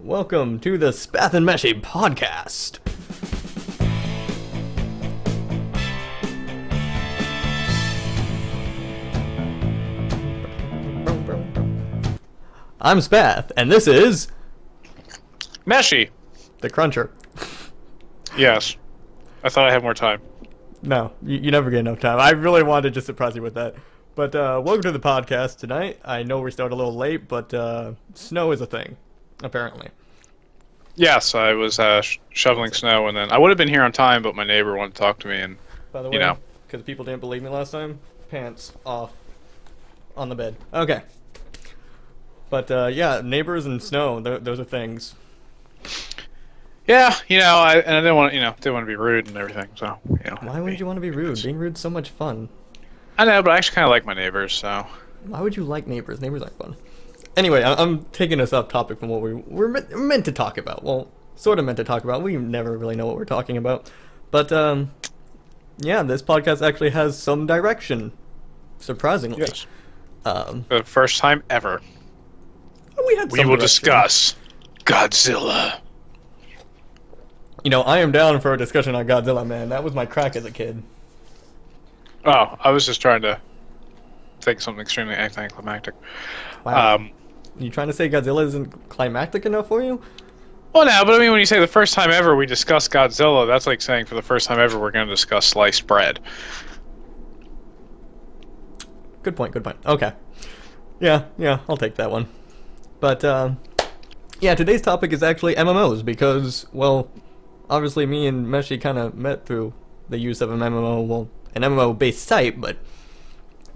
Welcome to the Spath Meshi podcast. I'm Spath, and this is Meshi. the Cruncher. Yes. I thought I had more time. No, you never get enough time. I really wanted to just surprise you with that. But welcome to the podcast tonight. I know we started a little late, but snow is a thing, apparently. Yes, I was shoveling snow, and then I would have been here on time, but my neighbor wanted to talk to me, and By the way, you know. because people didn't believe me last time, pants off on the bed. Okay. But yeah, neighbors and snow, those are things. Yeah, I didn't want to be rude and everything, so Why would you want to be rude? Being rude's so much fun. I know, but I actually kind of like my neighbors, so. Why would you like neighbors? Neighbors aren't fun. Anyway, I'm taking us off topic from what we're meant to talk about. Well, sort of meant to talk about. We never really know what we're talking about. But, yeah, this podcast actually has some direction. Surprisingly. Yes. For the first time ever, we had some we will direction. discuss Godzilla. I am down for a discussion on Godzilla, man. That was my crack as a kid. Oh, I was just trying to think of something extremely anticlimactic. Wow. You trying to say Godzilla isn't climactic enough for you? Well, no, but I mean, when you say the first time ever we discuss Godzilla, that's like saying for the first time ever we're going to discuss sliced bread. Good point, good point. Okay. Yeah, I'll take that one. But, yeah, today's topic is actually MMOs because, well, obviously me and Meshi kind of met through the use of an MMO, well, an MMO-based site, but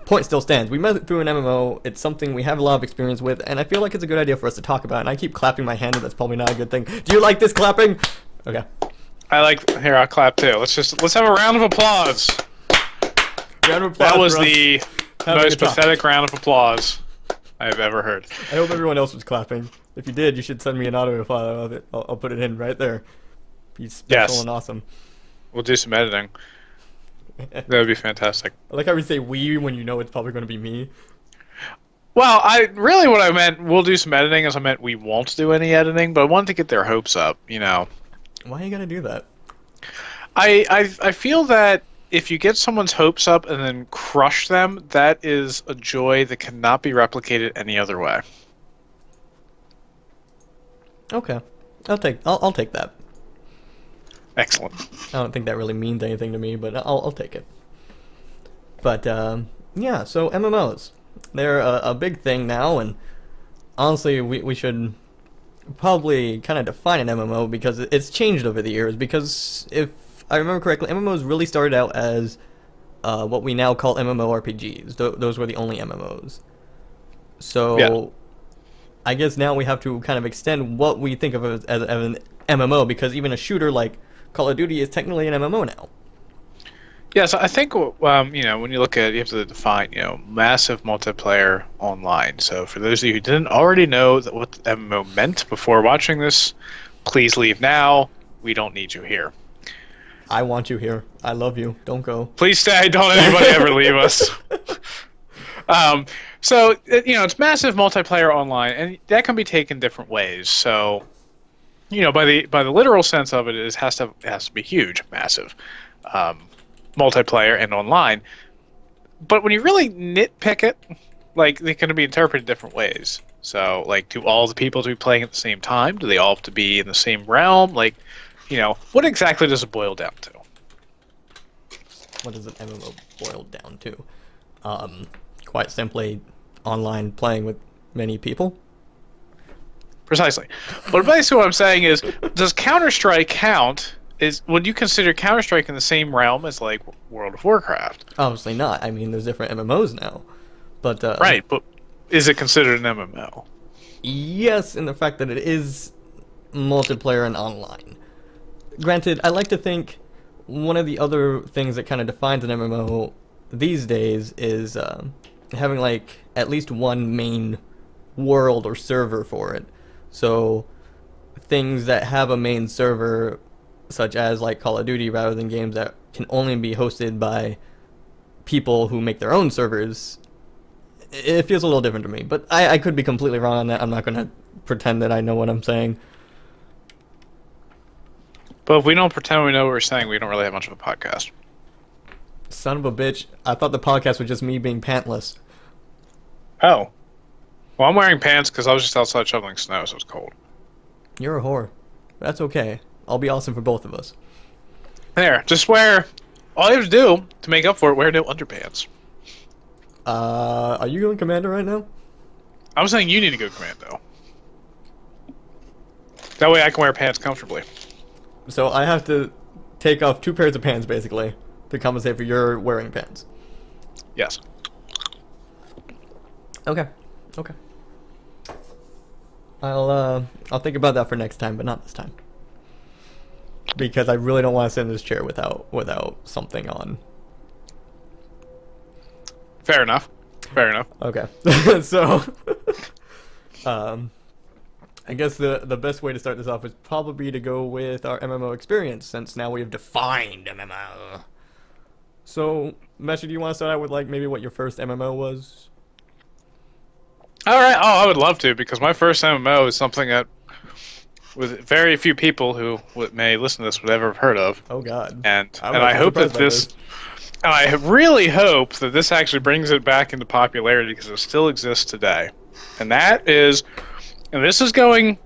point still stands. We met through an MMO, it's something we have a lot of experience with, and I feel like it's a good idea for us to talk about, and I keep clapping my hand, and that's probably not a good thing. Do you like this clapping? Okay. Here, I'll clap too. Let's have a round of applause. Round of applause That was for us the having a most talk. pathetic round of applause I've ever heard. I hope everyone else was clapping. If you did, you should send me an audio file of it. I'll put it in right there. Be special Yes. and awesome. We'll do some editing. That would be fantastic. I like how we say we when you know it's probably going to be me. Well, what I meant, we'll do some editing, as I meant we won't do any editing, but I wanted to get their hopes up, Why are you going to do that? I feel that if you get someone's hopes up and then crush them, that is a joy that cannot be replicated any other way. Okay. I'll take that. Excellent. I don't think that really means anything to me, but I'll take it. But, yeah, so MMOs. They're a big thing now, and honestly, we should probably kind of define an MMO because it's changed over the years, because if I remember correctly, MMOs really started out as what we now call MMORPGs. Those were the only MMOs. So, Yeah. I guess now we have to kind of extend what we think of as an MMO, because even a shooter like Call of Duty is technically an MMO now. Yeah, so I think when you look at it, you have to define massive multiplayer online. So for those of you who didn't already know what the MMO meant before watching this, please leave now. We don't need you here. I want you here. I love you. Don't go. Please stay. Don't anybody ever leave us. So it's massive multiplayer online, and that can be taken different ways. So by the literal sense of it, it has to be huge, massive. Multiplayer and online, but when you really nitpick it, like, they can be interpreted different ways. So, like, do all the people to be playing at the same time? Do they all have to be in the same realm? Like, what exactly does it boil down to? What does an MMO boil down to? Quite simply, online playing with many people. Precisely. But basically what I'm saying is, does Counter-Strike count? Would you consider Counter-Strike in the same realm as, like, World of Warcraft? Obviously not. I mean, there's different MMOs now. But, Right, but is it considered an MMO? yes, in the fact that it is multiplayer and online. Granted, I like to think one of the other things that kind of defines an MMO these days is having, like, at least one main world or server for it. So, things that have a main server, such as like Call of Duty, rather than games that can only be hosted by people who make their own servers, it feels a little different to me. But I could be completely wrong on that. I'm not going to pretend that I know what I'm saying. But if we don't pretend we know what we're saying, we don't really have much of a podcast. Son of a bitch. I thought the podcast was just me being pantless. Oh. Well, I'm wearing pants because I was just outside shoveling snow, so it's cold. You're a whore. That's okay. I'll be awesome for both of us. There, just wear... All you have to do to make up for it, wear no underpants. Are you going commando right now? I was saying you need to go commando. That way I can wear pants comfortably. So I have to take off 2 pairs of pants, basically, to compensate for your wearing pants. Yes. Okay. Okay. I'll think about that for next time, but not this time. Because I really don't want to sit in this chair without something on. Fair enough. Fair enough. Okay. So, I guess the best way to start this off is probably to go with our MMO experience, since now we have defined MMO. So, Meshi, do you want to start out with like maybe what your first MMO was? All right. Oh, I would love to, because my first MMO is something that with very few people who may listen to this would ever have heard of. Oh God! And I hope that this. And I really hope that this actually brings it back into popularity because it still exists today. And that is, and this is not an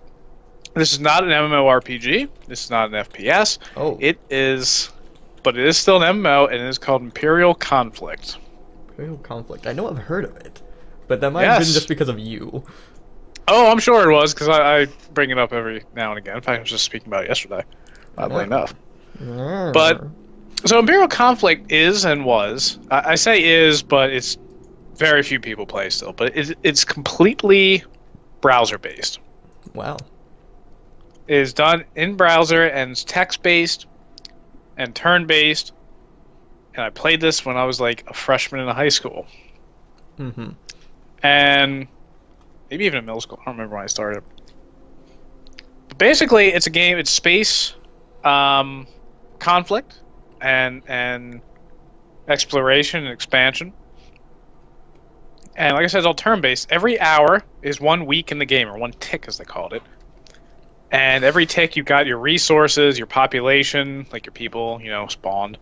MMORPG. This is not an FPS. Oh. It is, but it is still an MMO, and it is called Imperial Conflict. Imperial Conflict. I know I've heard of it, but that might have been just because of you. Oh, I'm sure it was, because I bring it up every now and again. In fact, I was just speaking about it yesterday, oddly enough. But, so Imperial Conflict is and was, I say is, but it's very few people play still, but it's completely browser-based. Wow. It is done in browser, and it's text-based, and turn-based, and I played this when I was like a freshman in high school. Mm-hmm. And maybe even in middle school. I don't remember when I started. But basically, it's a game. It's space conflict and exploration and expansion. And like I said, it's all turn-based. Every hour is 1 week in the game, or 1 tick, as they called it. And every tick, you've got your resources, your population, like your people, spawned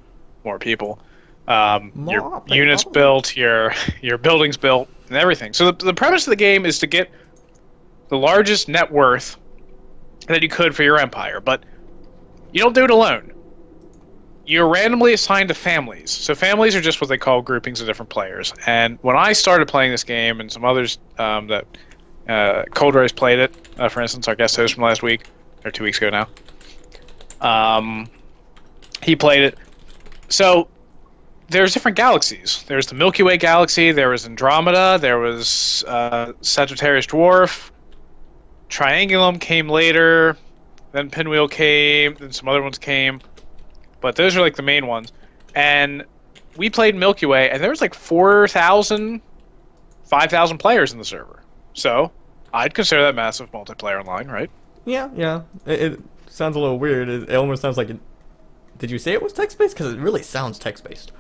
more people. Your units built, your buildings built, and everything. So the premise of the game is to get the largest net worth that you could for your empire, but you don't do it alone. You're randomly assigned to families. So families are just what they call groupings of different players. And when I started playing this game, and some others that Cold Rose played it, for instance, our guest host from last week, or 2 weeks ago now, he played it. So there's different galaxies. There's the Milky Way galaxy, there was Andromeda, there was Sagittarius Dwarf, Triangulum came later, then Pinwheel came, then some other ones came, but those are like the main ones. And we played Milky Way, and there was like 4,000, 5,000 players in the server. So I'd consider that massive multiplayer online, right? Yeah. It sounds a little weird. It almost sounds like it... Did you say it was text-based? Because it really sounds text-based.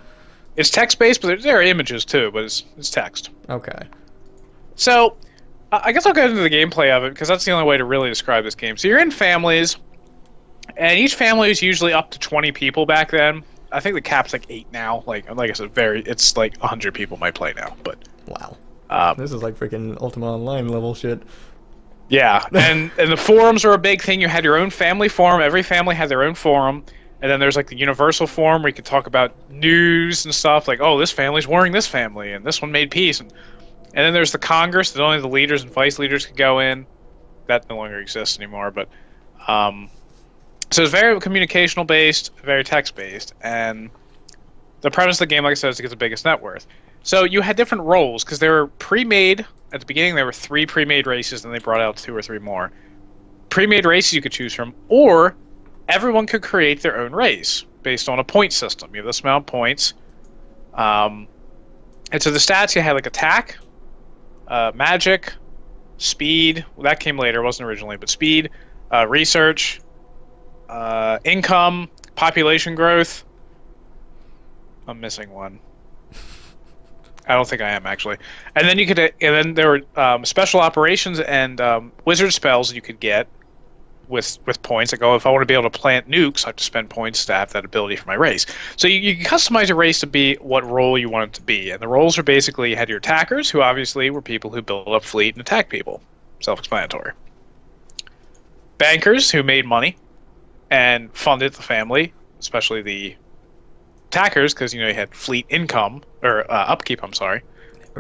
It's text-based, but there are images too, but it's text. Okay. So, I guess I'll get into the gameplay of it, because that's the only way to really describe this game. So you're in families, and each family is usually up to 20 people back then. I think the cap's like 8 now. Like I said, it's like 100 people might play now, but... Wow. This is like freaking Ultima Online level shit. Yeah, and the forums are a big thing. You had your own family forum. Every family had their own forum. And then there's like the universal forum where you could talk about news and stuff, like, oh, this family's warring this family, and this one made peace. And then there's the Congress that only the leaders and vice leaders could go in. That no longer exists anymore, but so it's very communicational based, very text based, and the premise of the game, like I said, is to get the biggest net worth. So you had different roles, because they were pre-made. At the beginning, there were 3 pre-made races, and they brought out 2 or 3 more. Pre-made races you could choose from, or everyone could create their own race based on a point system. You have this amount of points. And so the stats, you had like attack, magic, speed. Well, that came later, wasn't originally, but speed, research, income, population growth. I'm missing one. I don't think I am actually. And then and then there were special operations and wizard spells you could get with points. Like, oh, if I want to be able to plant nukes, I have to spend points to have that ability for my race. So you customize your race to be what role you want it to be. And the roles are basically, you had your attackers, who obviously were people who built up fleet and attack people. Self-explanatory. Bankers, who made money and funded the family, especially the attackers, because you had fleet income or upkeep. I'm sorry,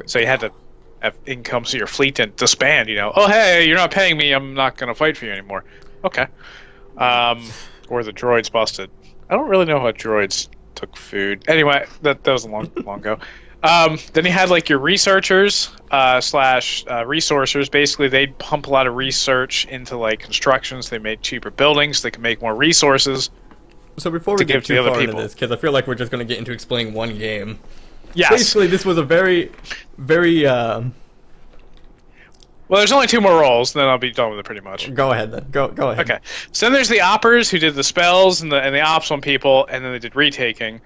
so you had to have income so your fleet didn't disband. Oh hey, you're not paying me, I'm not going to fight for you anymore. Okay, or the droids busted. I don't really know how droids took food. Anyway, that was a long ago. Then you had like your researchers slash resourcers. Basically, they'd pump a lot of research into like constructions. They made cheaper buildings. They could make more resources. So before we get too far into this, because I feel like we're just going to get into explaining one game. Yes. Basically, this was a very, very... Well, there's only 2 more roles, and then I'll be done with it pretty much. Go ahead, then. Go ahead. Okay. So then there's the oppers, who did the spells and the ops on people, and then they did retaking.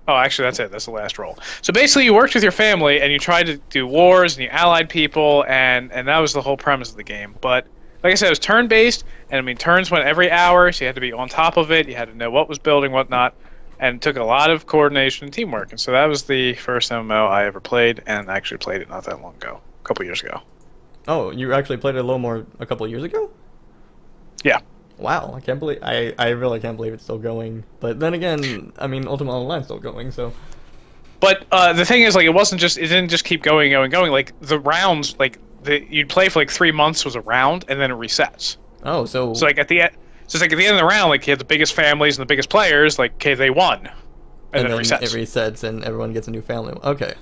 Oh, actually, that's it. That's the last role. So basically, you worked with your family, and you tried to do wars, and you allied people, and that was the whole premise of the game. But like I said, it was turn-based, and I mean, turns went every hour, so you had to be on top of it. You had to know what was building, what not, and it took a lot of coordination and teamwork. And so that was the first MMO I ever played, and I actually played it not that long ago, a couple years ago. Oh, you actually played it a little more a couple years ago? Yeah. Wow, I can't believe I really can't believe it's still going. But then again, I mean, Ultima Online's still going, so. But the thing is, like, it didn't just keep going. Like the rounds, like you'd play for like 3 months was a round, and then it resets. Oh, so like at the end, it's like at the end of the round, like you had the biggest families and the biggest players, like okay, they won, and then it resets. It resets, and everyone gets a new family. Okay.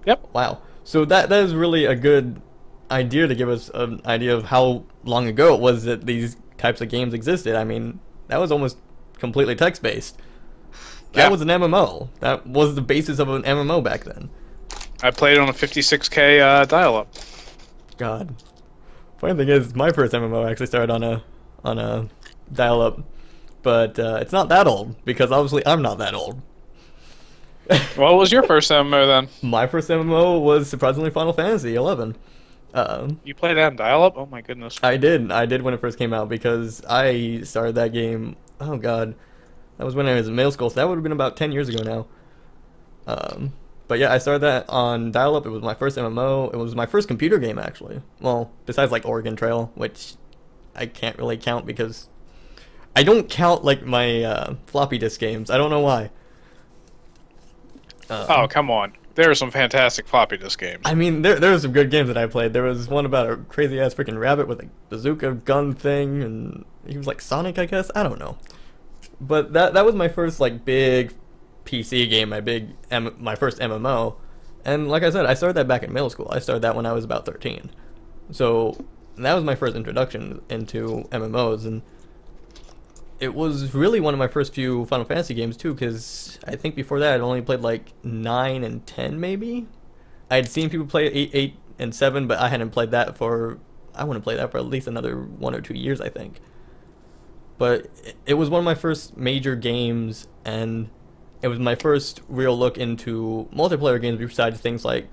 Yep. Wow. So that is really a good idea to give us an idea of how long ago it was that these types of games existed. I mean, that was almost completely text-based. That was an MMO. That was the basis of an MMO back then. I played on a 56K dial-up. God. Funny thing is, my first MMO actually started on a dial-up, but it's not that old because obviously I'm not that old. What was your first MMO then? My first MMO was surprisingly Final Fantasy XI. You played that on dial-up? Oh my goodness. I did when it first came out because I started that game. Oh god, that was when I was in middle school, so that would have been about 10 years ago now. But yeah, I started that on dial-up. It was my first MMO. It was my first computer game, actually. Well, besides like Oregon Trail, which I can't really count because I don't count like my floppy disk games. I don't know why. Oh, come on. There are some fantastic floppy disk games. I mean, there were some good games that I played. There was one about a crazy-ass freaking rabbit with a bazooka gun thing, and he was like Sonic, I guess? I don't know. But that was my first, like, big PC game, my first MMO. And like I said, I started that back in middle school. I started that when I was about 13. So that was my first introduction into MMOs, and it was really one of my first few Final Fantasy games too, because I think before that I'd only played like 9 and 10 maybe. I'd seen people play 8 and 7, but I hadn't played that for, I wouldn't play that for at least another 1 or 2 years, I think. But it was one of my first major games, and it was my first real look into multiplayer games besides things like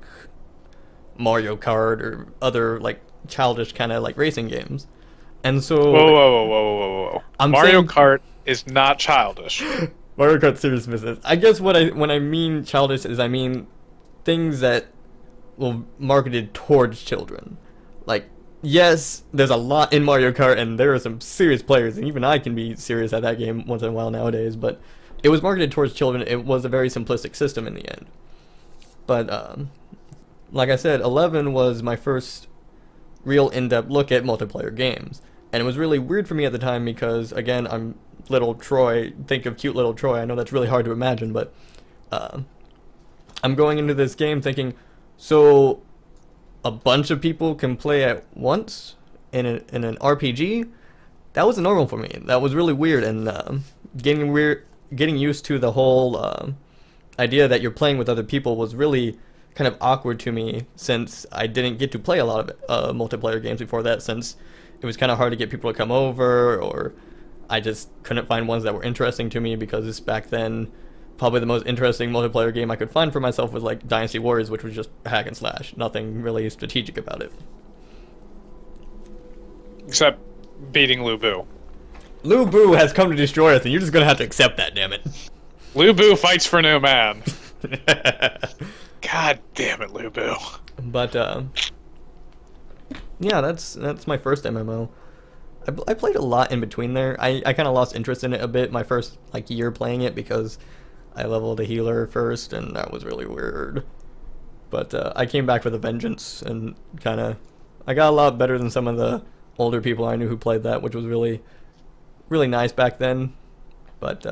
Mario Kart or other like childish kind of like racing games. And so Whoa. Mario Kart is not childish. Mario Kart serious business. I guess when I mean childish is I mean things that will marketed towards children. Like, yes, there's a lot in Mario Kart and there are some serious players, and even I can be serious at that game once in a while nowadays, but it was marketed towards children. It was a very simplistic system in the end. But like I said, 11 was my first real in-depth look at multiplayer games. And it was really weird for me at the time because, again, I'm little Troy. Think of cute little Troy. I know that's really hard to imagine, but I'm going into this game thinking, so a bunch of people can play at once in an RPG? That wasn't normal for me. That was really weird, and getting used to the whole idea that you're playing with other people was really kind of awkward to me, since I didn't get to play a lot of multiplayer games before that, since it was kind of hard to get people to come over, or I just couldn't find ones that were interesting to me because back then probably the most interesting multiplayer game I could find for myself was like Dynasty Warriors, which was just hack and slash, nothing really strategic about it. Except beating Lu Bu. Lu Bu has come to destroy us, and you're just gonna have to accept that, damn it. Lu Bu fights for no man. God damn it, Lu Bu. But yeah, that's my first MMO. I played a lot in between there. I kind of lost interest in it a bit my first like year playing it because I leveled a healer first, and that was really weird. But I came back with a vengeance, and I got a lot better than some of the older people I knew who played that, which was really, really nice back then. But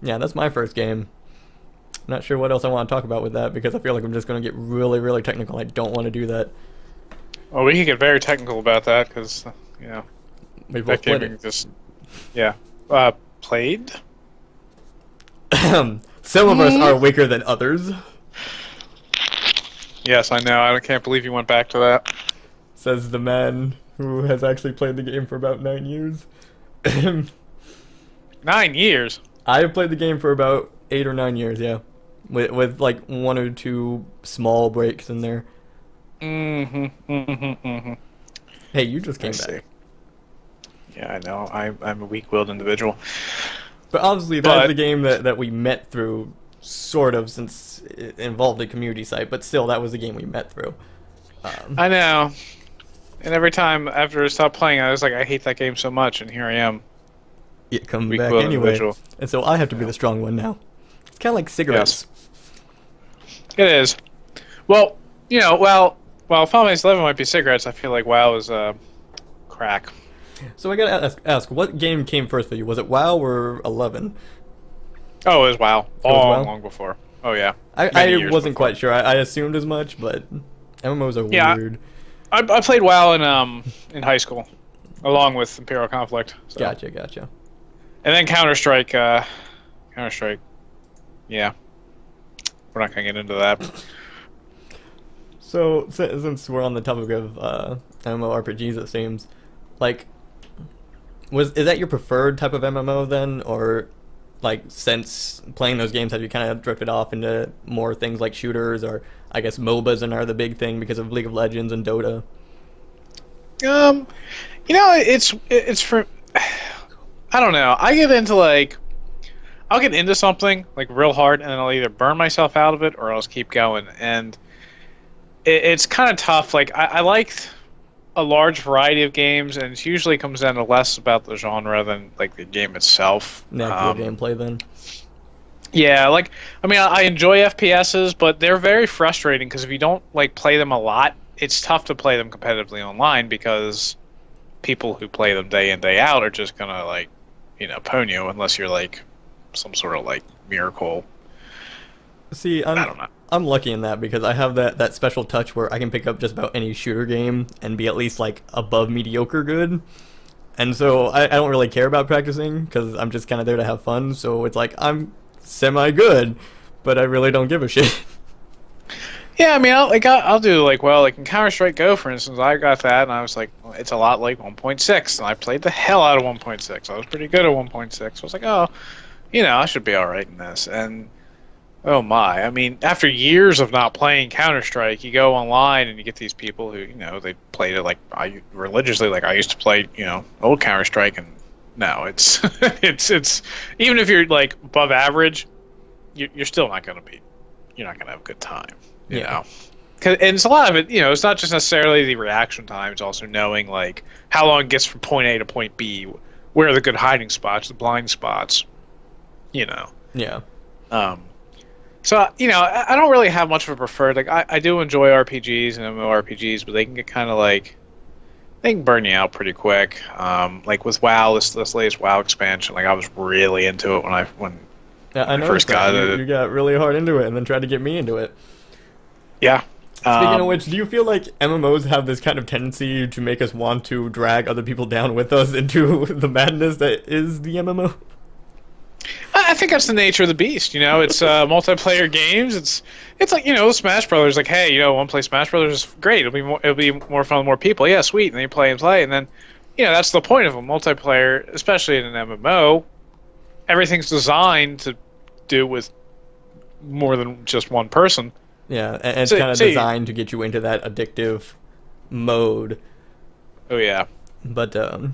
yeah, that's my first game. Not sure what else I want to talk about with that because I feel like I'm just going to get really, really technical. I don't want to do that. Well, we can get very technical about that because, you know, We've that both played gaming it. just, yeah. Played? Some of us are weaker than others. Yes, I know. I can't believe you went back to that. Says the man who has actually played the game for about 9 years. 9 years? I've played the game for about 8 or 9 years, yeah. With like 1 or 2 small breaks in there. Hey, you just came back. Yeah, I know. I'm a weak-willed individual. But obviously that's the game that we met through, sort of, since it involved a community site. But still, that was the game we met through. I know. And every time after I stopped playing, I was like, I hate that game so much, and here I am. You come back Weak-willed anyway. individual. And so I have to be the strong one now. It's kind of like cigarettes. Yes. It is. Well, you know, while Final Fantasy 11 might be cigarettes, I feel like WoW is crack. So I gotta ask, what game came first for you? Was it WoW or 11? Oh, it was WoW. It was WoW? Long before. Oh, yeah. I wasn't quite sure. I assumed as much, but MMOs are weird. I played WoW in high school, along with Imperial Conflict. So. Gotcha. And then Counter-Strike. Counter-Strike. Yeah. We're not going to get into that. So, since we're on the topic of MMORPGs, it seems, like, is that your preferred type of MMO then? Or, like, since playing those games, have you kind of drifted off into more things like shooters, or, I guess, MOBAs are the big thing because of League of Legends and Dota? You know, it's for... I don't know. I get into, like... I'll get into something, like, real hard, and then I'll either burn myself out of it, or I'll just keep going. And it's kind of tough. Like, I liked a large variety of games, and it usually comes down to less about the genre than, like, the game itself. Natural gameplay, then? Yeah, like, I mean, I enjoy FPSs, but they're very frustrating, because if you don't, like, play them a lot, it's tough to play them competitively online, because people who play them day in, day out are just gonna, like, you know, pwn you, unless you're, like, some sort of, like, miracle. See, I don't know. I'm lucky in that because I have that special touch where I can pick up just about any shooter game and be at least like above mediocre good. And so I don't really care about practicing because I'm just kind of there to have fun. So it's like I'm semi good, but I really don't give a shit. Yeah, I mean, I'll do like in Counter-Strike Go, for instance, I got that and I was like, well, it's a lot like 1.6, and I played the hell out of 1.6. I was pretty good at 1.6. I was like, oh, you know, I should be all right in this. And oh my, I mean, after years of not playing Counter-Strike, you go online and you get these people who, you know, they played it like religiously, like I used to play, you know, old Counter-Strike, and no, it's it's even if you're like above average, you're still not going to be, you're not going to have a good time, you know. And it's a lot of it, you know, it's not just necessarily the reaction time, it's also knowing like how long it gets from point A to point B, where are the good hiding spots, the blind spots, you know. Yeah. So, you know, I don't really have much of a preferred. Like, I do enjoy RPGs and MMORPGs, but they can get kind of like, they can burn you out pretty quick. Like with WoW, this latest WoW expansion, like I was really into it when I first got it. You got really hard into it and then tried to get me into it. Yeah. Speaking of which, do you feel like MMOs have this kind of tendency to make us want to drag other people down with us into the madness that is the MMO? I think that's the nature of the beast, you know. It's multiplayer games. It's like, you know, Smash Brothers. Like, hey, you know, one play Smash Brothers is great. It'll be more fun with more people. Yeah, sweet. And then you play, and then, you know, that's the point of a multiplayer, especially in an MMO. Everything's designed to do with more than just one person. Yeah, and it's kind of designed to get you into that addictive mode. Oh yeah. But this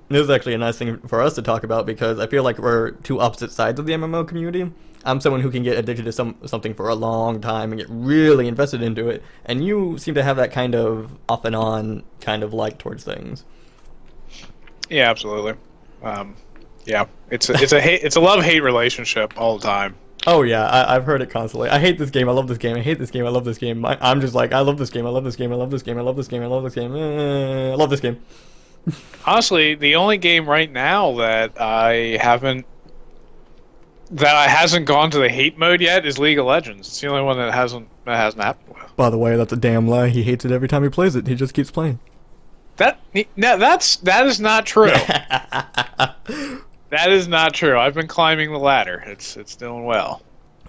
is actually a nice thing for us to talk about because I feel like we're two opposite sides of the MMO community. I'm someone who can get addicted to something for a long time and get really invested into it, and you seem to have that kind of off and on kind of like towards things. Yeah, absolutely. Yeah, it's a love-hate relationship all the time. Oh yeah, I've heard it constantly. I hate this game. I love this game. I hate this game. I love this game. I'm just like, I love this game. I love this game. I love this game. I love this game. I love this game. I love this game. Honestly, the only game right now that hasn't gone to the hate mode yet is League of Legends. It's the only one that hasn't happened with. By the way, that's a damn lie. He hates it every time he plays it. He just keeps playing. That is not true. That is not true. I've been climbing the ladder. It's doing well.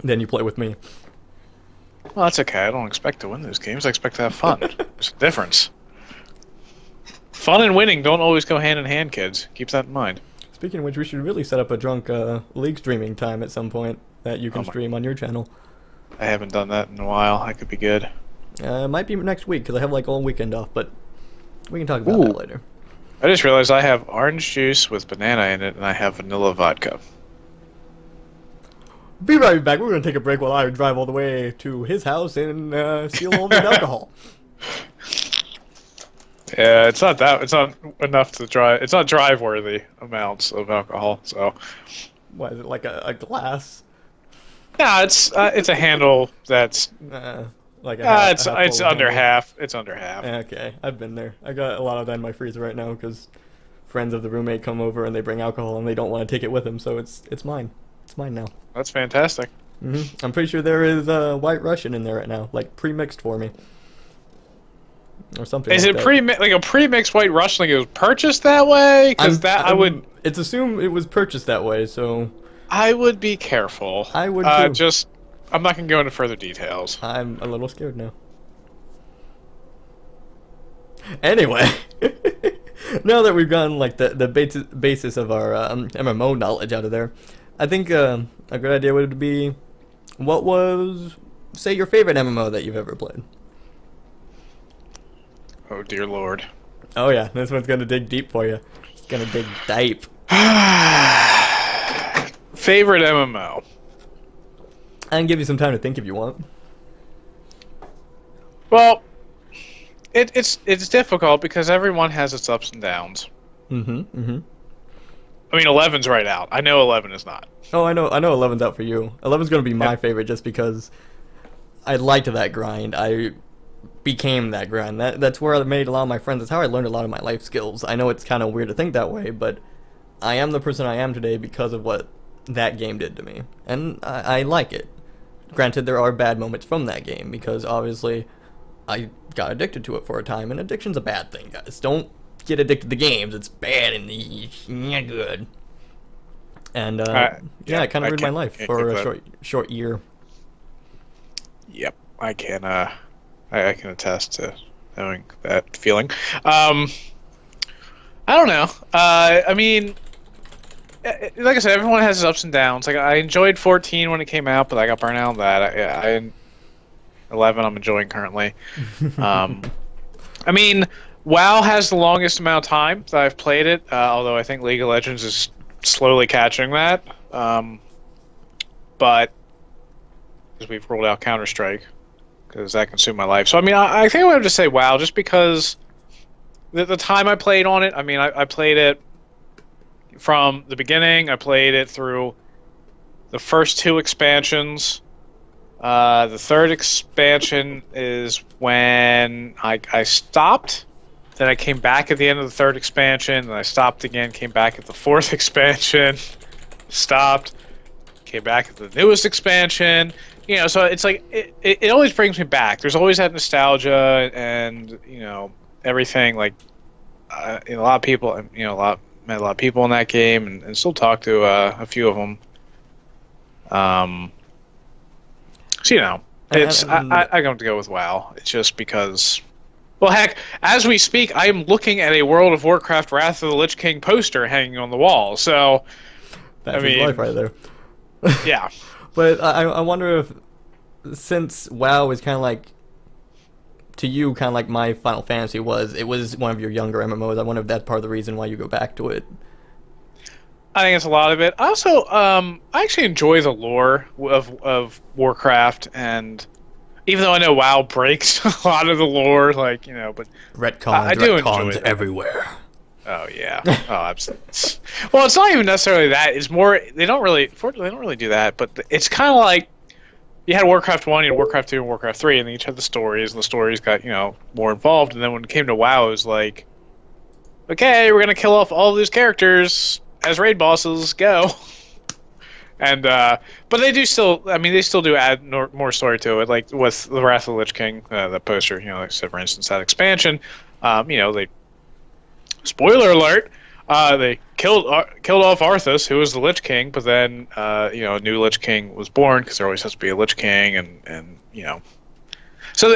Then you play with me. Well, that's okay. I don't expect to win those games. I expect to have fun. There's a difference. Fun and winning don't always go hand in hand, kids. Keep that in mind. Speaking of which, we should really set up a drunk league streaming time at some point that you can stream on your channel. I haven't done that in a while. I could be good. It might be next week because I have like all weekend off, but we can talk about that later. I just realized I have orange juice with banana in it, and I have vanilla vodka. Be right back. We're going to take a break while I drive all the way to his house and steal all the alcohol. Yeah, it's not enough to drive. It's not drive-worthy amounts of alcohol. So, what is it, like a glass? Yeah, it's a handle that's like it's under half. It's under half. Okay, I've been there. I got a lot of that in my freezer right now because friends of the roommate come over and they bring alcohol and they don't want to take it with them, so it's mine. It's mine now. That's fantastic. I'm pretty sure there is White Russian in there right now, like pre-mixed for me. Or something. Is it like a pre-mixed White Russian? Like it was purchased that way? Because I would. It's assumed it was purchased that way, so. I would be careful. I would too. I'm not gonna go into further details. I'm a little scared now. Anyway, now that we've gotten like the basis of our MMO knowledge out of there, I think a good idea would be, what was, say, your favorite MMO that you've ever played? Oh dear Lord. Oh yeah, this one's gonna dig deep for you. It's gonna dig deep. Favorite MMO. I can give you some time to think if you want. Well, it's difficult because everyone has its ups and downs. I mean, 11's right out. I know 11 is not. Oh, I know 11's out for you. 11's gonna be my favorite just because I liked that grind. I became that grind. That's where I made a lot of my friends. That's how I learned a lot of my life skills. I know it's kind of weird to think that way, but I am the person I am today because of what that game did to me, and I like it. Granted, there are bad moments from that game because obviously I got addicted to it for a time, and addiction's a bad thing, guys. Don't get addicted to games. It's bad and it's not good. And yeah, it kind of ruined my life for a short year. Yep, I can attest to knowing that feeling. I don't know. I mean, like I said, everyone has its ups and downs. Like I enjoyed 14 when it came out, but I got burnt out on that. 11 I'm enjoying currently. I mean, WoW has the longest amount of time that I've played it, although I think League of Legends is slowly catching that. But because we've rolled out Counter-Strike, because that consumed my life. So I mean, I think I would have to say WoW, just because the time I played on it. I mean, I played it from the beginning. I played it through the first 2 expansions. The third expansion is when I stopped. Then I came back at the end of the third expansion. Then I stopped again, came back at the 4th expansion, stopped, came back at the newest expansion. You know, so it's like it always brings me back. There's always that nostalgia and, you know, everything. Like a lot of people, you know, met a lot of people in that game, and still talk to a few of them. So, you know, it's I'm going to go with WoW. It's just because, well, heck, as we speak, I am looking at a World of Warcraft Wrath of the Lich King poster hanging on the wall. So, that's his life right there. Yeah. But I wonder if, since WoW is kind of like, to you, kind of like my Final Fantasy was, it was one of your younger MMOs. I wonder if that's part of the reason why you go back to it. I think it's a lot of it. Also, I actually enjoy the lore of Warcraft, and even though I know WoW breaks a lot of the lore, like, you know, but I do enjoy it everywhere. Oh yeah. Oh, absolutely. Well, it's not even necessarily that. It's more they don't really do that. But it's kind of like you had Warcraft 1, you had Warcraft 2, and Warcraft 3, and they each had the stories, and the stories got, you know, more involved. And then when it came to WoW, it was like, okay, we're gonna kill off all of these characters as raid bosses. Go. And but they do still. I mean, they still do add more story to it, like with the Wrath of the Lich King, the poster. You know, like I said, for instance, that expansion. You know, they. Spoiler alert! They killed off Arthas, who was the Lich King, but then you know, a new Lich King was born, because there always has to be a Lich King, and you know. So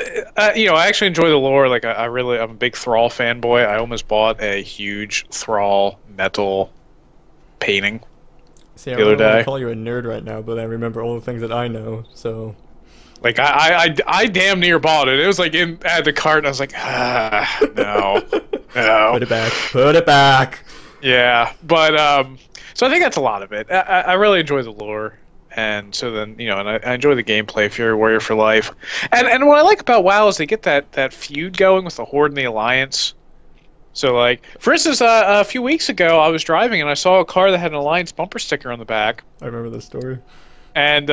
you know, I actually enjoy the lore. Like I'm a big Thrall fanboy. I almost bought a huge Thrall metal painting. See, the other day. I call you a nerd right now, but I remember all the things that I know. So, like I damn near bought it. It was like at the cart, and I was like, no. No. Put it back. Put it back. Yeah, but so I think that's a lot of it. I really enjoy the lore, and so then, you know, and I enjoy the gameplay if you're a warrior for life. And what I like about WoW is they get that feud going with the Horde and the Alliance. So, like, for instance, a few weeks ago, I was driving and I saw a car that had an Alliance bumper sticker on the back. I remember this story. And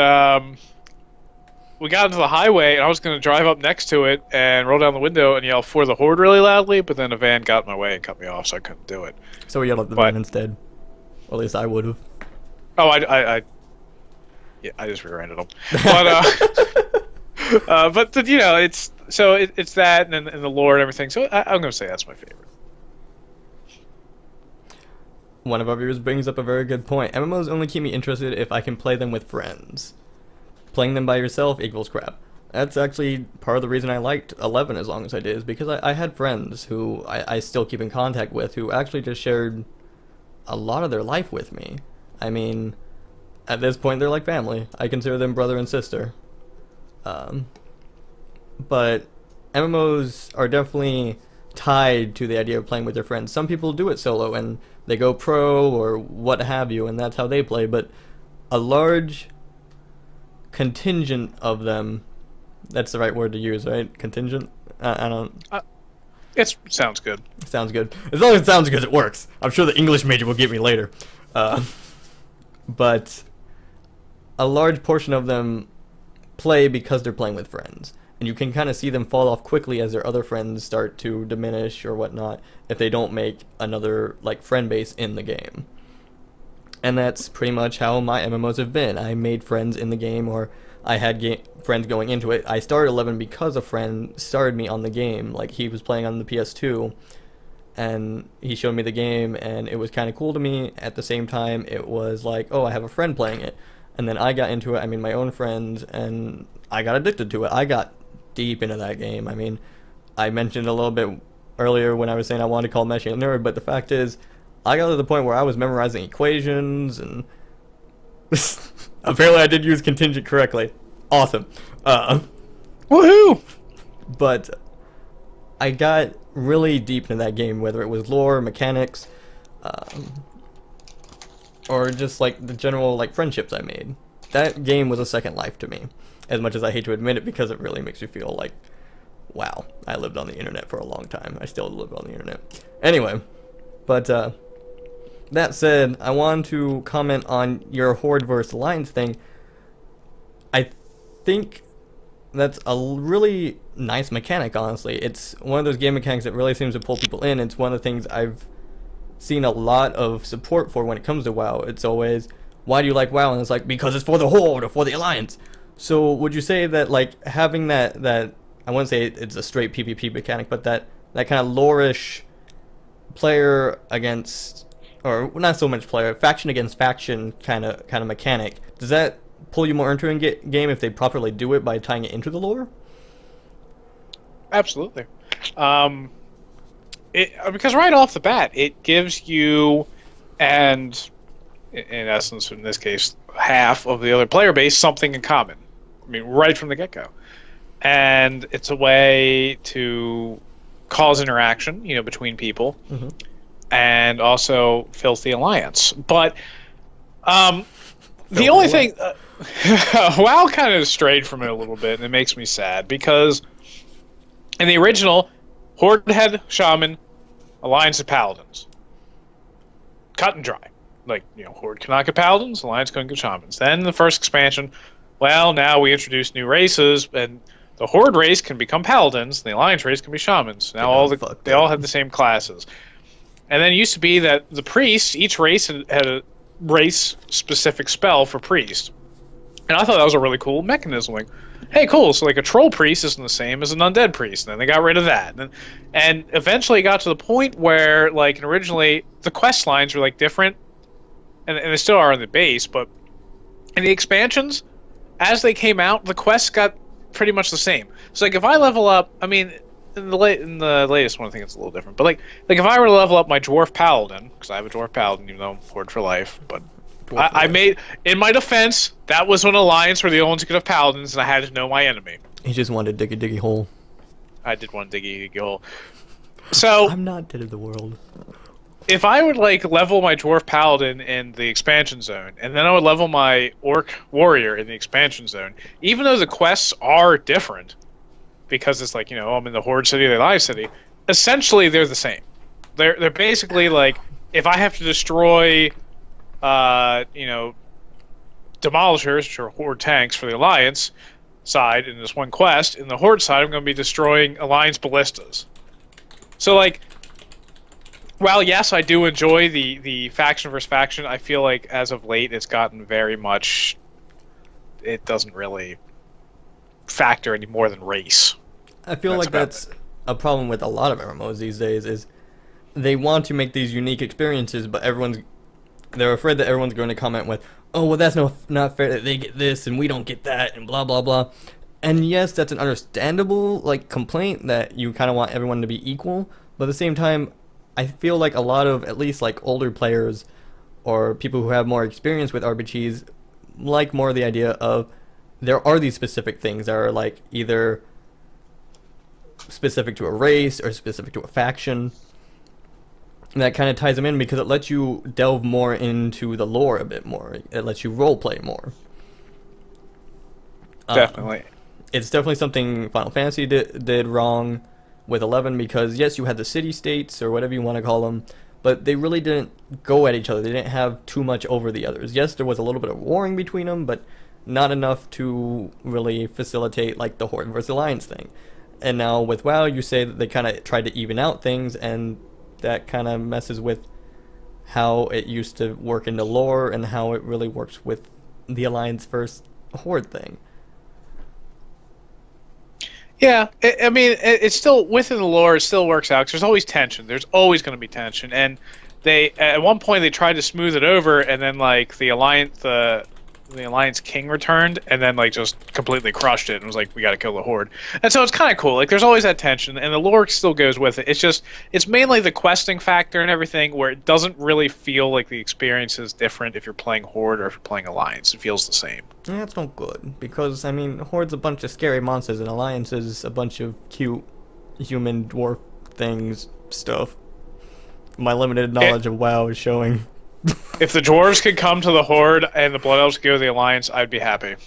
we got into the highway, and I was going to drive up next to it and roll down the window and yell "For the Horde" really loudly, but then a van got in my way and cut me off, so I couldn't do it. So we yelled at the van instead. Or at least I would have. Oh, yeah, I just rear-ended them. But but you know, it's that and the lore and everything. So I'm going to say that's my favorite. One of our viewers brings up a very good point. MMOs only keep me interested if I can play them with friends. Playing them by yourself equals crap. That's actually part of the reason I liked 11 as long as I did, is because I had friends who I still keep in contact with who actually just shared a lot of their life with me. I mean, at this point they're like family. I consider them brother and sister. But MMOs are definitely tied to the idea of playing with their friends. Some people do it solo and they go pro or what have you, and that's how they play, but a large contingent of them, that's the right word to use, right? Contingent? I don't... It sounds good. Sounds good. As long as it sounds good, it works. I'm sure the English major will get me later. But a large portion of them play because they're playing with friends. And you can kind of see them fall off quickly as their other friends start to diminish or whatnot if they don't make another, like, friend base in the game. And that's pretty much how my MMOs have been. I made friends in the game, or I had friends going into it. I started 11 because a friend started me on the game. Like, he was playing on the PS2, and he showed me the game, and it was kind of cool to me. At the same time, it was like, oh, I have a friend playing it. And then I got into it. I made my own friends, and I got addicted to it. I got deep into that game. I mean, I mentioned a little bit earlier when I was saying I wanted to call Meshi a nerd, but the fact is, I got to the point where I was memorizing equations, and apparently I did use contingent correctly. Awesome. Woohoo! But I got really deep into that game, whether it was lore, mechanics, or just like the general like friendships I made. That game was a second life to me, as much as I hate to admit it, because it really makes me feel like, wow, I lived on the internet for a long time. I still live on the internet. Anyway, but that said, I want to comment on your Horde versus Alliance thing. I think that's a really nice mechanic, honestly. It's one of those game mechanics that really seems to pull people in. It's one of the things I've seen a lot of support for when it comes to WoW. It's always, why do you like WoW? And it's like, because it's for the Horde or for the Alliance. So would you say that, like, having that I wouldn't say it's a straight PvP mechanic, but that kind of lore-ish player against, or not so much player, faction against faction kind of mechanic, does that pull you more into a game if they properly do it by tying it into the lore? Absolutely. Because right off the bat, it gives you, and in essence, in this case, half of the other player base something in common. I mean, right from the get-go. And it's a way to cause interaction, between people, and also filthy alliance. But the only thing, WoW kind of strayed from it a little bit, and it makes me sad because in the original, Horde had Shaman, Alliance had Paladins, cut and dry. Like, Horde cannot get Paladins, Alliance couldn't get Shamans. Then the first expansion, well, now we introduce new races, and the Horde race can become Paladins, and the Alliance race can be Shamans. Now they all have the same classes. And then it used to be that the priests, each race had a race-specific spell for priest. And I thought that was a really cool mechanism. Like, hey, cool, so like a troll priest isn't the same as an undead priest. And then they got rid of that. And eventually it got to the point where, like, originally the quest lines were, like, different. And they still are in the base, but in the expansions, as they came out, the quests got pretty much the same. So, like, if I level up, I mean, in the latest one, I think it's a little different. But, like if I were to level up my Dwarf Paladin, because I have a Dwarf Paladin, even though I'm Horde for life, but I made, in my defense, that was when Alliance were the only ones who could have Paladins, and I had to know my enemy. He just wanted to dig a diggy hole. I did want to dig a hole. So I'm not dead of the world. If I would, like, level my Dwarf Paladin in the expansion zone, and then I would level my Orc Warrior in the expansion zone, even though the quests are different, because it's like, I'm in the Horde City or the Alliance City, essentially they're the same. They're basically, like, if I have to destroy, Demolishers, which are Horde tanks for the Alliance side in this one quest, in the Horde side I'm going to be destroying Alliance Ballistas. So, like, well, yes, I do enjoy the faction versus faction. I feel like as of late it's gotten very much... It doesn't really factor any more than race. I feel like that's a problem with a lot of MMOs these days, is they want to make these unique experiences, but they're afraid that everyone's going to comment with, oh, well, that's not fair that they get this and we don't get that and blah, blah, blah. And yes, that's an understandable, like, complaint that you kind of want everyone to be equal, but at the same time, I feel like a lot of, at least, like, older players or people who have more experience with RPGs like more the idea of there are these specific things that are, like, either specific to a race or specific to a faction. And that kind of ties them in because it lets you delve more into the lore a bit more. It lets you roleplay more. Definitely. It's definitely something Final Fantasy did wrong with 11, because yes, you had the city-states or whatever you want to call them, but they really didn't go at each other. They didn't have too much over the others. Yes, there was a little bit of warring between them, but not enough to really facilitate, like, the Horde versus Alliance thing. And now with WoW, you say that they kind of tried to even out things, and that kind of messes with how it used to work in the lore and how it really works with the Alliance versus Horde thing. Yeah, I mean, it's still within the lore. It still works out because there's always tension. There's always going to be tension, and they at one point they tried to smooth it over, and then, like, the Alliance King returned, and then, like, just completely crushed it and was like, we got to kill the Horde. And so it's kind of cool. Like, there's always that tension, and the lore still goes with it. It's mainly the questing factor and everything, where it doesn't really feel like the experience is different if you're playing Horde or if you're playing Alliance. It feels the same. Yeah, that's not good, because, I mean, Horde's a bunch of scary monsters, and Alliance is a bunch of cute human dwarf things stuff. My limited knowledge of WoW is showing. If the dwarves could come to the Horde and the Blood Elves could go to the Alliance, I'd be happy.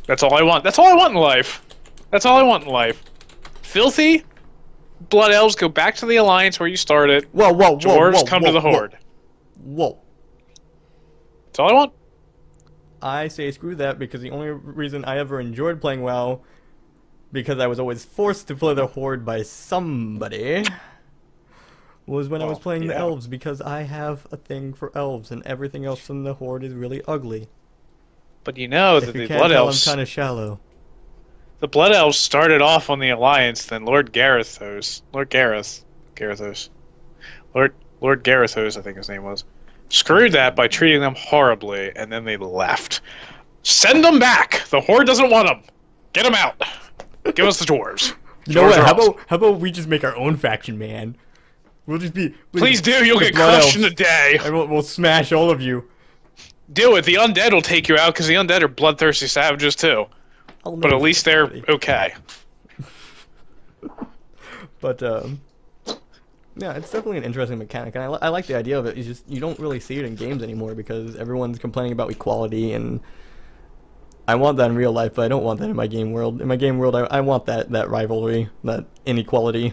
That's all I want. That's all I want in life. That's all I want in life. Filthy Blood Elves go back to the Alliance where you started. Whoa, dwarves come to the Horde. Whoa. That's all I want. I say screw that, because the only reason I ever enjoyed playing WoW, because I was always forced to play the Horde by somebody, was when I was playing the elves, because I have a thing for elves, and everything else in the Horde is really ugly. But you know that the Blood Elves... I'm kind of shallow. The Blood Elves started off on the Alliance, then Lord Garithos, I think his name was, screwed that by treating them horribly, and then they left. Send them back! The Horde doesn't want them! Get them out! Give us the dwarves. You know what? How about we just make our own faction, man? We'll just be... Please do, you'll the get blood crushed in a elves, day. and we'll smash all of you. Do it, the undead will take you out, because the undead are bloodthirsty savages too. But at least they're okay. But, yeah, it's definitely an interesting mechanic, and I like the idea of it. It's just, you don't really see it in games anymore, because everyone's complaining about equality, and I want that in real life, but I don't want that in my game world. In my game world, I want that rivalry, that inequality.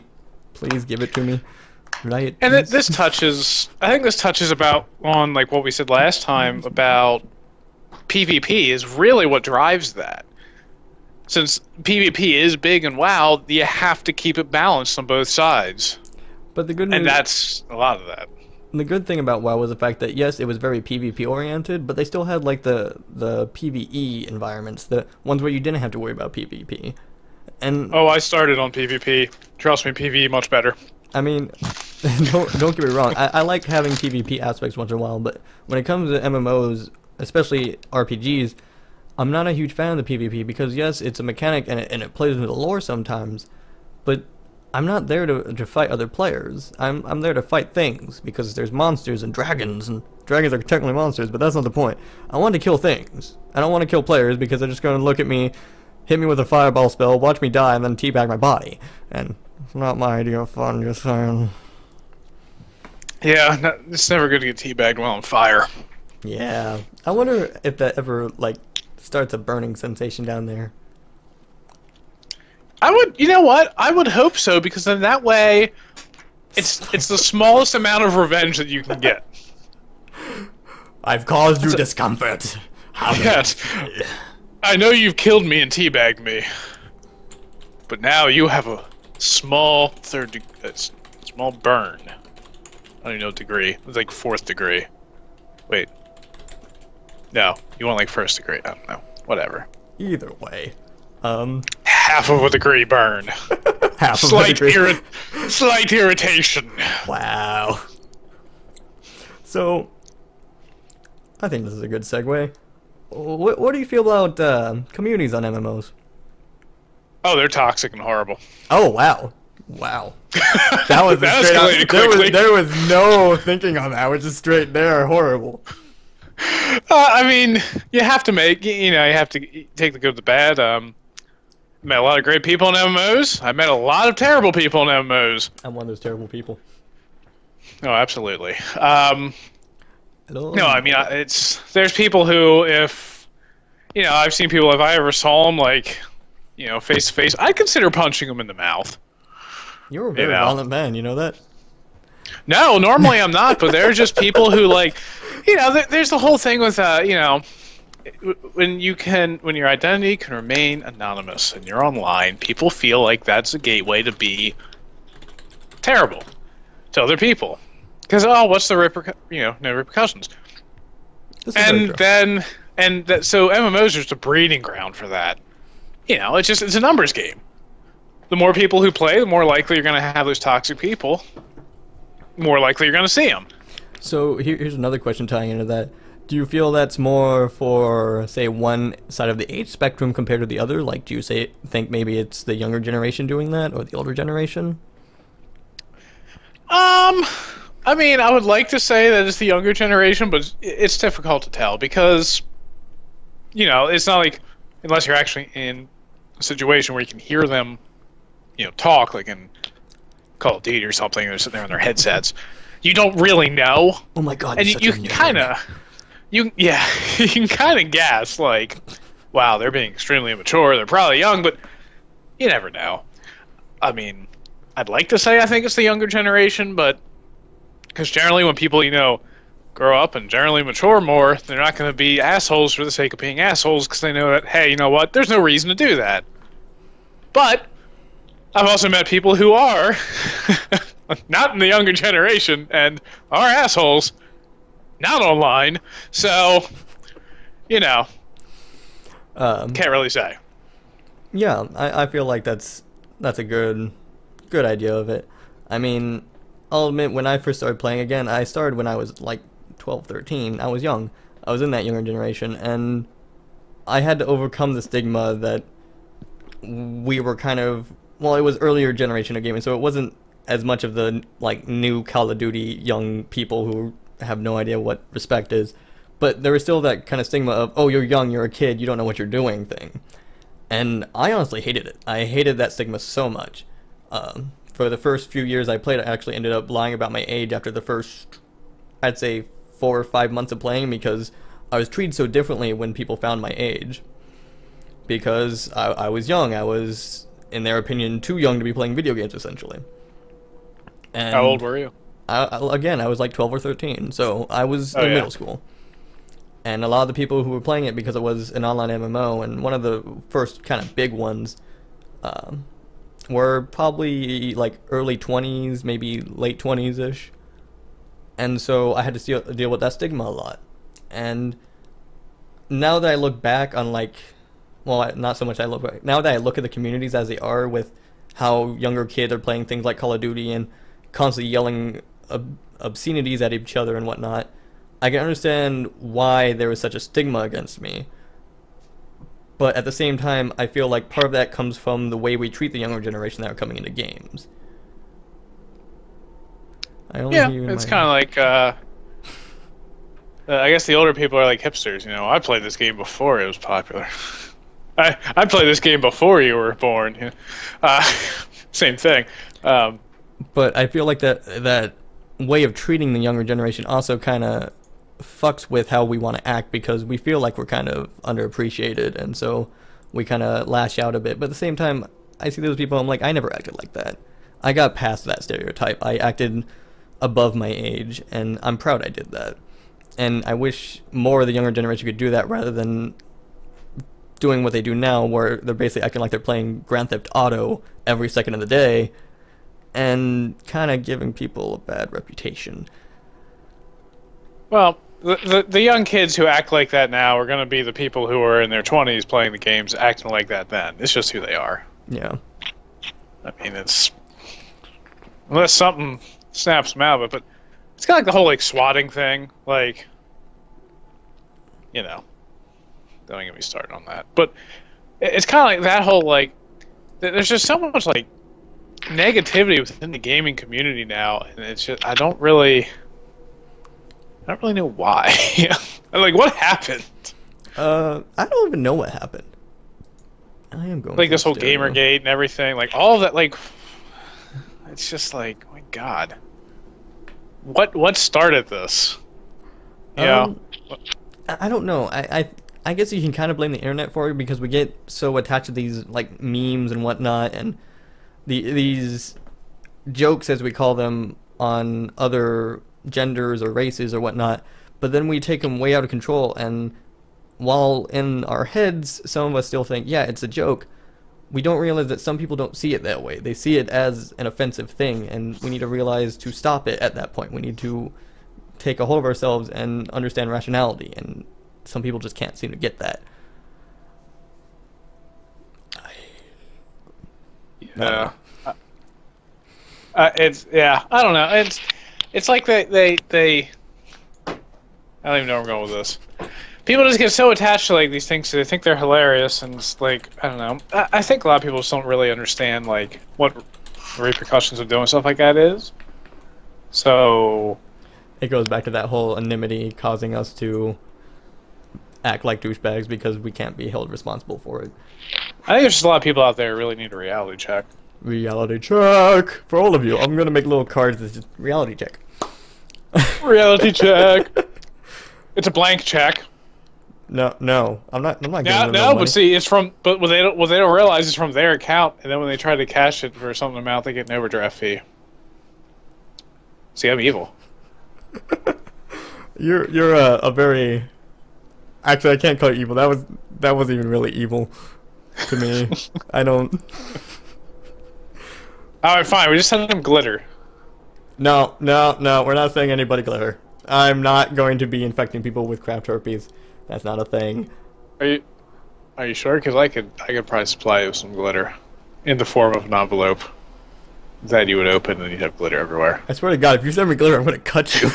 Please give it to me. Right? And this touches, I think this touches about on like what we said last time about PvP is really what drives that. Since PvP is big and WoW, you have to keep it balanced on both sides. But the good news, and that's a lot of that. The good thing about WoW was the fact that yes, it was very PvP oriented, but they still had like the PvE environments, the ones where you didn't have to worry about PvP. And oh, I started on PvP. Trust me, PvE much better. I mean, don't get me wrong. I like having PvP aspects once in a while, but when it comes to MMOs, especially RPGs, I'm not a huge fan of the PvP because yes, it's a mechanic and it plays into the lore sometimes, but I'm not there to fight other players. I'm there to fight things because there's monsters and dragons are technically monsters, but that's not the point. I want to kill things. I don't want to kill players because they're just going to look at me, hit me with a fireball spell, watch me die, and then teabag my body. And it's not my idea of fun, just saying. Yeah, it's never good to get teabagged while on fire. Yeah. I wonder if that ever, like, starts a burning sensation down there. I would, you know what? I would hope so, because then that way, it's the smallest amount of revenge that you can get. I've caused you discomfort. Yes. I know you've killed me and teabagged me, but now you have a small small burn. I don't even know degree. It's like 4th degree. Wait. No, you want like 1st degree. I don't know. Whatever. Either way. Half of a degree burn. Half of a degree. Slight irritation. Wow. So, I think this is a good segue. What do you feel about communities on MMOs? Oh, they're toxic and horrible. Oh, wow. Wow. That was that straight escalated up, quickly. there was no thinking on that. It was just straight there. Horrible. I mean, you have to you have to take the good with the bad. Met a lot of great people in MMOs. I met a lot of terrible people in MMOs. I'm one of those terrible people. Oh, absolutely. Hello. No, I mean, there's people who, if, I've seen people, if I ever saw them, like, face to face, I'd consider punching them in the mouth. You're a very violent man, you know that? No, normally I'm not, but there are just people who, like, there's the whole thing with, when your identity can remain anonymous and you're online, people feel like that's a gateway to be terrible to other people. Because, oh, what's the no repercussions. So MMOs are just a breeding ground for that. It's a numbers game. The more people who play, the more likely you're going to have those toxic people. More likely you're going to see them. So here's another question tying into that. Do you feel that's more for, say, one side of the age spectrum compared to the other? Like, do you think maybe it's the younger generation doing that, or the older generation? I mean, I would like to say that it's the younger generation, but it's difficult to tell because, it's not like, unless you're actually in a situation where you can hear them, talk, like in Call of Duty or something, they're sitting there on their headsets. You don't really know. Oh my god! And you can kind of, you can kind of guess, like, wow, they're being extremely immature. They're probably young, but you never know. I mean, I'd like to say I think it's the younger generation, but because generally when people, grow up and generally mature more, they're not going to be assholes for the sake of being assholes because they know that, hey, you know what, there's no reason to do that. But I've also met people who are not in the younger generation and are assholes, not online, so, can't really say. Yeah, I feel like that's a good idea of it. I mean, I'll admit, when I first started playing again, I started when I was like 12, 13. I was young. I was in that younger generation, and I had to overcome the stigma that we were kind of, well, it was earlier generation of gaming, so it wasn't as much of the like new Call of Duty young people who have no idea what respect is, but there was still that kind of stigma of, oh, you're young, you're a kid, you don't know what you're doing thing. And I honestly hated it. I hated that stigma so much. For the first few years I played, I actually ended up lying about my age after the first, I'd say, 4 or 5 months of playing, because I was treated so differently when people found my age. Because I was young. I was, in their opinion, too young to be playing video games, essentially. And How old were you? Again, I was like 12 or 13, so I was in middle school. And a lot of the people who were playing it, because it was an online MMO, and one of the first kind of big ones, were probably like early 20s, maybe late 20s-ish. And so I had to deal with that stigma a lot. And now that I look back on like, well, not so much I look back, now that I look at the communities as they are, with how younger kids are playing things like Call of Duty and constantly yelling obscenities at each other and whatnot, I can understand why there was such a stigma against me. But at the same time, I feel like part of that comes from the way we treat the younger generation that are coming into games. Yeah, it's kind of like, I guess the older people are like hipsters, you know. I played this game before it was popular. I played this game before you were born. You know? Same thing. But I feel like that way of treating the younger generation also kind of fucks with how we want to act, because we feel like we're kind of underappreciated, and so we kind of lash out a bit. But at the same time, I see those people, I'm like, I never acted like that. I got past that stereotype. I acted above my age, and I'm proud I did that. And I wish more of the younger generation could do that, rather than doing what they do now, where they're basically acting like they're playing Grand Theft Auto every second of the day, and kind of giving people a bad reputation. Well, the young kids who act like that now are going to be the people who are in their 20s playing the games acting like that then. It's just who they are. Yeah. I mean, it's... Unless something snaps them out of it, but it's kind of like the whole, like, swatting thing. Like, you know, don't get me started on that. But it's kind of like that whole, like... There's just so much, like, negativity within the gaming community now, and it's just... I don't really know why. Like, what happened? I don't even know what happened. I am going like this whole Gamergate and everything, like all of that. Like, it's just like, oh my God, what started this? Yeah, I don't know. I guess you can kind of blame the internet for it, because we get so attached to these like memes and whatnot, and these jokes, as we call them, on other genders or races or whatnot, but then we take them way out of control, and while in our heads some of us still think, yeah, it's a joke, we don't realize that some people don't see it that way. They see it as an offensive thing, and we need to realize to stop it at that point. We need to take a hold of ourselves and understand rationality, and some people just can't seem to get that. Yeah. I don't know. It's like they I don't even know where I'm going with this. People just get so attached to like these things, so they think they're hilarious, and it's like, I don't know. I think a lot of people just don't really understand like what the repercussions of doing stuff like that is. So it goes back to that whole anonymity causing us to act like douchebags because we can't be held responsible for it. I think there's just a lot of people out there who really need a reality check. Reality check for all of you. I'm gonna make little cards that's just reality check. Reality check. It's a blank check. No, I'm not. I'm not. Yeah, no, but see, it's from. But what they don't realize is from their account, and then when they try to cash it for some amount, they get an overdraft fee. See, I'm evil. You're a very. Actually, I can't call you evil. That wasn't even really evil to me. I don't. All right, fine. We just send them glitter. No. We're not saying anybody glitter. I'm not going to be infecting people with craft herpes. That's not a thing. Are you sure? Because I could probably supply you with some glitter in the form of an envelope that you would open, and you'd have glitter everywhere. I swear to God, if you send me glitter, I'm going to cut you.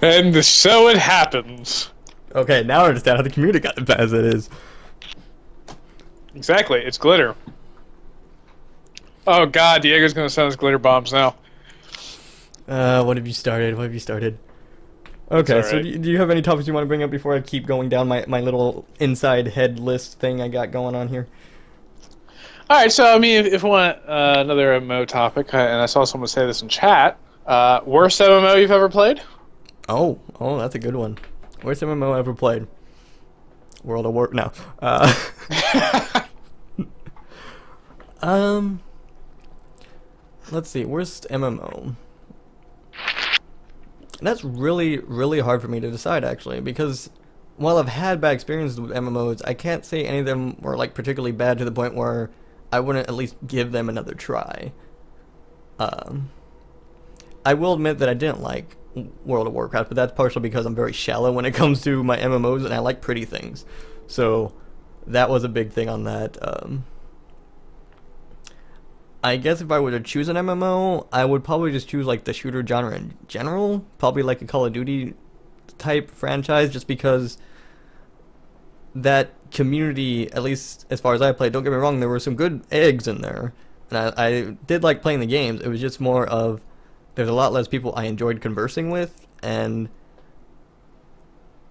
And so it happens. Okay, now I understand how the community got as bad as it is. Exactly, it's glitter. Oh God, Diego's gonna send us glitter bombs now. What have you started? What have you started? Okay, so Alright. do you have any topics you want to bring up before I keep going down my little inside head list thing I got going on here? Alright, so I mean, if you want another MMO topic, and I saw someone say this in chat, worst MMO you've ever played? Oh, that's a good one. Worst MMO ever played? World of War. No. Um, let's see. Worst MMO. That's really, really hard for me to decide, actually, because while I've had bad experiences with MMOs, I can't say any of them were like particularly bad to the point where I wouldn't at least give them another try. I will admit that I didn't like World of Warcraft, but that's partially because I'm very shallow when it comes to my MMOs, and I like pretty things. So that was a big thing on that. I guess if I were to choose an MMO, I would probably just choose like the shooter genre in general, probably like a Call of Duty type franchise, just because that community, at least as far as I played, don't get me wrong, there were some good eggs in there, and I did like playing the games. It was just more of there's a lot less people I enjoyed conversing with, and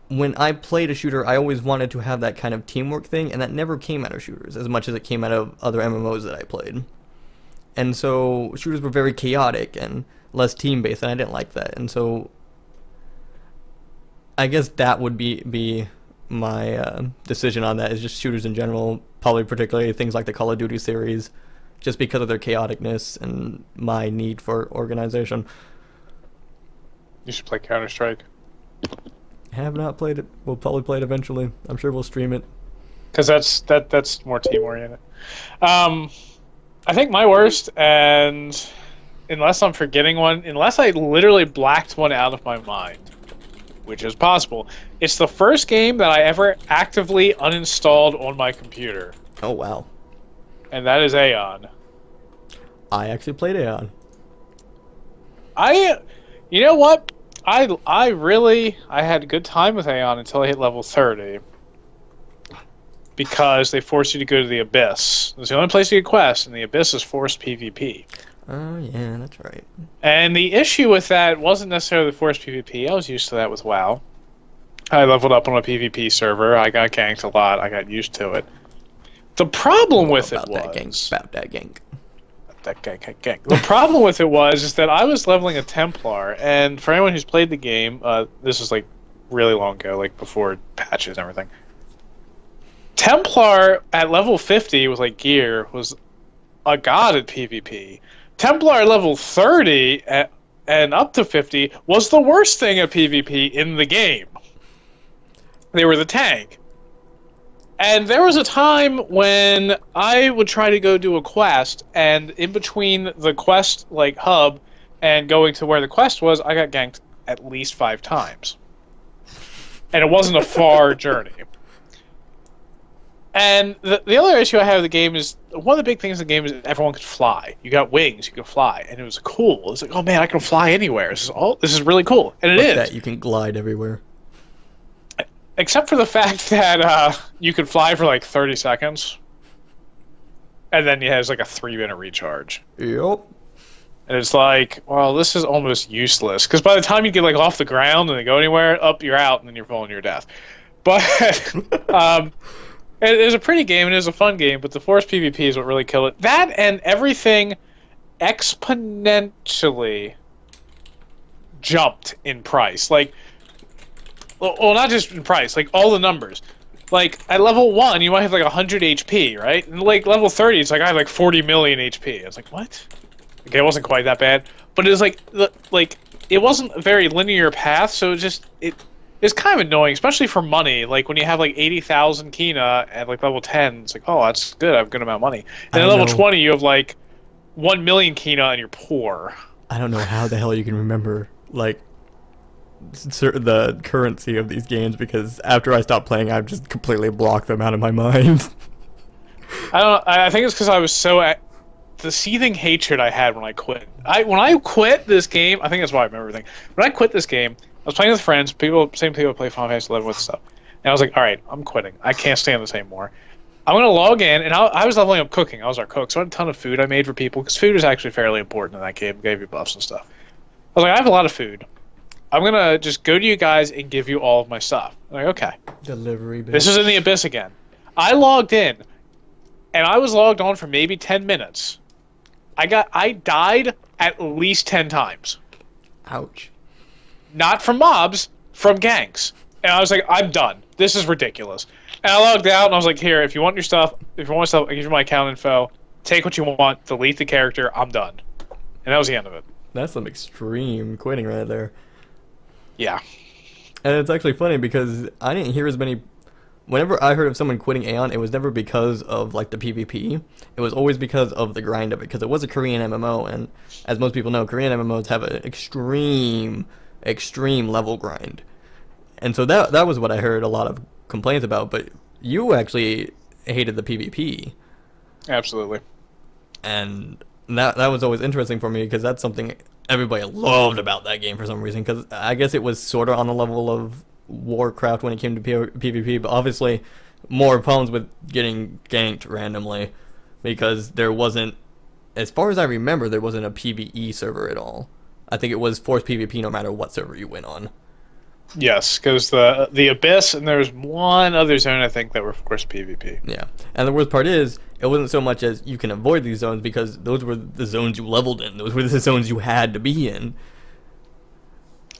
when I played a shooter, I always wanted to have that kind of teamwork thing, and that never came out of shooters as much as it came out of other MMOs that I played. And so shooters were very chaotic and less team-based, and I didn't like that. And so I guess that would be my decision on that, is just shooters in general, probably particularly things like the Call of Duty series, just because of their chaoticness and my need for organization. You should play Counter-Strike. Have not played it. We'll probably play it eventually. I'm sure we'll stream it. Because that's more team-oriented. I think my worst, and unless I'm forgetting one, unless I literally blacked one out of my mind, which is possible, it's the first game that I ever actively uninstalled on my computer. Oh, wow. And that is Aeon. I actually played Aeon. You know what? I had a good time with Aeon until I hit level 30. Because they force you to go to the Abyss. It's the only place you get quests, and the Abyss is forced PvP. Oh, yeah, that's right. And the issue with that wasn't necessarily forced PvP. I was used to that with WoW. I leveled up on a PvP server. I got ganked a lot. I got used to it. The problem with it was... About that gank. That gank. The problem with it was is that I was leveling a Templar, and for anyone who's played the game, this was like really long ago, like before patches and everything. Templar at level 50 with like gear was a god at PvP. Templar at level 30 and up to 50 was the worst thing at PvP in the game. They were the tank. And there was a time when I would try to go do a quest, and in between the quest like hub and going to where the quest was, I got ganked at least 5 times. And it wasn't a far journey. And the other issue I have with the game is, one of the big things in the game is everyone could fly. You got wings, you could fly, and it was cool. It was like, oh man, I can fly anywhere. This is really cool, and it is. That you can glide everywhere. Except for the fact that you could fly for like 30 seconds, and then it has like a 3-minute recharge. Yep. And it's like, well, this is almost useless, because by the time you get like off the ground and then go anywhere, up you're out, and then you're falling to your death. But it is a pretty game, and it is a fun game, but the forced PvP is what really killed it. That and everything exponentially jumped in price. Like, well, not just in price, like all the numbers. Like, at level 1, you might have like 100 HP, right? And like level 30, it's like I have like 40 million HP. I was like, what? Okay, it wasn't quite that bad. But it was like it wasn't a very linear path, so it's kind of annoying, especially for money. Like, when you have, like, 80,000 Kina at, like, level 10, it's like, oh, that's good, I have a good amount of money. And at level 20, you have, like, 1 million Kina and you're poor. I don't know how the hell you can remember, like, the currency of these games, because after I stopped playing, I've just completely blocked them out of my mind. I think it's because I was so... the seething hatred I had when I quit. When I quit this game, I think that's why I remember everything. When I quit this game, I was playing with friends, same people play Final Fantasy 11 with stuff. And I was like, all right, I'm quitting. I can't stand this anymore. I'm gonna log in, and I was leveling up cooking. I was our cook, so I had a ton of food I made for people because food is actually fairly important in that game. It gave you buffs and stuff. I was like, I have a lot of food. I'm gonna just go to you guys and give you all of my stuff. I'm like, okay. Delivery. Bitch. This is in the abyss again. I logged in, and I was logged on for maybe 10 minutes. I died at least 10 times. Ouch. Not from mobs, from ganks. And I was like, I'm done. This is ridiculous. And I logged out, and I was like, here, if you want your stuff, if you want stuff, I give you my account info. Take what you want, delete the character, I'm done. And that was the end of it. That's some extreme quitting right there. Yeah. And it's actually funny because I didn't hear as many. Whenever I heard of someone quitting Aeon, it was never because of like the PvP. It was always because of the grind of it, because it was a Korean MMO, and as most people know, Korean MMOs have an extreme level grind. And so that was what I heard a lot of complaints about. But you actually hated the PvP. Absolutely. And that was always interesting for me because that's something everybody loved about that game for some reason. Because I guess it was sort of on the level of Warcraft when it came to PvP, but obviously more problems with getting ganked randomly because there wasn't, as far as I remember, there wasn't a PvE server at all. I think it was forced PvP no matter what server you went on. Yes, because the Abyss and there's one other zone I think that were forced PvP. Yeah, and the worst part is it wasn't so much as you can avoid these zones because those were the zones you leveled in. Those were the zones you had to be in.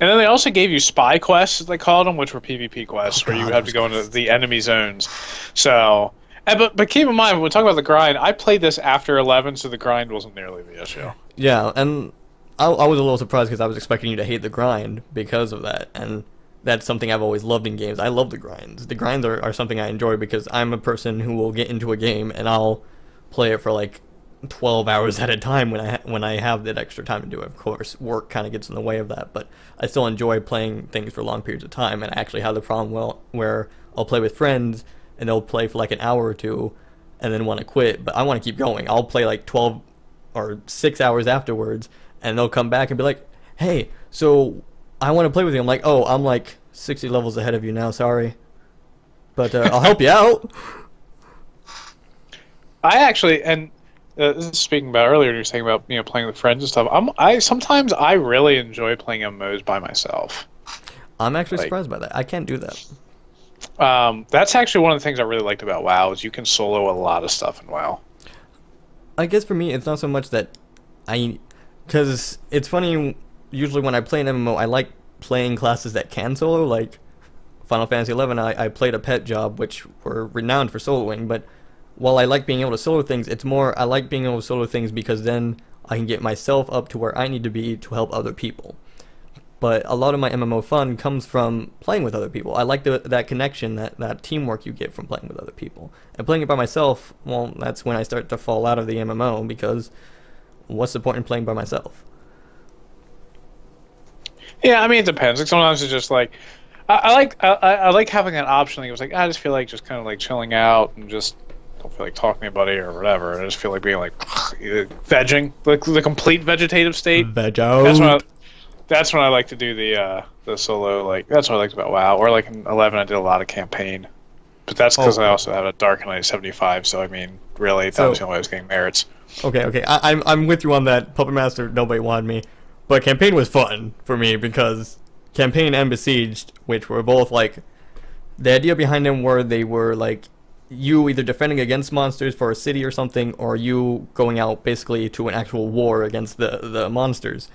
And then they also gave you spy quests, as they called them, which were PvP quests, where you have to go into the enemy zones. So, but keep in mind, when we talk about the grind, I played this after 11, so the grind wasn't nearly the issue. Yeah, and I was a little surprised because I was expecting you to hate the grind because of that, and that's something I've always loved in games. I love the grinds. The grinds are something I enjoy because I'm a person who will get into a game and I'll play it for like 12 hours at a time when I have that extra time to do it. Of course, work kind of gets in the way of that, but I still enjoy playing things for long periods of time, and I actually have the problem where I'll play with friends and they'll play for like an hour or two and then want to quit, but I want to keep going. I'll play like 12 or 6 hours afterwards and they'll come back and be like, hey, so I want to play with you. I'm like, oh, I'm like 60 levels ahead of you now, sorry, but I'll help you out. I actually, and this is speaking about earlier, you were saying about playing with friends and stuff. Sometimes I really enjoy playing MMOs by myself. I'm actually surprised by that. I can't do that. That's actually one of the things I really liked about WoW is you can solo a lot of stuff in WoW. I guess for me, it's not so much that because it's funny. Usually when I play an MMO, I like playing classes that can solo. Like Final Fantasy XI, I played a pet job, which were renowned for soloing, but while I like being able to solo things, it's more I like being able to solo things because then I can get myself up to where I need to be to help other people. But a lot of my MMO fun comes from playing with other people. I like that connection, that teamwork you get from playing with other people. And playing it by myself, well, that's when I start to fall out of the MMO because what's the point in playing by myself? Yeah, I mean it depends. Like sometimes it's just like I like having that option. Like, it was like I just feel like just kind of like chilling out and just don't feel like talking to anybody or whatever. I just feel like being like vegging, like the complete vegetative state. Veg out. That's when I like to do the solo. Like that's what I liked about WoW. Or like in 11, I did a lot of campaign, but that's because I also had a Dark Knight 75. So I mean, really, that was the only way I was getting merits. Okay. I'm with you on that. Puppet Master, nobody wanted me, but campaign was fun for me because campaign and Besieged, which were both like the idea behind them were they were like you either defending against monsters for a city or something, or you going out basically to an actual war against the monsters.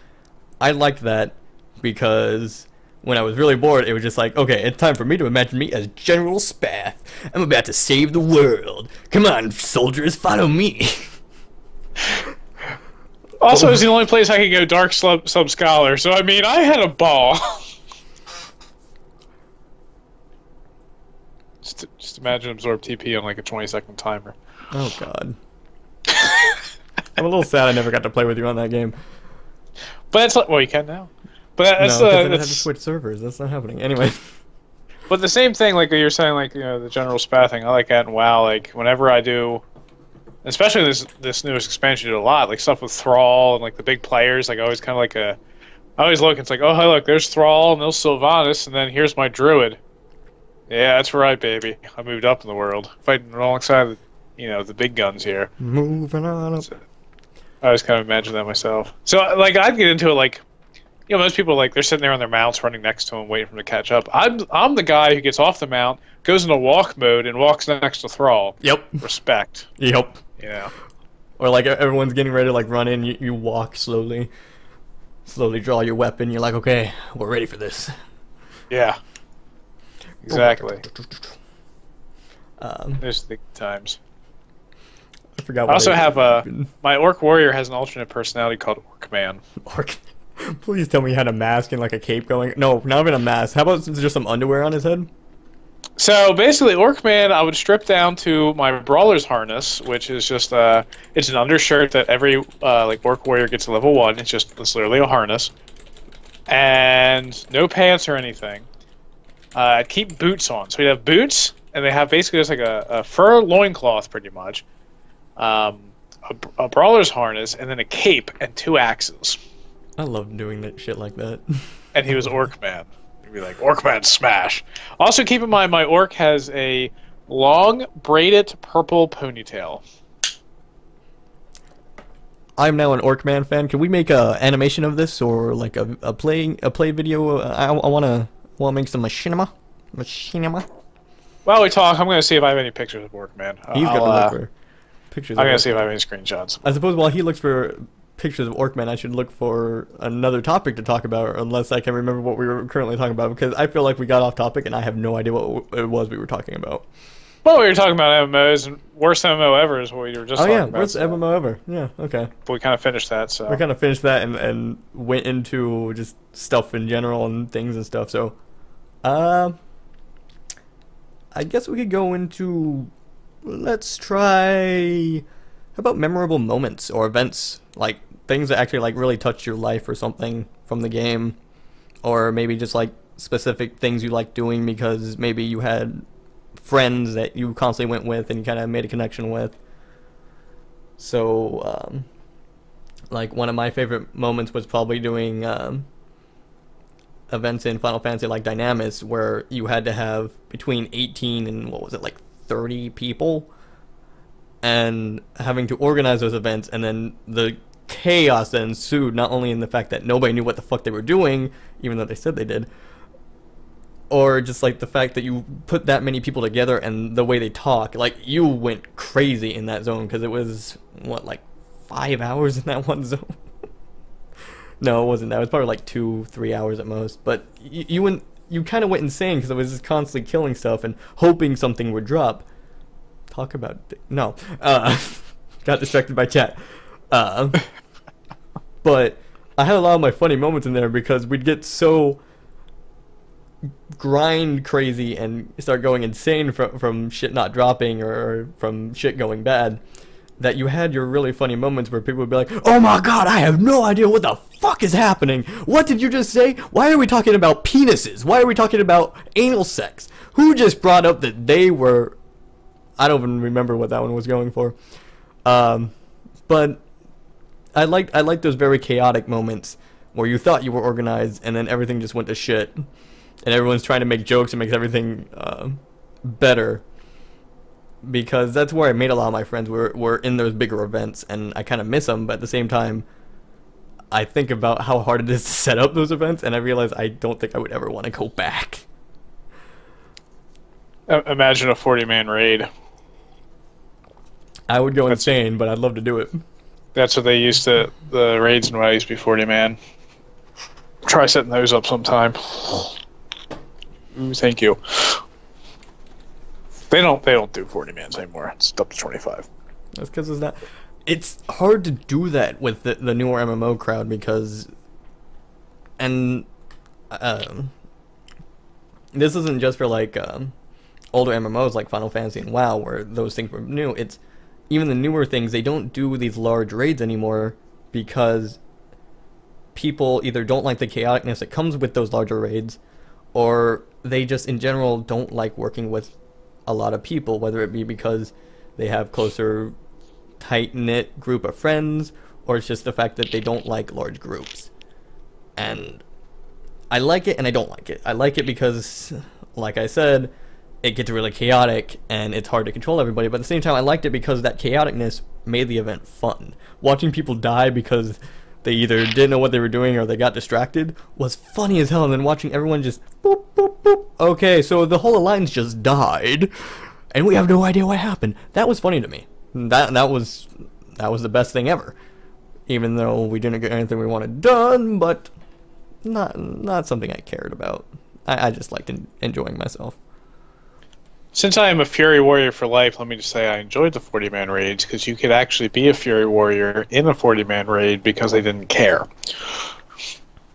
I liked that because when I was really bored, it was just like, okay, it's time for me to imagine me as General Spath. I'm about to save the world. Come on, soldiers, follow me. Also, it's the only place I could go Dark Sub Scholar, so I mean, I had a ball. Just imagine absorb TP on like a 20-second timer. Oh god. I'm a little sad I never got to play with you on that game. But it's like, well, you can now. But that's no, because I had to switch servers. That's not happening anyway. But the same thing, like you're saying, like the general spathing. I like that in WoW. Like whenever I do, especially this newest expansion, did a lot like stuff with Thrall and like the big players. Like I always kind of like I always look. It's like, oh, hey, look, there's Thrall and there's Sylvanas, and then here's my Druid. Yeah, that's right, baby. I moved up in the world, fighting alongside the big guns here. Moving on up. So I always kind of imagine that myself. So, like, I'd get into it, like, most people, like, they're sitting there on their mounts running next to them, waiting for them to catch up. I'm the guy who gets off the mount, goes into walk mode, and walks next to Thrall. Yep. Respect. Yep. Yeah. Or like everyone's getting ready to like run in, you walk slowly draw your weapon. You're like, okay, we're ready for this. Yeah. Exactly. Um, There's the times. I forgot. I also have my Orc Warrior has an alternate personality called Orc Man. Orc. Please tell me he had a mask and like a cape going. No, not even a mask. How about just some underwear on his head? So basically, Orc Man, I would strip down to my Brawler's harness, which is just it's an undershirt that every like Orc Warrior gets to level 1. It's literally a harness, and no pants or anything. I'd keep boots on, so we'd have boots, and they have basically just like a fur loincloth, pretty much, a Brawler's harness, and then a cape and 2 axes. I love doing that shit like that. And he was Orc Man. He'd be like, Orc Man smash. Also, keep in mind, my Orc has a long, braided purple ponytail. I'm now an Orc Man fan. Can we make a animation of this or like a play video? I wanna make some machinima. While we talk, I'm gonna see if I have any pictures of Orc Man. He's gonna look for pictures. I'm gonna see if I have any screenshots. I suppose while he looks for pictures of Orcman, I should look for another topic to talk about, unless I can remember what we were currently talking about, because I feel like we got off topic and I have no idea what it was we were talking about. Well, we were talking about MMOs, and worst MMO ever is what we were just talking about. Oh yeah, worst MMO ever. Yeah, okay. But we kind of finished that, so... We kind of finished that and went into just stuff in general and things and stuff, so... I guess we could go into... Let's try... How about memorable moments or events? Like, things that actually, like, really touched your life or something from the game. Or maybe just, like, specific things you like doing because maybe you had friends that you constantly went with and you kind of made a connection with. So, like, one of my favorite moments was probably doing events in Final Fantasy like Dynamis, where you had to have between 18 and, what was it, like 30 people? And having to organize those events, and then the chaos that ensued, not only in the fact that nobody knew what the fuck they were doing, even though they said they did, or just like the fact that you put that many people together and the way they talk, like you went crazy in that zone, because it was, what, like 5 hours in that one zone? No, it wasn't that. It was probably like 2-3 hours at most, but you kind of went insane because it was just constantly killing stuff and hoping something would drop. Talk about no, got distracted by chat. But I had a lot of my funny moments in there because we'd get so grind crazy and start going insane from shit not dropping or from shit going bad, that you had your really funny moments where people would be like, oh my god, I have no idea what the fuck is happening. What did you just say? Why are we talking about penises? Why are we talking about anal sex? Who just brought up that they were... I don't even remember what that one was going for. But I liked those very chaotic moments where you thought you were organized and then everything just went to shit. And everyone's trying to make jokes and make everything better. Because that's where I made a lot of my friends, were in those bigger events, and I kind of miss them, but at the same time, I think about how hard it is to set up those events, and I realize I don't think I would ever want to go back. Imagine a 40-man raid. I would go insane, but I'd love to do it. That's what they used to, the raids and what I used to be 40-man. Try setting those up sometime. Ooh, thank you. They don't do 40-mans anymore. It's up to 25. That's because it's not... It's hard to do that with the newer MMO crowd because... And... this isn't just for, like, older MMOs like Final Fantasy and WoW, where those things were new. It's... Even the newer things, they don't do these large raids anymore because people either don't like the chaoticness that comes with those larger raids, or they just, in general, don't like working with a lot of people, whether it be because they have closer, tight-knit group of friends, or it's just the fact that they don't like large groups. And I like it and I don't like it. I like it because, like I said, it gets really chaotic and it's hard to control everybody. But at the same time, I liked it because that chaoticness made the event fun. Watching people die because they either didn't know what they were doing or they got distracted was funny as hell. And then watching everyone just boop, boop, boop. Okay, so the whole alliance just died, and we have no idea what happened. That was funny to me. That was the best thing ever. Even though we didn't get anything we wanted done, but not something I cared about. I just liked enjoying myself. Since I am a Fury Warrior for life, let me just say I enjoyed the 40-man raids because you could actually be a Fury Warrior in a 40-man raid because they didn't care.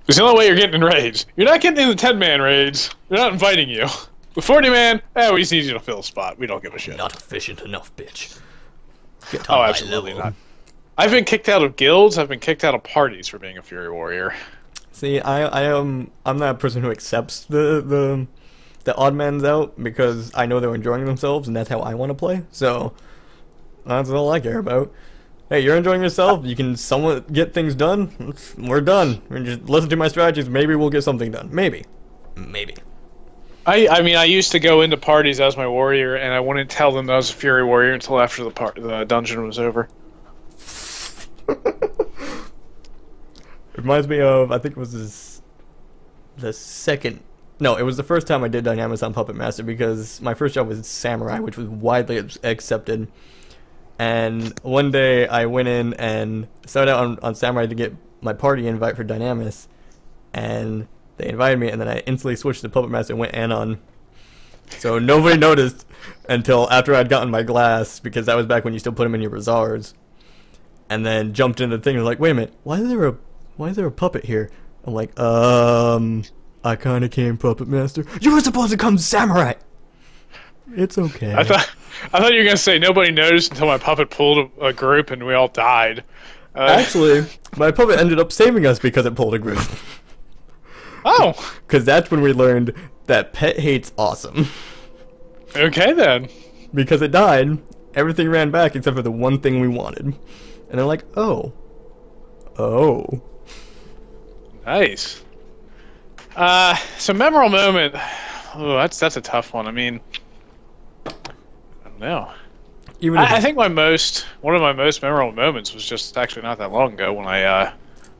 It's the only way you're getting in raids. You're not getting in the 10-man raids. They're not inviting you. The 40-man, we just need you to fill a spot. We don't give a shit. Not efficient enough, bitch. Oh, absolutely not. I've been kicked out of guilds. I've been kicked out of parties for being a Fury Warrior. See, I'm that person who accepts the odd man's out because I know they're enjoying themselves and that's how I want to play. So that's all I care about. Hey, you're enjoying yourself. You can somewhat get things done. We're done. And just listen to my strategies. Maybe we'll get something done. Maybe. I mean, I used to go into parties as my warrior, and I wouldn't tell them that I was a Fury Warrior until after the dungeon was over. Reminds me of, I think it was the second. No, it was the first time I did Dynamics on Puppet Master because my first job was Samurai, which was widely accepted. And one day I went in and started out on Samurai to get my party invite for Dynamis, and they invited me, and then I instantly switched to Puppet Master and went Anon. So nobody noticed until after I'd gotten my glass, because that was back when you still put them in your bazaars. And then jumped into the thing and was like, wait a minute, why is there a puppet here? I'm like, I kinda came Puppet Master. You were supposed to come Samurai! It's okay. I thought you were gonna say nobody noticed until my puppet pulled a group and we all died. Actually, my puppet ended up saving us because it pulled a group. Oh! Because that's when we learned that pet hate's awesome. Okay then. Because it died, everything ran back except for the one thing we wanted. And they're like, oh. Nice. So memorable moment. Oh, that's a tough one. I mean, I don't know. I think one of my most memorable moments was just actually not that long ago when I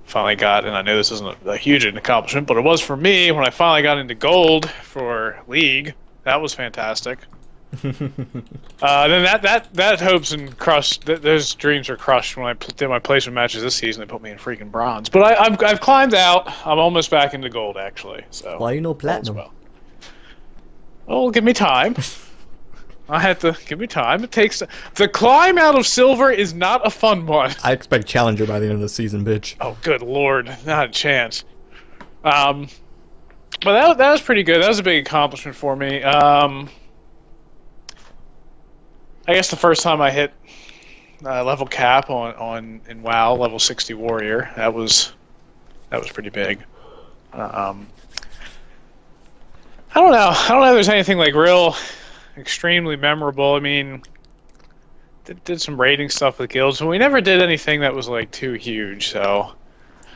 finally got, and I know this isn't a huge accomplishment, but it was for me when I finally got into gold for League. That was fantastic. Then that hopes and crushed. Those dreams were crushed when I did my placement matches this season. They put me in freaking bronze, but I've climbed out. I'm almost back into gold actually. So why you no platinum? Well, give me time. I had to give me time. It takes the climb out of silver is not a fun one. I expect challenger by the end of the season, bitch. Oh, good lord, not a chance. But that was pretty good. That was a big accomplishment for me. I guess the first time I hit level cap in WoW, level 60 warrior, that was pretty big. I don't know. I don't know if there's anything like real extremely memorable. I mean, did some raiding stuff with guilds, but we never did anything that was like too huge. So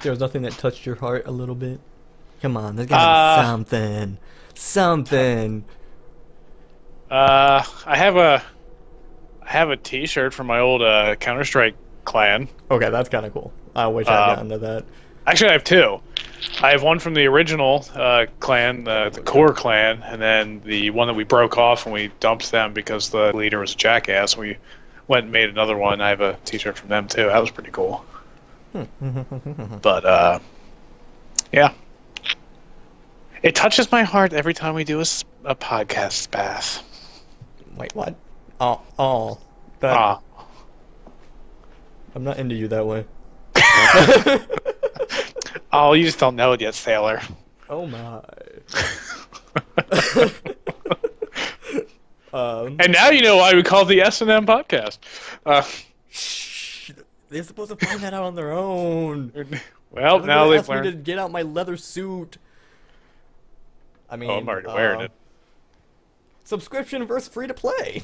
there was nothing that touched your heart a little bit. Come on, there's gotta be something. I have a T-shirt from my old Counter-Strike clan. Okay, that's kind of cool. I wish I'd gotten to that. Actually, I have two. I have one from the original clan, the core clan, and then the one that we broke off and we dumped them because the leader was a jackass. We went and made another one. I have a T-shirt from them too. That was pretty cool. But yeah, it touches my heart every time we do a podcast, Spath. Wait, what? I'm not into you that way. Oh, you just don't know it yet, sailor. Oh my. And now you know why we call it the S&M podcast. Shh. They're supposed to find that out on their own. Well, now they've learned. Me to get out my leather suit. I mean, I'm already wearing it. Subscription versus free to play.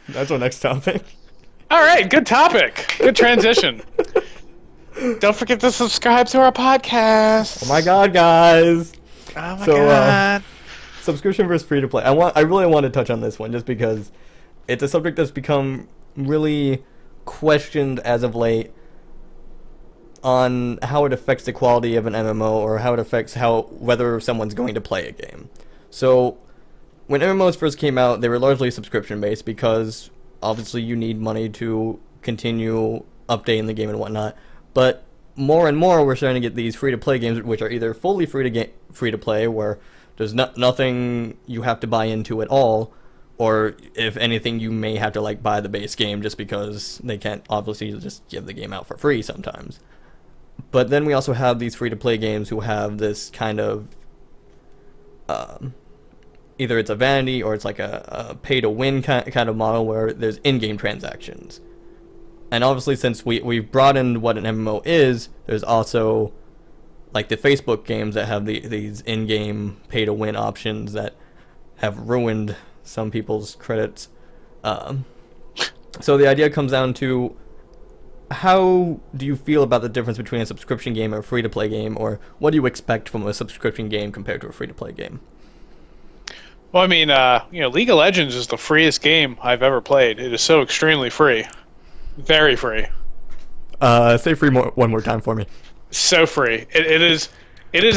That's our next topic. All right, good topic. Good transition. Don't forget to subscribe to our podcast. Oh my god, guys. Oh my god. subscription versus free to play. I really want to touch on this one just because it's a subject that's become really questioned as of late on how it affects the quality of an MMO or how it affects whether someone's going to play a game. So when MMOs first came out, they were largely subscription based because obviously you need money to continue updating the game and whatnot. But more and more we're starting to get these free to play games which are either fully free to play where there's nothing you have to buy into at all, or if anything you may have to like buy the base game just because they can't obviously just give the game out for free sometimes. But then we also have these free to play games who have this kind of either it's a vanity or it's like a pay to win kind of model where there's in-game transactions. And obviously since we've broadened what an MMO is, there's also like the Facebook games that have these in-game pay to win options that have ruined some people's credits. So the idea comes down to, how do you feel about the difference between a subscription game and a free-to-play game, or what do you expect from a subscription game compared to a free-to-play game? Well, I mean, League of Legends is the freest game I've ever played. It is so extremely free. Very free. Say free one more time for me. So free. It is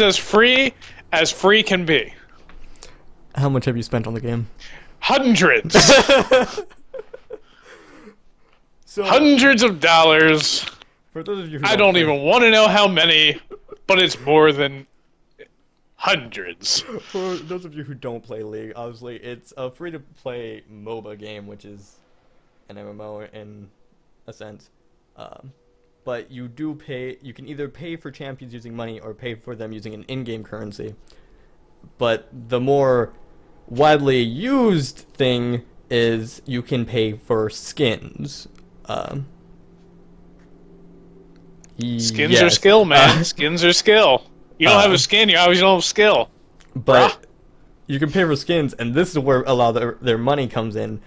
as free can be. How much have you spent on the game? Hundreds. So, hundreds of dollars. For those of you who I don't even want to know how many, but it's more than hundreds. For those of you who don't play League, obviously it's a free-to-play MOBA game, which is an MMO in a sense. But you do pay. You can either pay for champions using money or pay for them using an in-game currency. But the more widely used thing is you can pay for skins. Skins are skill, man. Skins are skill. You don't have a skin, you always don't have skill. But you can pay for skins, and this is where a lot of their money comes in,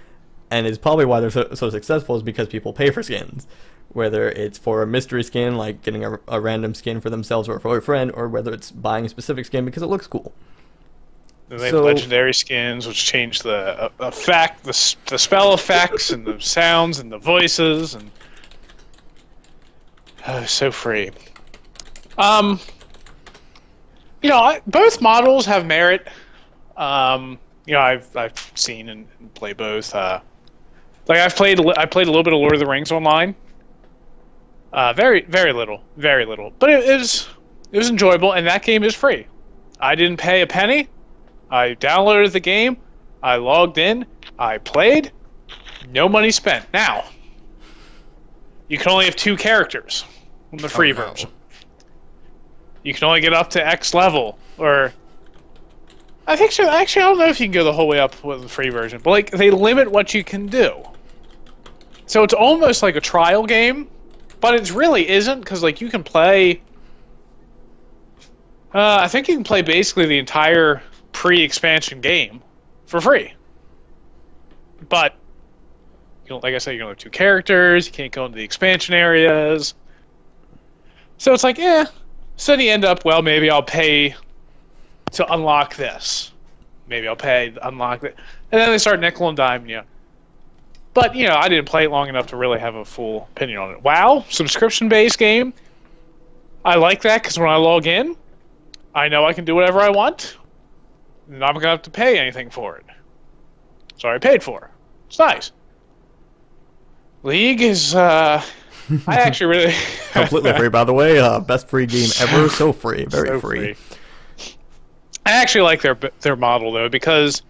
and it's probably why they're so successful, is because people pay for skins. Whether it's for a mystery skin, like getting a random skin for themselves or for a friend, or whether it's buying a specific skin because it looks cool. And they have legendary skins, which change the effect, the spell effects, and the sounds, and the voices, and so free. Both models have merit. I've seen and play both. I played a little bit of Lord of the Rings online. Very little, but it was enjoyable, and that game is free. I didn't pay a penny. I downloaded the game, I logged in, I played, no money spent. Now, you can only have 2 characters in the free version. You can only get up to X level, or I think so. Actually, I don't know if you can go the whole way up with the free version, but like they limit what you can do. So it's almost like a trial game, but it really isn't, because like you can play. I think you can play basically the entire pre-expansion game for free, but like I said, you don't have 2 characters. You can't go into the expansion areas, so it's like, so you end up, well, maybe I'll pay to unlock this, maybe I'll pay to unlock that, and then they start nickel and dime you. But I didn't play it long enough to really have a full opinion on it. WoW, subscription-based game, I like that because when I log in, I know I can do whatever I want. I'm not going to have to pay anything for it. So I paid for it. It's nice. League is, I actually really... Completely free, by the way. Best free game ever. So free. Very so free. I actually like their model, though, because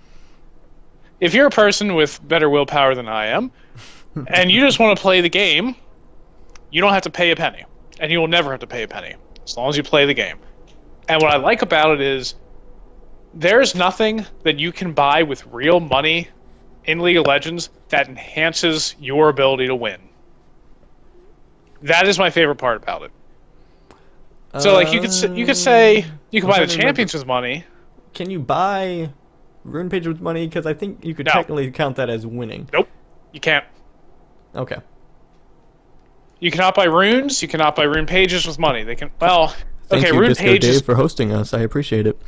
if you're a person with better willpower than I am, and you just want to play the game, you don't have to pay a penny. And you will never have to pay a penny, as long as you play the game. And what I like about it is, there's nothing that you can buy with real money in League of Legends that enhances your ability to win. That is my favorite part about it. So, like, you could say you can buy the champions with money. Can you buy rune pages with money? Because I think you could technically count that as winning. Nope, you can't. Okay. You cannot buy runes. You cannot buy rune pages with money. They can. Well, Thank okay, you, rune Disco pages. Dave, for hosting us. I appreciate it.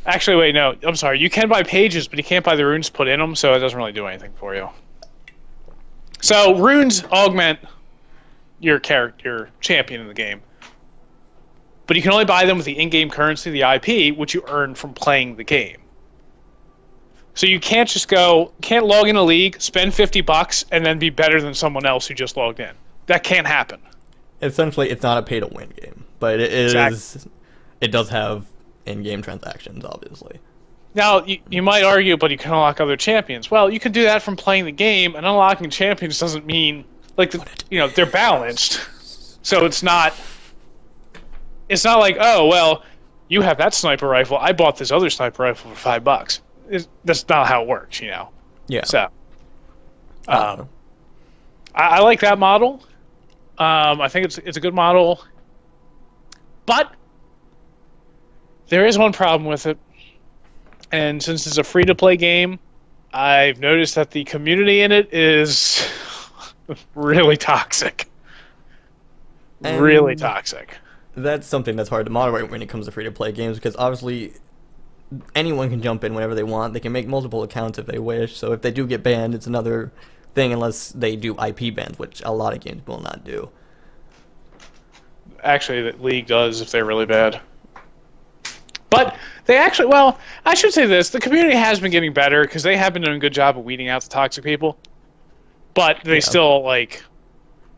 Actually, wait, no. I'm sorry. You can buy pages, but you can't buy the runes put in them, so it doesn't really do anything for you. So runes augment your character, your champion in the game, but you can only buy them with the in-game currency, the IP, which you earn from playing the game. So you can't just can't log in a league, spend $50, and then be better than someone else who just logged in. That can't happen. Essentially, it's not a pay-to-win game, but it is. Exactly. It does have in-game transactions, obviously. Now, you might argue, but you can unlock other champions. Well, you can do that from playing the game, and unlocking champions doesn't mean, like, they're balanced. So it's not like, oh, well, you have that sniper rifle, I bought this other sniper rifle for $5. That's not how it works, Yeah. So, I like that model. I think it's a good model. But there is one problem with it. And since it's a free-to-play game, I've noticed that the community in it is really toxic. And really toxic. That's something that's hard to moderate when it comes to free-to-play games, because obviously anyone can jump in whenever they want. They can make multiple accounts if they wish, so if they do get banned, it's another thing, unless they do IP bans, which a lot of games will not do. Actually, the League does if they're really bad. But they actually, well, I should say this. The community has been getting better because they have been doing a good job of weeding out the toxic people. But they still,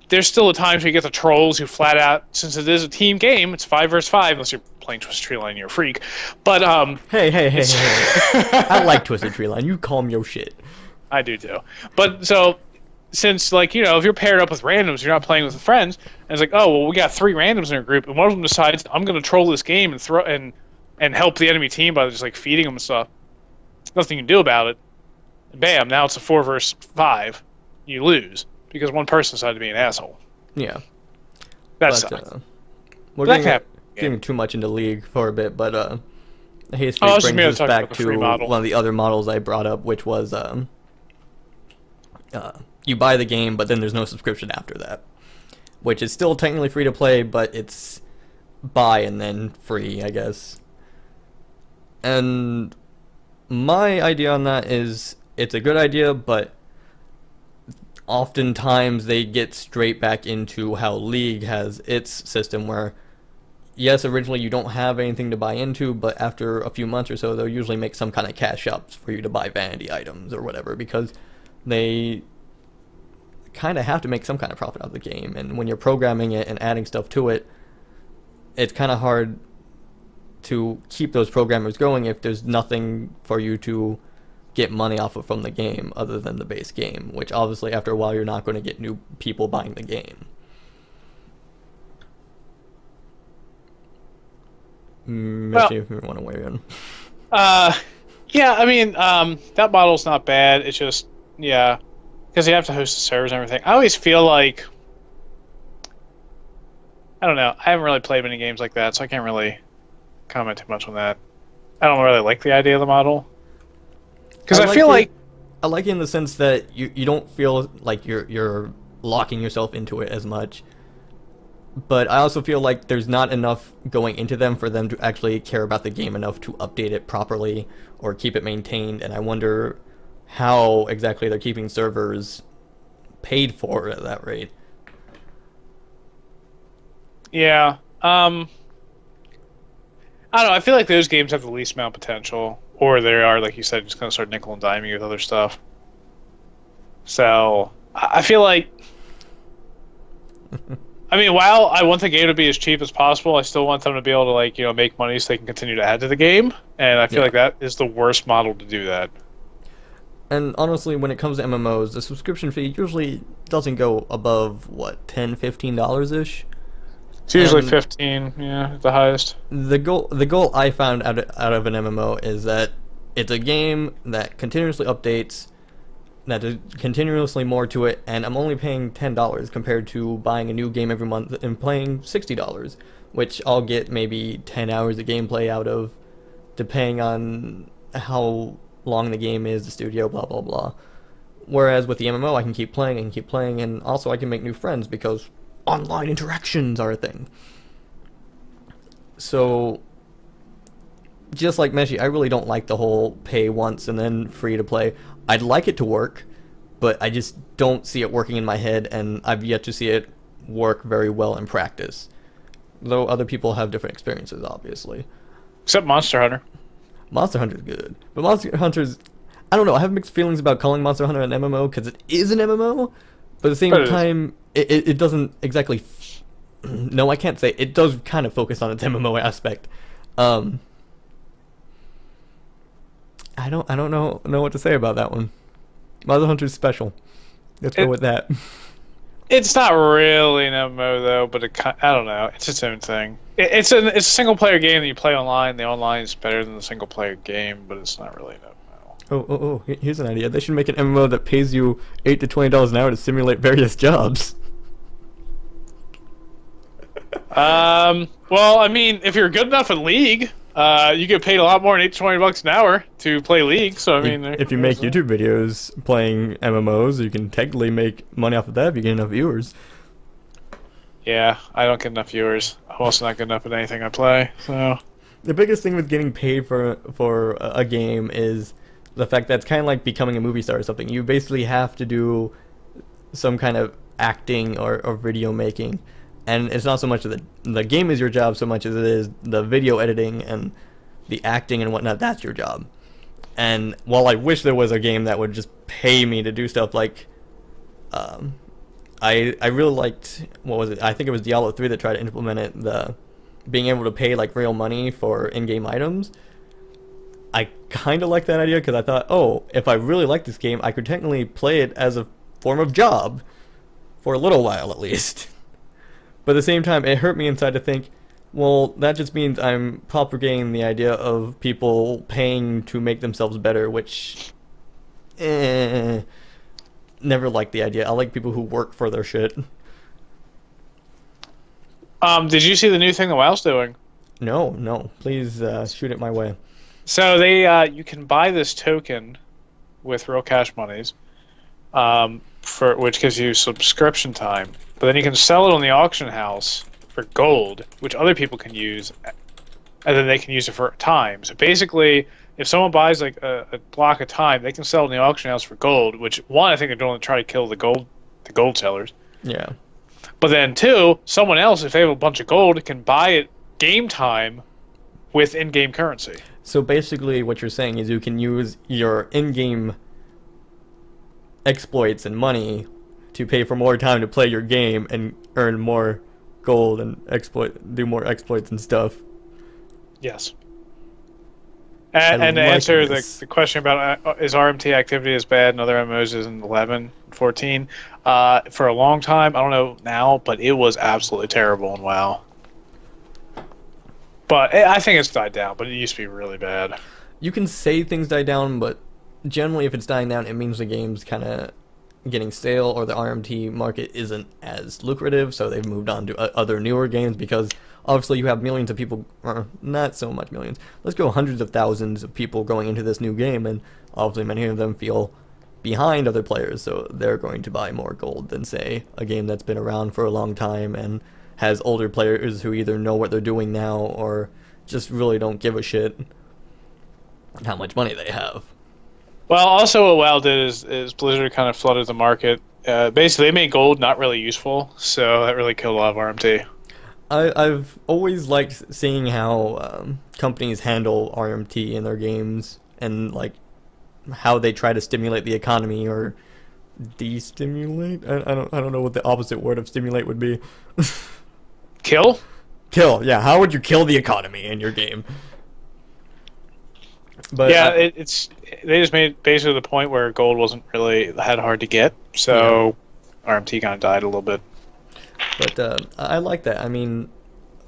there's still a times where you get the trolls who flat out, since it is a team game, it's 5 versus 5, unless you're playing Twisted Tree Line and you're a freak. But, Hey. I like Twisted Tree Line. You calm your shit. I do too. But, so, since, if you're paired up with randoms, you're not playing with friends, and it's like, oh, well, we got 3 randoms in our group, and one of them decides, I'm going to troll this game and help the enemy team by just feeding them and stuff. Nothing you can do about it. And bam, now it's a 4 versus 5. You lose because one person decided to be an asshole. Yeah. That sucks. We're getting too much into League for a bit, but Hate Streak brings us back to one of the other models I brought up, which was you buy the game, but then there's no subscription after that, which is still technically free to play, but it's buy and then free, I guess. And my idea on that is it's a good idea, but oftentimes they get straight back into how League has its system where, yes, originally you don't have anything to buy into, but after a few months or so, they'll usually make some kind of cash ups for you to buy vanity items or whatever, because they kind of have to make some kind of profit out of the game. And when you're programming it and adding stuff to it, it's kind of hard to keep those programmers going if there's nothing for you to get money off of from the game other than the base game, which obviously after a while you're not going to get new people buying the game. Meshi, if you want to weigh in. Yeah, I mean, that model's not bad. It's just, yeah, because you have to host the servers and everything. I always feel like, I don't know, I haven't really played many games like that, so I can't really comment too much on that. I don't really like the idea of the model. Because I feel like... I like it in the sense that you don't feel like you're locking yourself into it as much. But I also feel like there's not enough going into them for them to actually care about the game enough to update it properly or keep it maintained. And I wonder how exactly they're keeping servers paid for at that rate. Yeah. I don't know, I feel like those games have the least amount of potential. Or they are, like you said, just going to start nickel and diming you with other stuff. So, I feel like... I mean, while I want the game to be as cheap as possible, I still want them to be able to, make money so they can continue to add to the game. And I feel like that is the worst model to do that. And honestly, when it comes to MMOs, the subscription fee usually doesn't go above, what, $10, $15-ish? It's usually 15, yeah, at the highest. The goal I found out of an MMO is that it's a game that continuously updates, that there's continuously more to it, and I'm only paying $10 compared to buying a new game every month and playing $60, which I'll get maybe 10 hours of gameplay out of, depending on how long the game is, the studio, blah blah blah. Whereas with the MMO, I can keep playing, and also I can make new friends because online interactions are a thing. So just like Meshi, I really don't like the whole pay once and then free to play. I'd like it to work, but I just don't see it working in my head, and I've yet to see it work very well in practice. Though other people have different experiences, obviously. Except Monster Hunter. Monster Hunter's good, but Monster Hunter's, I don't know. I have mixed feelings about calling Monster Hunter an MMO because it is an MMO, but at the same time, it doesn't exactly. No, I can't say it does kind of focus on its MMO aspect. I don't know what to say about that one. Monster Hunter's special. Let's go with that. It's not really an MMO though, but I don't know. It's its own thing. It's a single player game that you play online. The online is better than the single player game, but it's not really an MMO. Oh! Here's an idea. They should make an MMO that pays you $8 to $20 an hour to simulate various jobs. Well, I mean, if you're good enough in League, you get paid a lot more than $8 to $20 an hour to play League. So I mean, if you make YouTube videos playing MMOs, you can technically make money off of that if you get enough viewers. Yeah, I don't get enough viewers. I'm also not good enough at anything I play. So the biggest thing with getting paid for a game is the fact that it's kind of like becoming a movie star or something. You basically have to do some kind of acting or video making. And it's not so much that the game is your job so much as it is the video editing and the acting and whatnot. That's your job. And while I wish there was a game that would just pay me to do stuff like, I really liked, what was it? I think it was Diablo 3 that tried to implement it, the being able to pay like real money for in-game items. I kind of like that idea because I thought, oh, if I really like this game, I could technically play it as a form of job for a little while at least. But at the same time, it hurt me inside to think, well, that just means I'm propagating the idea of people paying to make themselves better, which, never liked the idea. I like people who work for their shit. did you see the new thing the WoW's doing? No. Please shoot it my way. So they you can buy this token with real cash monies, for which gives you subscription time. But then you can sell it on the auction house for gold, which other people can use, and then they can use it for time. So basically, if someone buys like a block of time, they can sell it in the auction house for gold. Which one, I think they're doing to try to kill the gold sellers. Yeah. But then two, someone else, if they have a bunch of gold, can buy it game time with in-game currency. So basically, what you're saying is you can use your in-game exploits and money to pay for more time to play your game and earn more gold and do more exploits and stuff. Yes. And to answer the question about is RMT activity as bad in other MMOs as in 11, 14, for a long time, I don't know now, but it was absolutely terrible in WoW. But I think it's died down, but it used to be really bad. You can say things die down, but generally if it's dying down, it means the game's kind of getting stale or the RMT market isn't as lucrative, so they've moved on to other newer games because obviously you have millions of people, or not so much millions, let's go hundreds of thousands of people going into this new game, and obviously many of them feel behind other players, so they're going to buy more gold than, say, a game that's been around for a long time and has older players who either know what they're doing now or just really don't give a shit how much money they have. Well, also what WoW did is Blizzard kind of flooded the market. Basically, they made gold not really useful, so that really killed a lot of RMT. I've always liked seeing how companies handle RMT in their games and like how they try to stimulate the economy or destimulate. I don't know what the opposite word of stimulate would be. Kill? Kill. Yeah. How would you kill the economy in your game? But yeah, they just made basically the point where gold wasn't really that hard to get, so yeah. RMT kind of died a little bit. But I like that. I mean,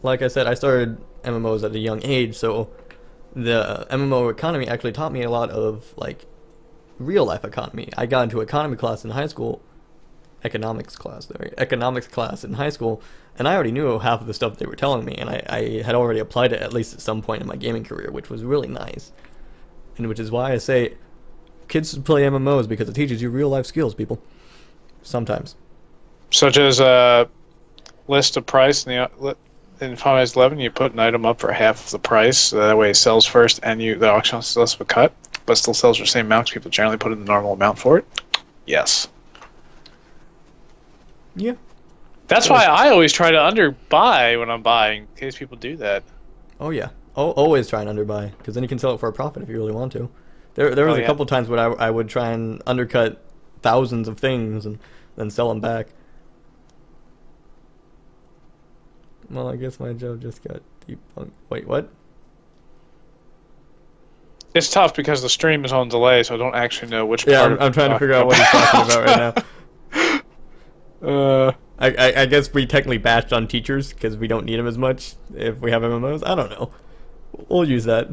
like I said, I started MMOs at a young age, so the MMO economy actually taught me a lot of like real life economy. I got into economy class in high school, economics class in high school, and I already knew half of the stuff they were telling me, and I had already applied it at least at some point in my gaming career, which was really nice. And which is why I say kids should play MMOs, because it teaches you real life skills, people. Sometimes. Such as list of price in in Final Fantasy 11, you put an item up for half of the price, so that way it sells first, and the auction house still has a cut, but still sells for the same amount because people generally put in the normal amount for it. Yes. Yeah. That's why I always try to underbuy when I'm buying, in case people do that. Oh yeah. Always try and underbuy, because then you can sell it for a profit if you really want to. There was a couple times when I would try and undercut thousands of things and then sell them back. Well, I guess my job just got debunked. Wait, what? It's tough because the stream is on delay, so I don't actually know which part. Yeah, I'm trying to figure out what he's talking about right now. I guess we technically bashed on teachers because we don't need them as much if we have MMOs. I don't know. We'll use that.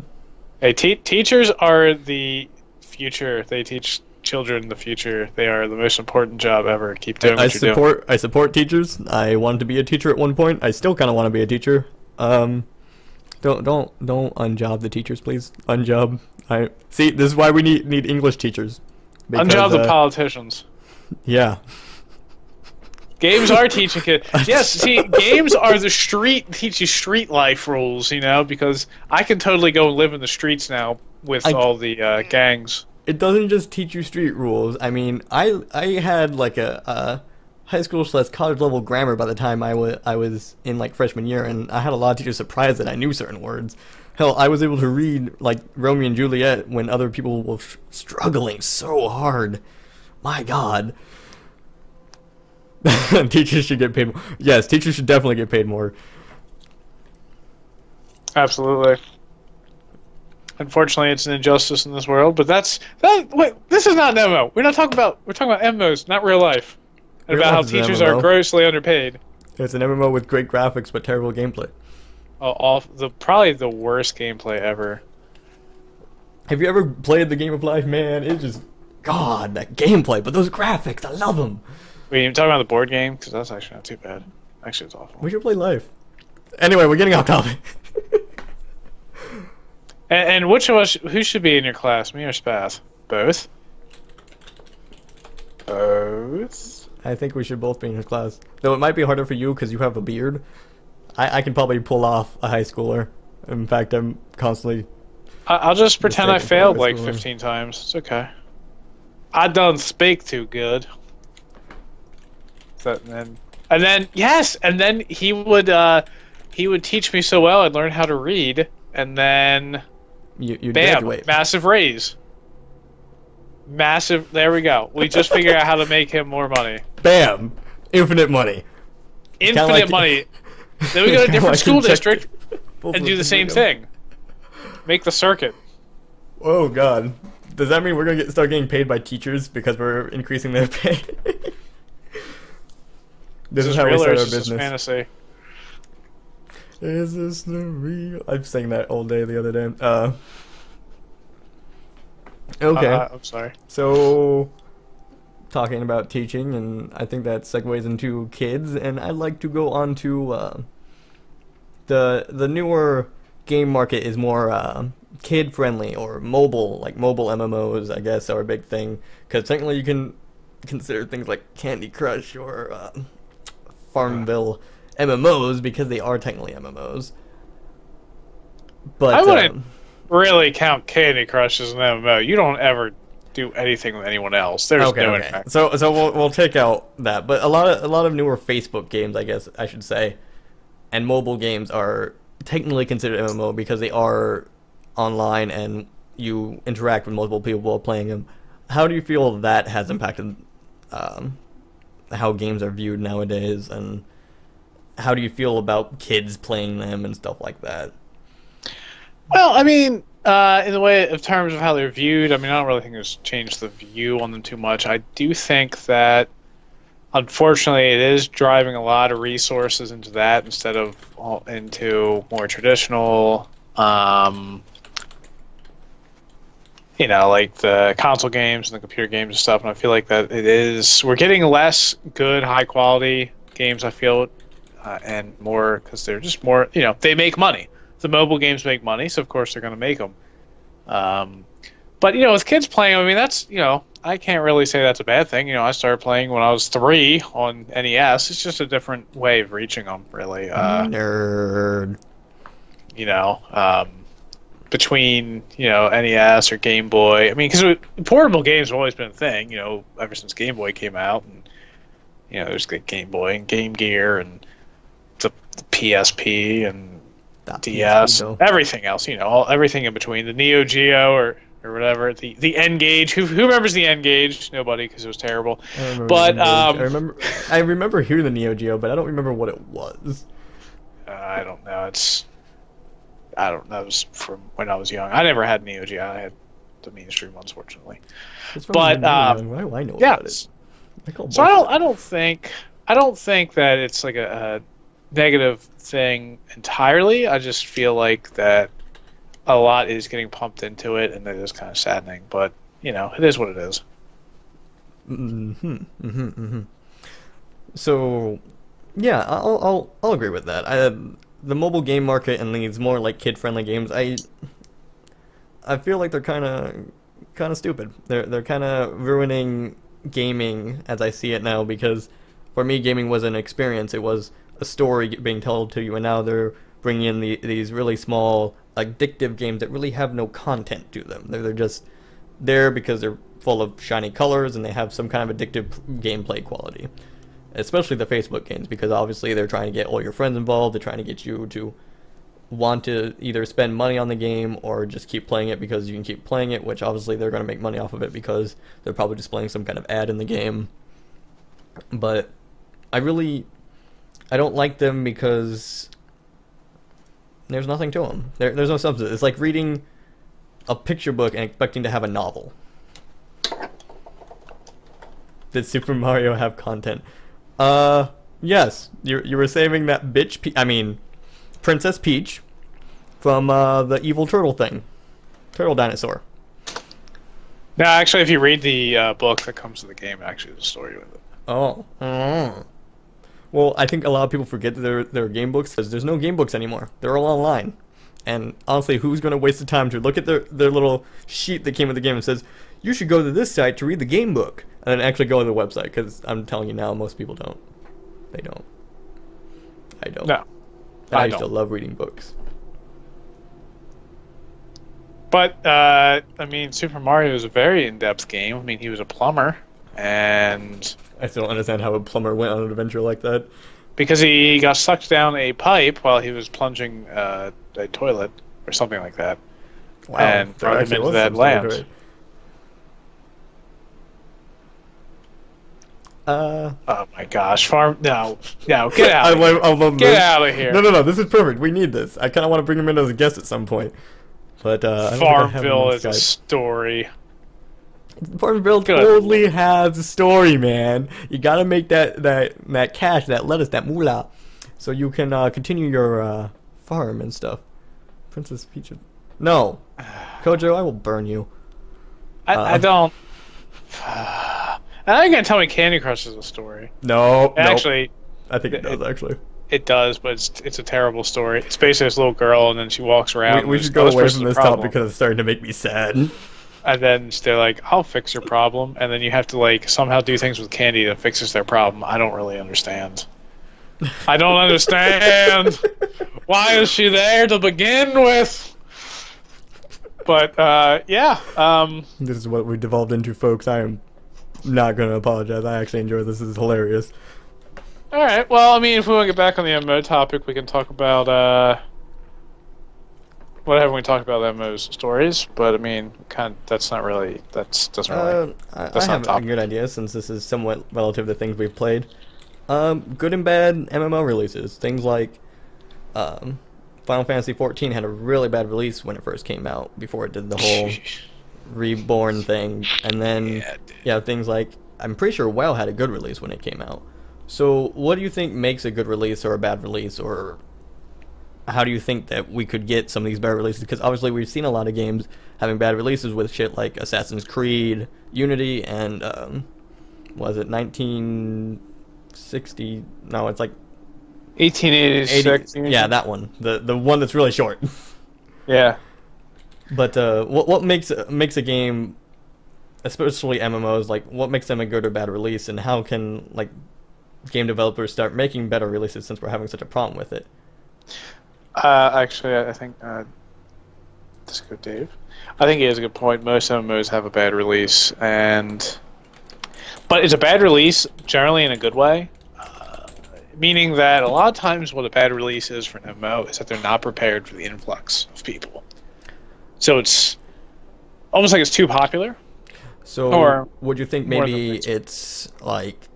Hey, teachers are the future. They teach children the future. They are the most important job ever. Keep doing what you're doing. I support teachers. I wanted to be a teacher at one point. I still kind of want to be a teacher. Don't unjob the teachers, please. Unjob. See, this is why we need English teachers. Because, unjob the politicians. Yeah. Games are teaching kids. Yes, see, games are the teach you street life rules, you know, because I can totally go live in the streets now with all the gangs. It doesn't just teach you street rules. I mean, I had like a high school / college level grammar by the time I was in like freshman year, and I had a lot of teachers surprised that I knew certain words. Hell, I was able to read like Romeo and Juliet when other people were struggling so hard. My God. Teachers should get paid more. Yes, teachers should definitely get paid more. Absolutely. Unfortunately, it's an injustice in this world, but wait, this is not an MMO. We're talking about MMOs, not real life. And about how teachers are grossly underpaid. It's an MMO with great graphics but terrible gameplay. Oh, probably the worst gameplay ever. Have you ever played the game of life, man? It's just God, that gameplay, but those graphics, I love them. Wait, you talking about the board game? Because that's actually not too bad. Actually, it's awful. We should play life. Anyway, we're getting off topic. And which of us, who should be in your class, me or Spath? Both? Both? I think we should both be in your class. Though it might be harder for you because you have a beard. I can probably pull off a high schooler. In fact, I'm constantly... I'll just pretend I failed like 15 times. It's okay. I don't speak too good. And then he would teach me so well I'd learn how to read, and then you bam, did, massive raise. Massive, there we go. We just figured out how to make him more money. Bam! Infinite money. Infinite money. Then we go to a different school district and do the same thing. Make the circuit. Oh God. Does that mean we're gonna start getting paid by teachers because we're increasing their pay? This is how we start our business. Fantasy. Is this the real? I'm saying that all day the other day. Okay. I'm sorry. So, talking about teaching, and I think that segues into kids, and I'd like to go on to the newer game market is more kid friendly or mobile, like mobile MMOs, I guess, are a big thing. Because technically you can consider things like Candy Crush or Farmville MMOs because they are technically MMOs. But I wouldn't really count Candy Crush as an MMO. You don't ever do anything with anyone else. There's no impact. So we'll take out that. But a lot of newer Facebook games, I guess I should say, and mobile games are technically considered MMO because they are online and you interact with multiple people while playing them. How do you feel that has impacted how games are viewed nowadays, and how do you feel about kids playing them and stuff like that? Well, I mean, in the way of terms of how they're viewed, I mean, I don't really think it's changed the view on them too much. I do think that, unfortunately, it is driving a lot of resources into that instead of into more traditional, you know, like the console games and the computer games and stuff. And I feel like that we're getting less good, high quality games, I feel, and more because they're just more, you know, they make money. The mobile games make money, so of course they're going to make them. But, you know, with kids playing, I mean, that's, you know, I can't really say that's a bad thing. You know, I started playing when I was 3 on NES. It's just a different way of reaching them, really. Nerd. You know, between, you know, NES or Game Boy. I mean, because portable games have always been a thing, you know, ever since Game Boy came out. And, you know, there's the Game Boy and Game Gear and the PSP and That DS, PSP though. everything else, you know, everything in between. The Neo Geo or whatever. The N-Gage. Who remembers the N-Gage? Nobody, because it was terrible. I remember But the N-Gage. I remember hearing the Neo Geo, but I don't remember what it was. I don't know. I don't know. It was from when I was young. I never had Neo Geo. I had the mainstream ones, fortunately. It's from But why do I know yeah. about it? So I don't think that it's like a negative thing entirely. I just feel like that a lot is getting pumped into it, and that is kind of saddening. But you know, it is what it is. So, yeah, I'll agree with that. The mobile game market and these more like kid-friendly games, I feel like they're kind of stupid. They're kind of ruining gaming as I see it now, because for me gaming was an experience. It was a story being told to you, and now they're bringing in these really small addictive games that really have no content to them. They're just there because they're full of shiny colors and they have some kind of addictive gameplay quality. Especially the Facebook games, because obviously they're trying to get all your friends involved. They're trying to get you to want to either spend money on the game or just keep playing it because you can keep playing it, which obviously they're going to make money off of it because they're probably displaying some kind of ad in the game. But I don't like them because there's nothing to them. There's no substance. It's like reading a picture book and expecting to have a novel. Did Super Mario have content? Yes. You were saving that bitch, Princess Peach from the evil turtle thing. Turtle dinosaur. No, actually, if you read the book that comes with the game, actually, there's a story with it. Oh. Well, I think a lot of people forget that there are game books, because there's no game books anymore. They're all online. And honestly, who's going to waste the time to look at their little sheet that came with the game and says, you should go to this site to read the game book, and then actually go to the website? Because I'm telling you now, most people don't. They don't. I don't. No. I used to love reading books. But, Super Mario is a very in-depth game. I mean, he was a plumber, and I still don't understand how a plumber went on an adventure like that. because he got sucked down a pipe while he was plunging a toilet or something like that, Wow. and There thrown him actually into was that some story to land. it. Oh my gosh, No, get out! Get out of here! No, this is perfect. We need this. I kind of want to bring him in as a guest at some point. But I don't think I have him Farmville on is a Skype. story. Farmville Good. totally has a story, man. You gotta make that cash, that lettuce, that moolah, so you can continue your farm and stuff. Princess Peach. No, Kojo, I will burn you. I don't. Now you're gonna tell me Candy Crush is a story. No, Actually, I think it does. Actually, it does, but it's a terrible story. It's basically this little girl, and then she walks around. we and should there's go no away person from with this a problem. topic because it's starting to make me sad. And then they're like, "I'll fix your problem," and then you have to like somehow do things with Candy that fixes their problem. I don't really understand. I don't understand. Why is she there to begin with? But yeah. This is what we devolved into, folks. I am not going to apologize. I actually enjoy this. This is hilarious. All right. Well, I mean, if we want to get back on the MMO topic, we can talk about whatever we talk about MMOs stories. But I mean, that's not really doesn't really. I That's not have a topic. good idea, since this is somewhat relative to things we've played. Good and bad MMO releases. Things like Final Fantasy XIV had a really bad release when it first came out, before it did the whole reborn thing. And then Yeah, things like, I'm pretty sure WoW had a good release when it came out. So what do you think makes a good release or a bad release, or how do you think that we could get some of these bad releases? Because obviously we've seen a lot of games having bad releases with shit like Assassin's Creed, Unity, and was it 1960? No, it's like 1886. 80, yeah, that one, the one that's really short. Yeah. But what makes a game especially MMOs, like what makes them a good or bad release, and how can like game developers start making better releases since we're having such a problem with it? Actually, I think let's go, Dave. I think he has a good point. Most MMOs have a bad release, but it's a bad release generally in a good way. Meaning that a lot of times what a bad release is for an MMO is that they're not prepared for the influx of people. So it's almost like it's too popular. So or would you think maybe it's like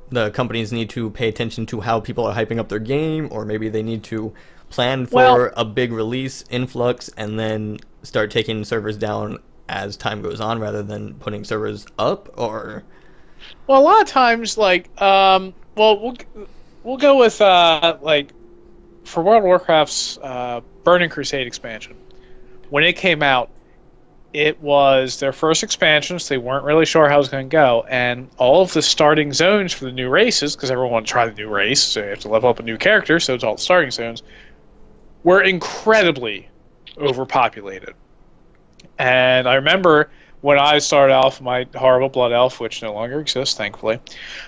the companies need to pay attention to how people are hyping up their game, or maybe they need to plan for a big release influx and then start taking servers down as time goes on rather than putting servers up? Or well, a lot of times, like, well, we'll go with like for World of Warcraft's Burning Crusade expansion. When it came out, it was their first expansion, so they weren't really sure how it was going to go. And all of the starting zones for the new races, because everyone wanted to try the new race, so you have to level up a new character, so it's all the starting zones, were incredibly overpopulated. And I remember when I started off my horrible blood elf, which no longer exists, thankfully,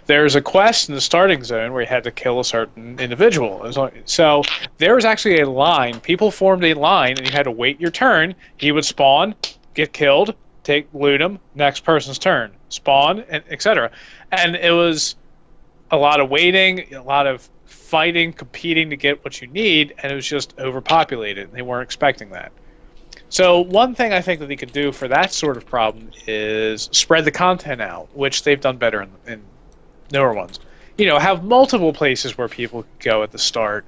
there's a quest in the starting zone where you had to kill a certain individual. So there was actually a line. People formed a line, and you had to wait your turn. He would spawn, get killed, loot him, next person's turn, spawn, and etc. And it was a lot of waiting, a lot of fighting, competing to get what you need, and it was just overpopulated. They weren't expecting that. So one thing I think that they could do for that sort of problem is spread the content out, which they've done better in newer ones. You know, have multiple places where people can go at the start.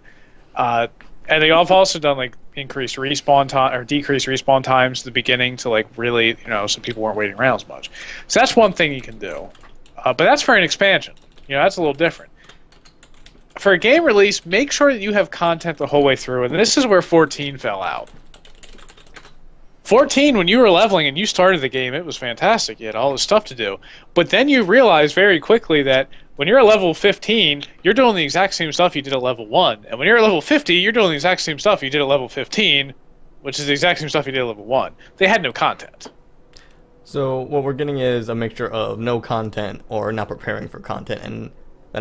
And they have also done like increased respawn time or decreased respawn times at the beginning to like really, so people weren't waiting around as much. So that's one thing you can do. But that's for an expansion. That's a little different. For a game release, make sure that you have content the whole way through. And this is where 14 fell out. 14, when you were leveling and you started the game, it was fantastic. You had all this stuff to do. But then you realize very quickly that when you're at level 15, you're doing the exact same stuff you did at level 1. And when you're at level 50, you're doing the exact same stuff you did at level 15, which is the exact same stuff you did at level 1. They had no content. So what we're getting is a mixture of no content or not preparing for content. And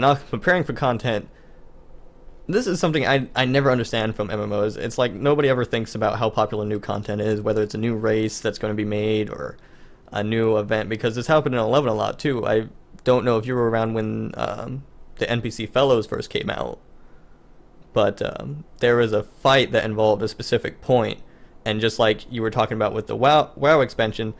not preparing for content, this is something I never understand from MMOs. It's like nobody ever thinks about how popular new content is, whether it's a new race that's going to be made or a new event, because this happened in 11 a lot too. I don't know if you were around when the NPC Fellows first came out, but there was a fight that involved a specific point, and just like you were talking about with the WoW expansion,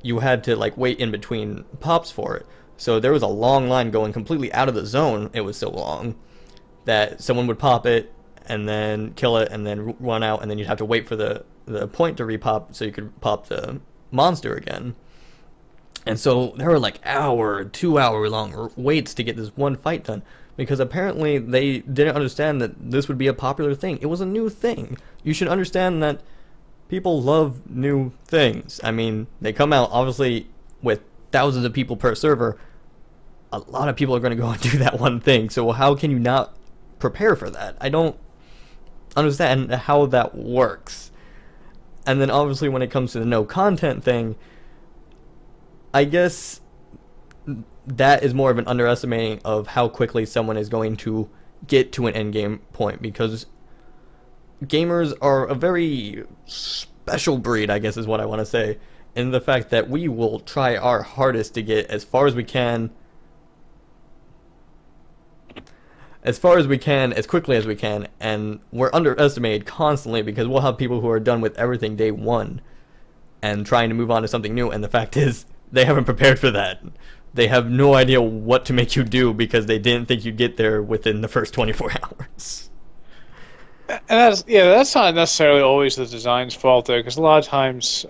you had to like wait in between pops for it. So there was a long line going completely out of the zone. It was so long that someone would pop it and then kill it and then run out, and then you'd have to wait for the point to repop so you could pop the monster again. And so there were like 2-hour long waits to get this one fight done, because apparently they didn't understand that this would be a popular thing. It was a new thing. You should understand that people love new things. I mean, they come out obviously with thousands of people per server. A lot of people are going to go and do that one thing. So how can you not prepare for that? I don't understand how that works. And then obviously when it comes to the no content thing, I guess that is more of an underestimating of how quickly someone is going to get to an end game point, because gamers are a very special breed, I guess is what I want to say, in the fact that we will try our hardest to get as far as we can, as quickly as we can, and we're underestimated constantly because we'll have people who are done with everything day one and trying to move on to something new, and the fact is they haven't prepared for that. They have no idea what to make you do because they didn't think you'd get there within the first 24 hours. And that's not necessarily always the design's fault, though, because a lot of times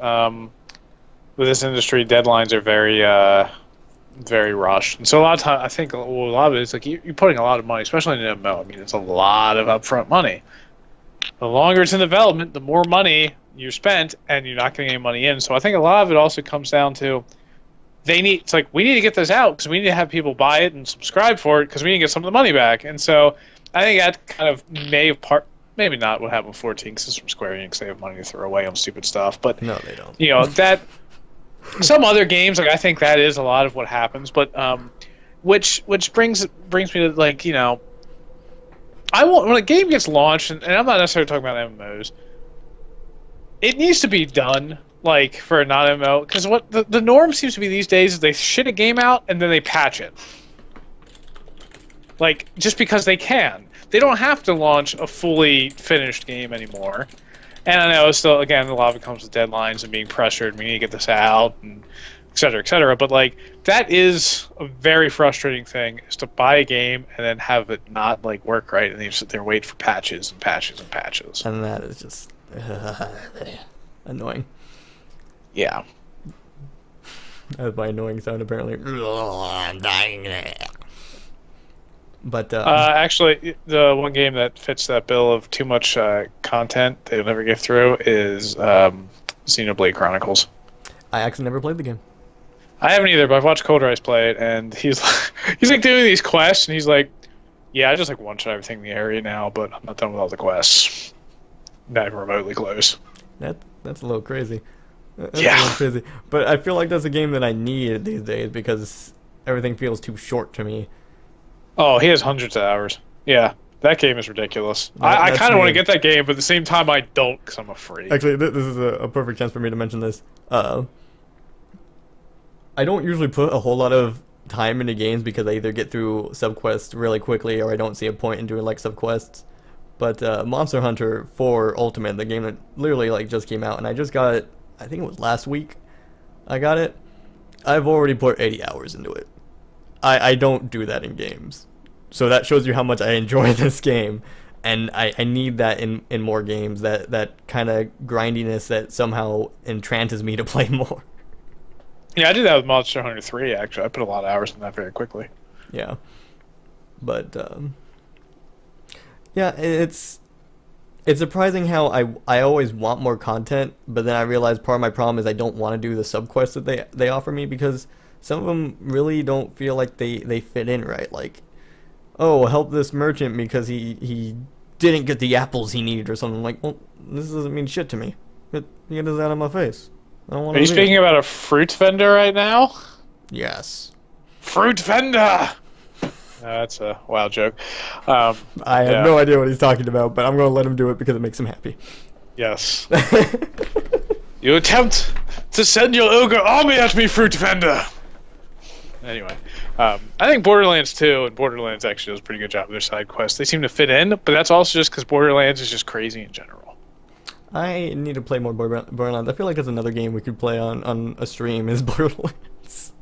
with this industry, deadlines are very rushed. And so a lot of times, I think a lot of it is like you're putting a lot of money, especially in an MMO. I mean, it's a lot of upfront money. The longer it's in development, the more money you spent, and you're not getting any money in. So I think a lot of it also comes down to we need to get this out because we need to have people buy it and subscribe for it because we need to get some of the money back. And so I think that kind of maybe not what happened with 14 because it's from Square Enix. They have money to throw away on stupid stuff. But no, they don't. Some other games, like I think that is a lot of what happens, but which brings me to like I want when a game gets launched, and I'm not necessarily talking about MMOs. It needs to be done like for a non-MMO, because what the norm seems to be these days is they shit a game out and then they patch it. Like just because they can, they don't have to launch a fully finished game anymore. And I know still, again, a lot of it comes with deadlines and being pressured. We need to get this out, and et cetera, et cetera. But like that is a very frustrating thing: is to buy a game and then have it not like work right, and then you sit there and wait for patches and patches and patches. And that is just annoying. Yeah. That's my annoying sound, apparently. I'm dying. But actually, the one game that fits that bill of too much content they'll never get through is Xenoblade Chronicles. I actually never played the game. I haven't either, but I've watched Cold Rice play it, and he's like doing these quests, and he's like, "Yeah, I just like one-shot everything in the area now, but I'm not done with all the quests. Not even remotely close." That's a little crazy. That's Yeah. a little crazy. But I feel like that's a game that I need these days because everything feels too short to me. Oh, he has hundreds of hours. Yeah, that game is ridiculous. I That's kind of want to me. get that game, but at the same time, I don't because I'm afraid. Actually, this is a perfect chance for me to mention this. I don't usually put a whole lot of time into games because I either get through subquests really quickly or I don't see a point in doing like subquests. But Monster Hunter 4 Ultimate, the game that literally like just came out, and I just got it, I think it was last week I got it. I've already put 80 hours into it. I don't do that in games. So that shows you how much I enjoy this game. And I need that in more games, that kind of grindiness that somehow entrances me to play more. Yeah, I did that with Monster Hunter 3, actually. I put a lot of hours in that very quickly. Yeah. But, yeah, it's surprising how I always want more content, but then I realize part of my problem is I don't want to do the subquests that they offer me because some of them really don't feel like they fit in right. Like, oh, help this merchant because he didn't get the apples he needed or something. Like, well, this doesn't mean shit to me. Get this out of my face. I don't want Are you speaking about a fruit vendor right now? Yes. Fruit vendor! That's a wild joke. I have no idea what he's talking about, but I'm going to let him do it because it makes him happy. Yes. You attempt to send your ogre army at me, fruit vendor! Anyway, I think Borderlands 2 and Borderlands actually does a pretty good job with their side quests. They seem to fit in, but that's also just because Borderlands is just crazy in general. I need to play more Borderlands. I feel like that's another game we could play on a stream is Borderlands.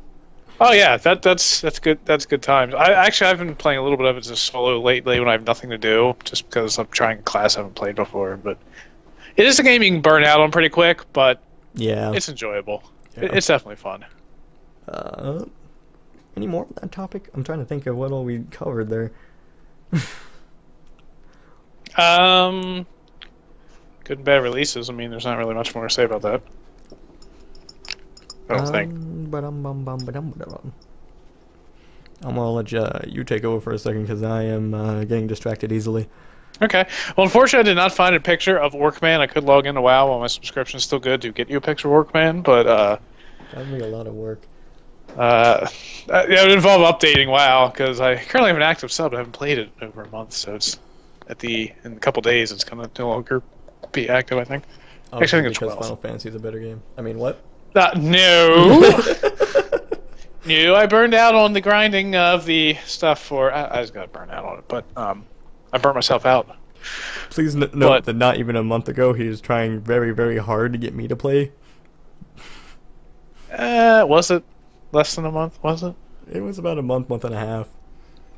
Oh yeah, that's good. That's good times. I've been playing a little bit of it as a solo lately when I have nothing to do, just because I'm trying a class I haven't played before. But it is a game you can burn out on pretty quick, but Yeah. it's enjoyable. Yeah. It's definitely fun. Any more on that topic? I'm trying to think of what all we covered there. Good and bad releases. I mean, there's not really much more to say about that. I don't think. I'm gonna let you take over for a second because I am getting distracted easily. Okay. Well, unfortunately, I did not find a picture of Orkman. I could log into WoW while my subscription is still good to get you a picture of Orkman, but That'd be a lot of work. it would involve updating WoW because I currently have an active sub. I haven't played it in over a month, so it's in a couple days. It's gonna no longer be active. I think. Actually, I think it's because 12. Final Fantasy is a better game. I mean, what? No. No, I burned out on the grinding of the stuff for. I just got burned out on it, but I burnt myself out. Please note that not even a month ago he was trying very, very hard to get me to play. Was it less than a month? Was it? It was about a month and a half.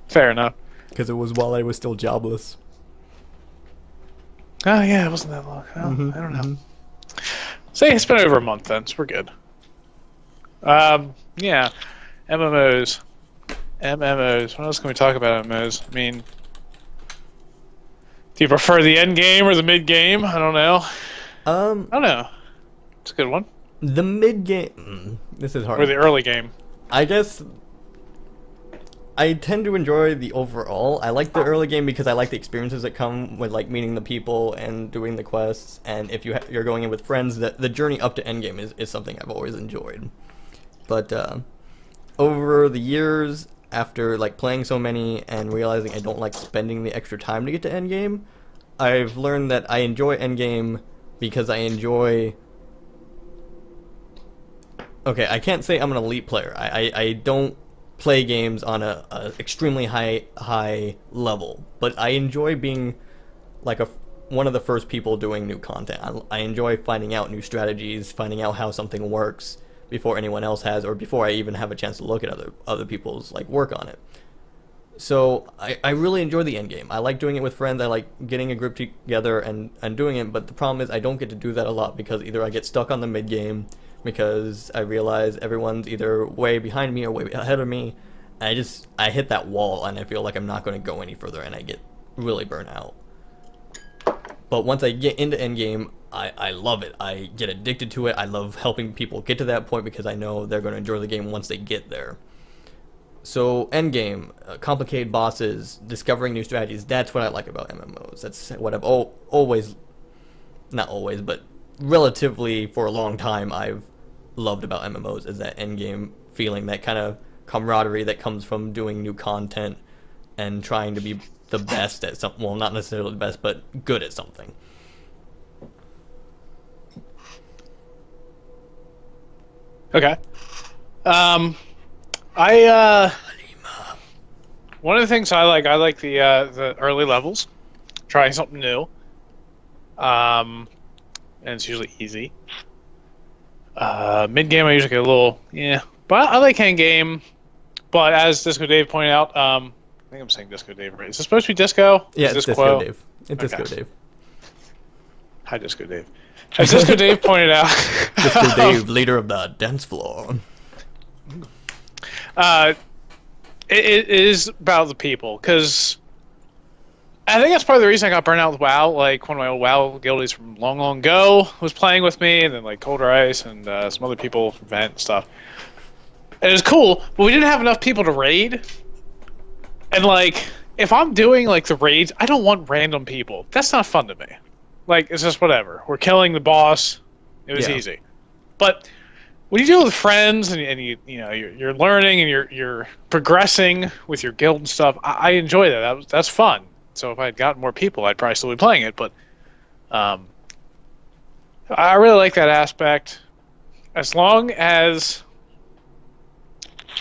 Fair enough. Because it was while I was still jobless. Oh yeah, it wasn't that long. Well, I don't know. Say it's been over a month then, so we're good. Yeah, MMOs. What else can we talk about MMOs? I mean, do you prefer the end game or the mid game? I don't know. I don't know. It's a good one. The mid game. This is hard. Or the early game. I guess I tend to enjoy the overall. I like the early game because I like the experiences that come with like meeting the people and doing the quests. And if you're going in with friends, the journey up to endgame is something I've always enjoyed. But over the years, after like playing so many and realizing I don't like spending the extra time to get to endgame, I've learned that I enjoy endgame because I enjoy. Okay, I can't say I'm an elite player. I don't play games on a extremely high level, but I enjoy being like one of the first people doing new content. I enjoy finding out new strategies, finding out how something works before anyone else has, or before I even have a chance to look at other people's like work on it. So I really enjoy the end game. I like doing it with friends. I like getting a group together and doing it, but the problem is I don't get to do that a lot because either I get stuck on the mid game because I realize everyone's either way behind me or way ahead of me. And I hit that wall and I feel like I'm not going to go any further and I get really burnt out. But once I get into endgame, I love it. I get addicted to it. I love helping people get to that point because I know they're going to enjoy the game once they get there. So endgame, complicated bosses, discovering new strategies, that's what I like about MMOs. That's what I've always, not always, but relatively for a long time I've loved about MMOs, is that endgame feeling, that kind of camaraderie that comes from doing new content and trying to be the best at something. Well, not necessarily the best, but good at something. Okay. One of the things I like the early levels, trying something new. And it's usually easy. Mid game I usually get a little but I like end game. But as Disco Dave pointed out, I think I'm saying Disco Dave right. Is this supposed to be Disco? Yeah, it's Disco Dave. It's Disco Dave. Hi, Disco Dave. As Disco Dave pointed out, Disco Dave, leader of the dance floor. It is about the people, because I think that's part of the reason I got burnt out with WoW. Like, one of my old WoW guildies from long, long ago was playing with me, and then like Colder Ice and some other people from Vent and stuff. And it was cool, but we didn't have enough people to raid. And like, if I'm doing like the raids, I don't want random people. That's not fun to me. Like, it's just whatever. We're killing the boss. It was easy. But when you do it with friends and you're learning and you're progressing with your guild and stuff, I enjoy that. That's fun. So if I had gotten more people, I'd probably still be playing it. But I really like that aspect, as long as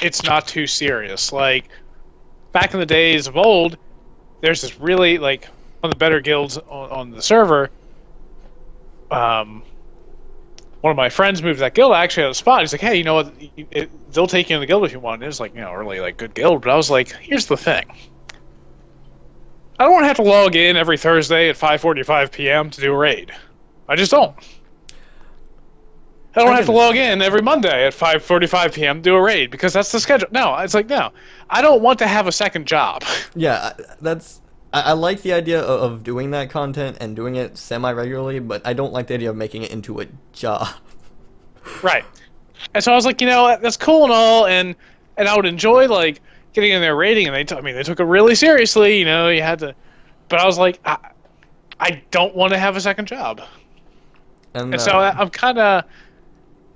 it's not too serious. Like, back in the days of old, there's this really, like, one of the better guilds on the server. One of my friends moved to that guild. I actually had a spot. He's like, hey, you know what? They'll take you in the guild if you want. And it was like, really like good guild. But I was like, here's the thing. I don't want to have to log in every Thursday at 5:45 p.m. to do a raid. I just don't. I don't have to log in every Monday at 5:45 p.m. to do a raid because that's the schedule. No, it's like, no. I don't want to have a second job. Yeah, I like the idea of doing that content and doing it semi-regularly, but I don't like the idea of making it into a job. Right. And so I was like, that's cool and all, and I would enjoy, like, getting in there raiding, and they took it really seriously, you had to, but I was like, I don't want to have a second job. And so I'm kind of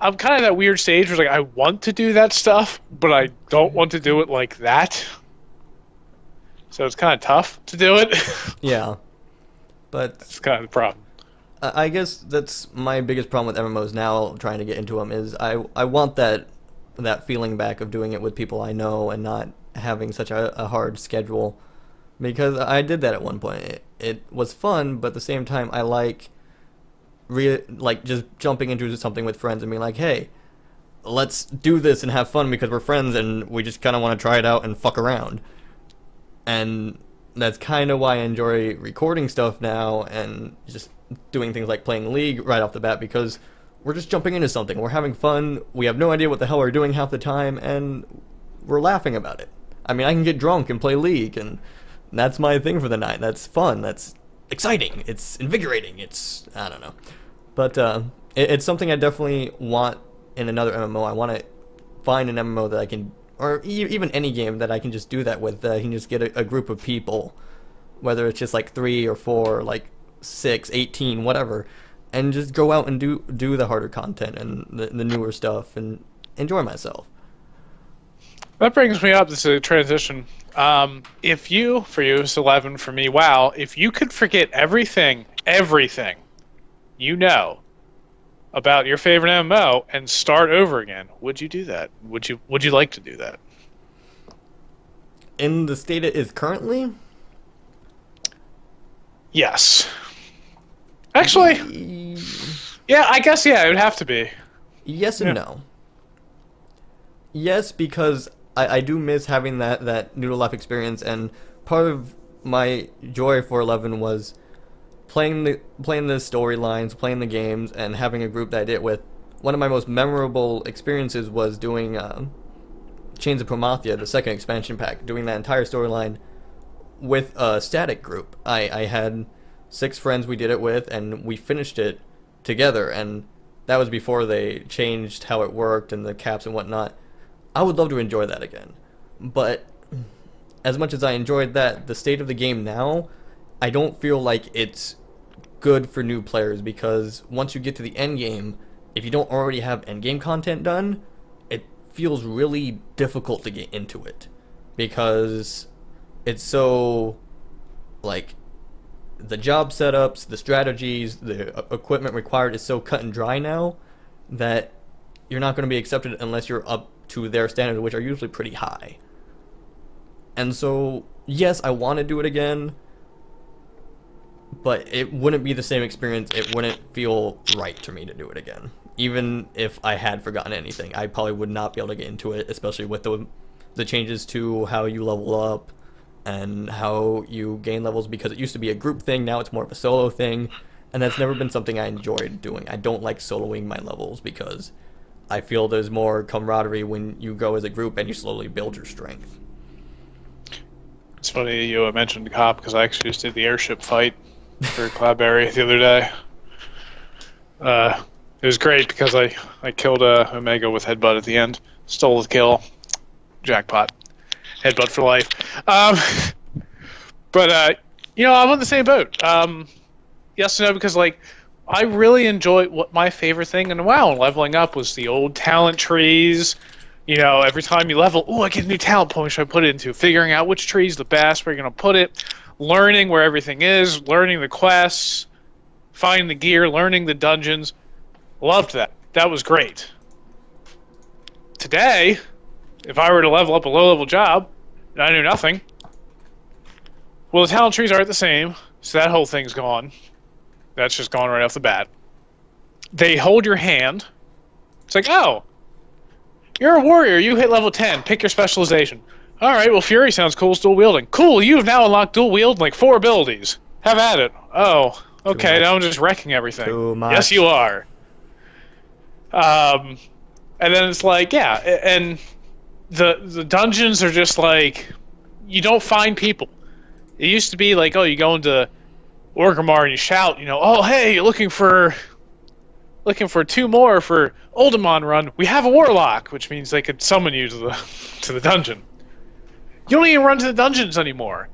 that weird stage where, like, I want to do that stuff, but I don't want to do it like that. So it's kind of tough to do it. Yeah. But that's kind of the problem. I guess that's my biggest problem with MMOs now, trying to get into them, is I want that feeling back of doing it with people I know and not having such a hard schedule. Because I did that at one point. It was fun, but at the same time I like just jumping into something with friends and being like, hey, let's do this and have fun because we're friends and we just kind of want to try it out and fuck around. And that's kind of why I enjoy recording stuff now and just doing things like playing League right off the bat, because we're just jumping into something. We're having fun. We have no idea what the hell we're doing half the time, and we're laughing about it. I mean, I can get drunk and play League, and that's my thing for the night. That's fun. That's exciting. It's invigorating. It's, I don't know. But it's something I definitely want in another MMO. I want to find an MMO that I can or even any game that I can just do that with. That I can just get a group of people, whether it's just like 3 or 4, like 6, 18, whatever, and just go out and do the harder content and the newer stuff and enjoy myself. That brings me up. This is a transition. If you, for you, it's 11. For me, WoW. If you could forget everything you know about your favorite MMO and start over again, would you do that? Would you like to do that? In the state it is currently? Yes. Actually, yeah, I guess, yeah, it would have to be. Yes and no. Yes, because I do miss having that noodle life experience, and part of my joy for 11 was playing the storylines, playing the games, and having a group that I did it with. One of my most memorable experiences was doing Chains of Promathia, the second expansion pack, doing that entire storyline with a static group. I had 6 friends we did it with, and we finished it together, and that was before they changed how it worked and the caps and whatnot. I would love to enjoy that again, but as much as I enjoyed that, the state of the game now, I don't feel like it's good for new players, because once you get to the end game, if you don't already have end game content done, it feels really difficult to get into it, because it's so, like, the job setups, the strategies, the equipment required is so cut and dry now that you're not going to be accepted unless you're up to their standards, which are usually pretty high. And so, yes, I want to do it again, but it wouldn't be the same experience. It wouldn't feel right to me to do it again. Even if I had forgotten anything, I probably would not be able to get into it, especially with the changes to how you level up and how you gain levels, because it used to be a group thing, now it's more of a solo thing, and that's never been something I enjoyed doing. I don't like soloing my levels, because I feel there's more camaraderie when you go as a group and you slowly build your strength. It's funny you mentioned Cop, because I actually just did the airship fight for Cloudberry the other day. It was great because I killed Omega with headbutt at the end. Stole the kill. Jackpot. Headbutt for life. But I'm on the same boat. Yes and no, because like I really enjoy what my favorite thing in WoW and leveling up was the old talent trees. You know, every time you level, I get a new talent point, should I put it into? Figuring out which tree's the best, where you're going to put it, learning where everything is, learning the quests, finding the gear, learning the dungeons. Loved that. That was great. Today, if I were to level up a low-level job, and I knew nothing, well, the talent trees aren't the same, so that whole thing's gone. That's just gone right off the bat. They hold your hand. It's like, oh, you're a warrior. You hit level 10. Pick your specialization. All right, well, Fury sounds cool. It's dual wielding. Cool, you have now unlocked dual wield, like 4 abilities. Have at it. Oh, okay, now I'm just wrecking everything. Too much. Yes, you are. And then it's like, yeah, and the dungeons are just like, you don't find people. It used to be like, oh, you go into Orgrimmar and you shout, oh, hey, you're looking for 2 more for Uldaman run. We have a warlock, which means they could summon you to the dungeon. You don't even run to the dungeons anymore.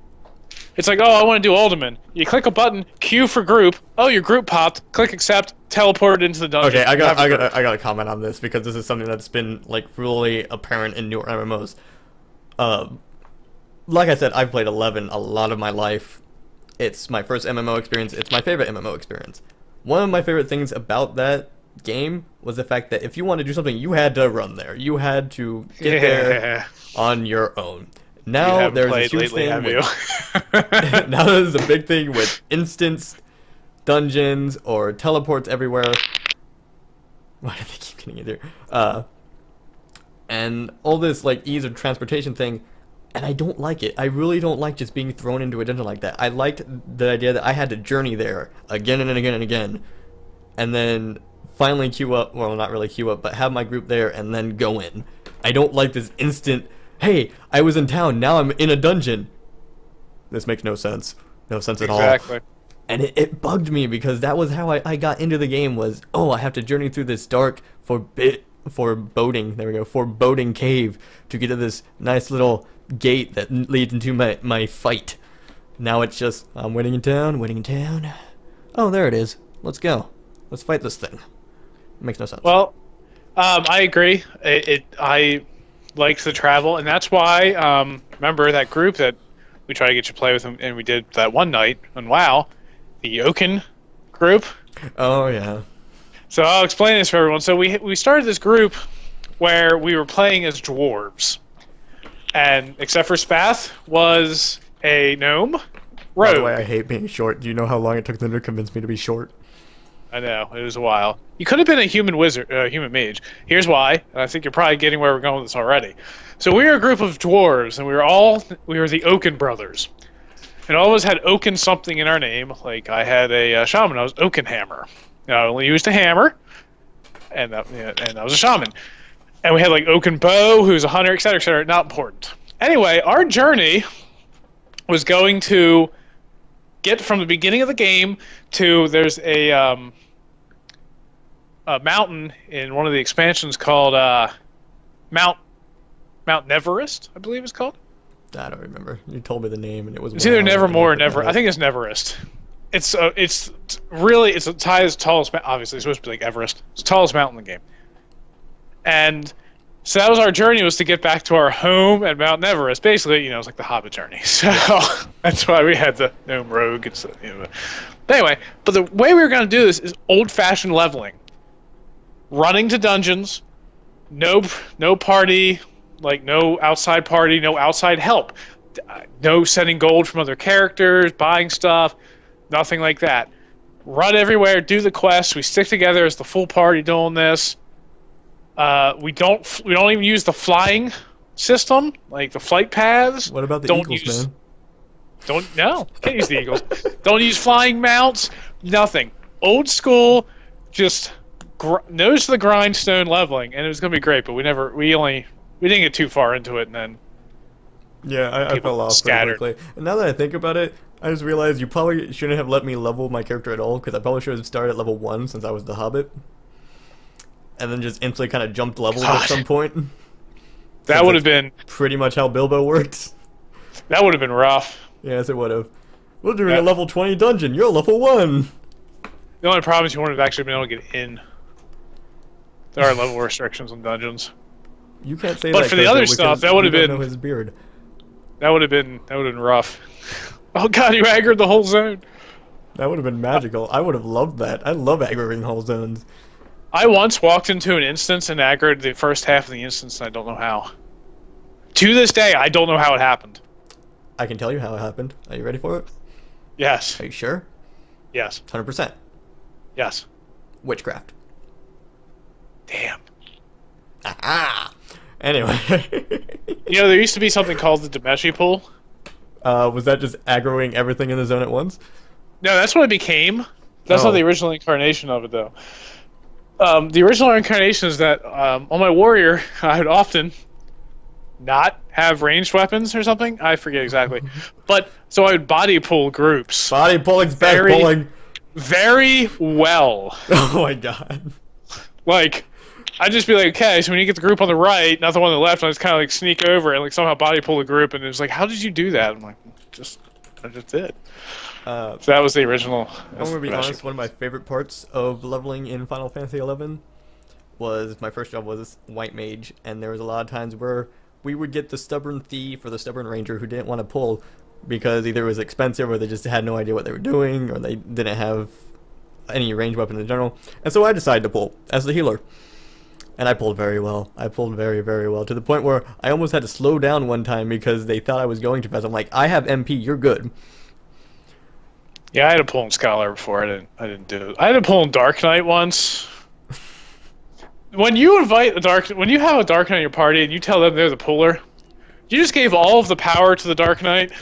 It's like, oh, I want to do Uldaman. You click a button, queue for group. Oh, your group popped. Click accept, teleported into the dungeon. Okay, I got to comment on this, because this is something that's been like really apparent in newer MMOs. Like I said, I've played 11 a lot of my life. It's my first MMO experience. It's my favorite MMO experience. One of my favorite things about that game was the fact that if you want to do something, you had to run there. You had to get there on your own. Now there's a huge thing. Now there's a big thing with instance dungeons or teleports everywhere. Why do they keep getting it here? And all this like ease of transportation thing. And I don't like it. I really don't like just being thrown into a dungeon like that. I liked the idea that I had to journey there again and again and again, and then finally queue up, well, not really queue up, but have my group there and then go in. I don't like this instant, hey, I was in town, now I'm in a dungeon. This makes no sense. No sense at all. Exactly. And it bugged me, because that was how I got into the game was, oh, I have to journey through this dark, foreboding. There we go. Foreboding cave to get to this nice little gate that leads into my fight. Now it's just I'm waiting in town, waiting in town. Oh, there it is. Let's go. Let's fight this thing. It makes no sense. Well, I agree. I liked the travel, and that's why. Remember that group that we tried to get you to play with, and we did that one night on WoW, the Oaken group. Oh yeah. So I'll explain this for everyone. So we started this group where we were playing as dwarves, and except for Spath was a gnome rogue. By the way, I hate being short. Do you know how long it took them to convince me to be short? I know, it was a while. You could have been a human wizard, human mage. Here's why, and I think you're probably getting where we're going with this already. So we were a group of dwarves, and we were the Oaken brothers. And all of us had Oaken something in our name. Like, I had a shaman, I was Oakenhammer. I only used a hammer, and I was a shaman. And we had, like, Oaken Bow, who's a hunter, etc., etc., not important. Anyway, our journey was going to get from the beginning of the game to, there's a mountain in one of the expansions called Mount Neverest, I believe it's called. I don't remember. You told me the name, and it was. It's either Nevermore or Never. I think it's Neverest. It's really the tallest mountain. Obviously, it's supposed to be like Everest. It's the tallest mountain in the game. And so that was our journey, was to get back to our home at Mount Everest. Basically, it's like the Hobbit journey. So that's why we had the gnome rogue. But anyway, but the way we were going to do this is old-fashioned leveling. Running to dungeons, no party, like no outside party, no outside help, no sending gold from other characters, buying stuff, nothing like that. Run everywhere, do the quests. We stick together as the full party doing this. We don't even use the flying system, like the flight paths. What about the Eagles, man? Can't use the Eagles. Don't use flying mounts. Nothing. Old school, just nose to the grindstone leveling, and it was gonna be great. But we didn't get too far into it, and then I fell off pretty quickly. And now that I think about it, I just realized you probably shouldn't have let me level my character at all, because I probably should have started at level 1 since I was the Hobbit, and then just instantly kind of jumped levels at some point. That would have been pretty much how Bilbo works. That would have been rough. Yes, it would have. We're doing a level 20 dungeon. You're level 1. The only problem is you wouldn't have actually been able to get in. There are level restrictions on dungeons. You can't say but that. For the other stuff, that would have been. His beard. That would have been rough. Oh god, you aggroed the whole zone. That would have been magical. I would have loved that. I love aggroing whole zones. I once walked into an instance and aggroed the first half of the instance, and I don't know how. To this day, I don't know how it happened. I can tell you how it happened. Are you ready for it? Yes. Are you sure? Yes. 100%. Yes. Witchcraft. Damn. Ah. Anyway. There used to be something called the Meshi pool. Was that just aggroing everything in the zone at once? No, that's what it became. That's not the original incarnation of it, though. The original incarnation is that on my warrior, I would often not have ranged weapons or something. I forget exactly. But, so I would body pull groups. Body pulling's best pulling. Very well. Oh my god. Like, I'd just be like, okay, so when you get the group on the right, not the one on the left, I just kind of like sneak over and like somehow body pull a group, and it was like, how did you do that? I'm like, I just did. So that was the original. I'm gonna be honest. One of my favorite parts of leveling in Final Fantasy XI was my first job was White Mage, and there was a lot of times where we would get the stubborn thief or the stubborn ranger who didn't want to pull because either it was expensive or they just had no idea what they were doing or they didn't have any ranged weapons in general. And so I decided to pull as the healer. And I pulled very well. I pulled very, very well, to the point where I almost had to slow down one time because they thought I was going too fast. I'm like, I have MP, you're good. Yeah, I had to pull in Scholar before. I didn't do it. I had to pull in Dark Knight once. When you have a Dark Knight in your party and you tell them they're the puller, you just gave all of the power to the Dark Knight.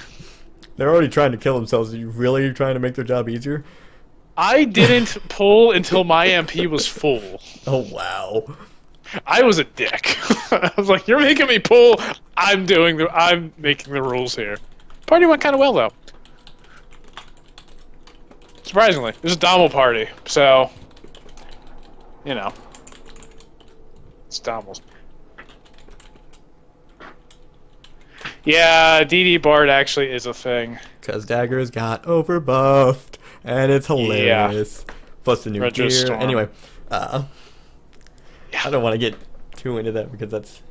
They're already trying to kill themselves. Are you really trying to make their job easier? I didn't pull until my MP was full. Oh, wow. I was a dick. I was like, you're making me pull. I'm making the rules here. Party went kind of well, though. Surprisingly. It was a Dommel party, so, Stombles. Yeah, DD Bard actually is a thing. Because Daggers got overbuffed, and it's hilarious. Yeah. Plus the new gear. Storm. Anyway, I don't want to get too into that because that's